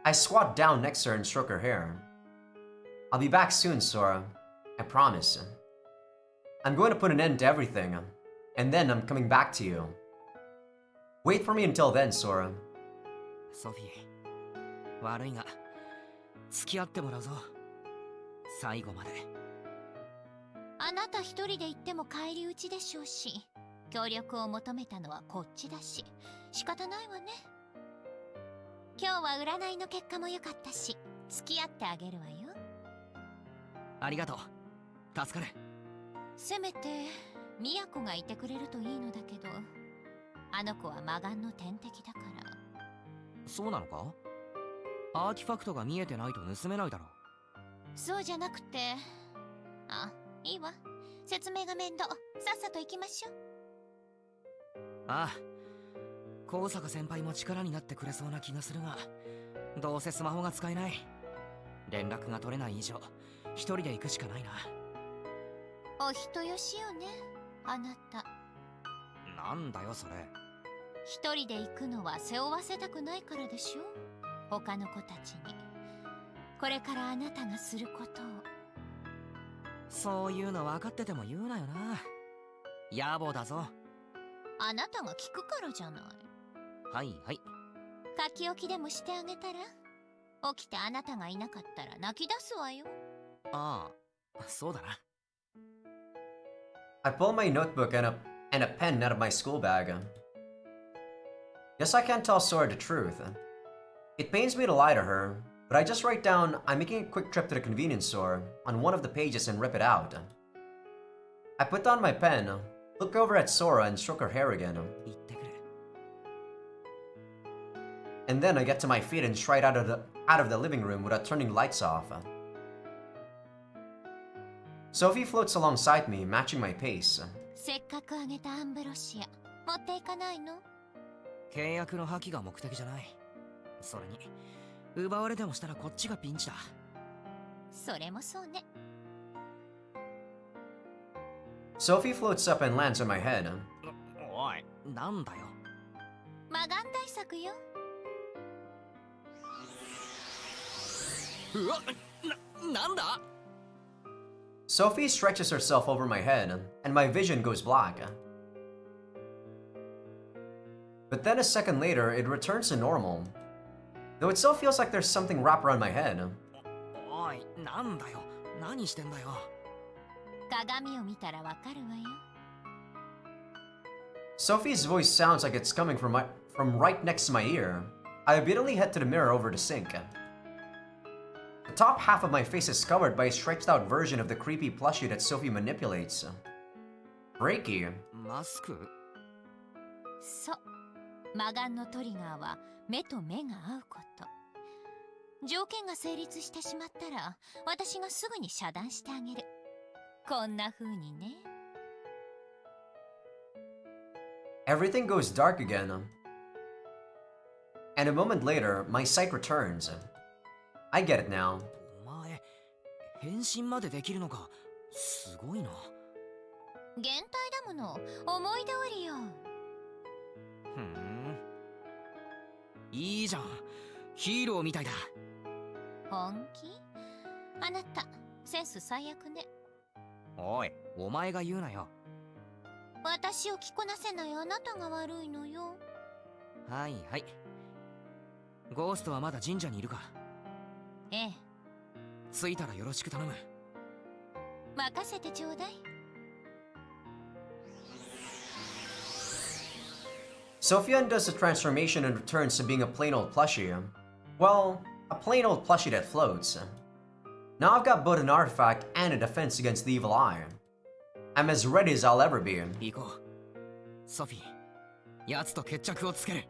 I squat down next to her and stroke her hair. I'll be back soon, Sora. I promise. I'm going to put an end to everything, and then I'm coming back to you. Wait for me until then, Sora. ソフィー、悪いが付き合ってもらうぞ。最後まで。あなた一人で行っても返り討ちでしょうし、協力を求めたのはこっちだし、仕方ないわね。今日は占いの結果も良かったし、付き合ってあげるわよ。ありがとう。助かる。せめて都がいてくれるといいのだけど、あの子は魔眼の天敵だから。そうなのか？アーティファクトが見えてないと盗めないだろ。そうじゃなくて、あ、いいわ。説明が面倒。さっさと行きましょう。ああ、高坂先輩も力になってくれそうな気がするが、どうせスマホが使えない。連絡が取れない以上、一人で行くしかないな。お人よしよね、あなた。なんだよそれ。一人で行くのは背負わせたくないからでしょ、他の子たちに。これからあなたがすることを。そういうの分かってても言うなよな。野暮だぞ。あなたが聞くからじゃない。はいはい。書き置きでもしてあげたら。起きてあなたがいなかったら泣き出すわよ。ああ、そうだな。I pull my notebook and a pen out of my school bag. Guess I can't tell Sora the truth. It pains me to lie to her, but I just write down I'm making a quick trip to the convenience store on one of the pages and rip it out. I put down my pen, look over at Sora and stroke her hair again. 言ってくれ。And then I get to my feet and stride out of the living room without turning lights off. Sophie floats alongside me, matching my pace. せっかくあげたアンブロシア持っていかないの？契約の破棄が目的じゃない。それに奪われでもしたらこっちがピンチだ。それもそうね。Sophie floats up and lands on my head. おい、なんだよ。魔眼対策よ。うわ、なんだ？ Sophie stretches herself over my head, and my vision goes black. But then a second later, it returns to normal. Though it still feels like there's something wrapped around my head. おい、なんだよ。何してんだよ。鏡を見たらわかるわよ。Sophie's voice sounds like it's coming from right next to my ear. I obediently head to the mirror over the sink. The top half of my face is covered by a stretched out version of the creepy plushie that Sophie manipulates. Breaky. マスク？そう。魔眼のトリガーは目と目が合うこと。条件が成立してしまったら、私がすぐに遮断してあげる。こんな風にね。Everything goes dark again. And a moment later, my sight returns. I get it now. お前、変身までできるのか。すごいな。減退だもの。思い通りよ。ふん。いいじゃん。ヒーローみたいだ。本気？あなた、センス最悪ね。おい、お前が言うなよ。私を着こなせないあなたが悪いのよ。はいはい。ゴーストはまだ神社にいるか？ええ。着いたらよろしく頼む。任せてちょうだい。Sophie undoes the transformation and returns to being a plain old plushie. Well, a plain old plushie that floats. Now I've got both an artifact and a defense against the evil eye. I'm as ready as I'll ever be. 行こう。ソフィー、奴と決着をつける。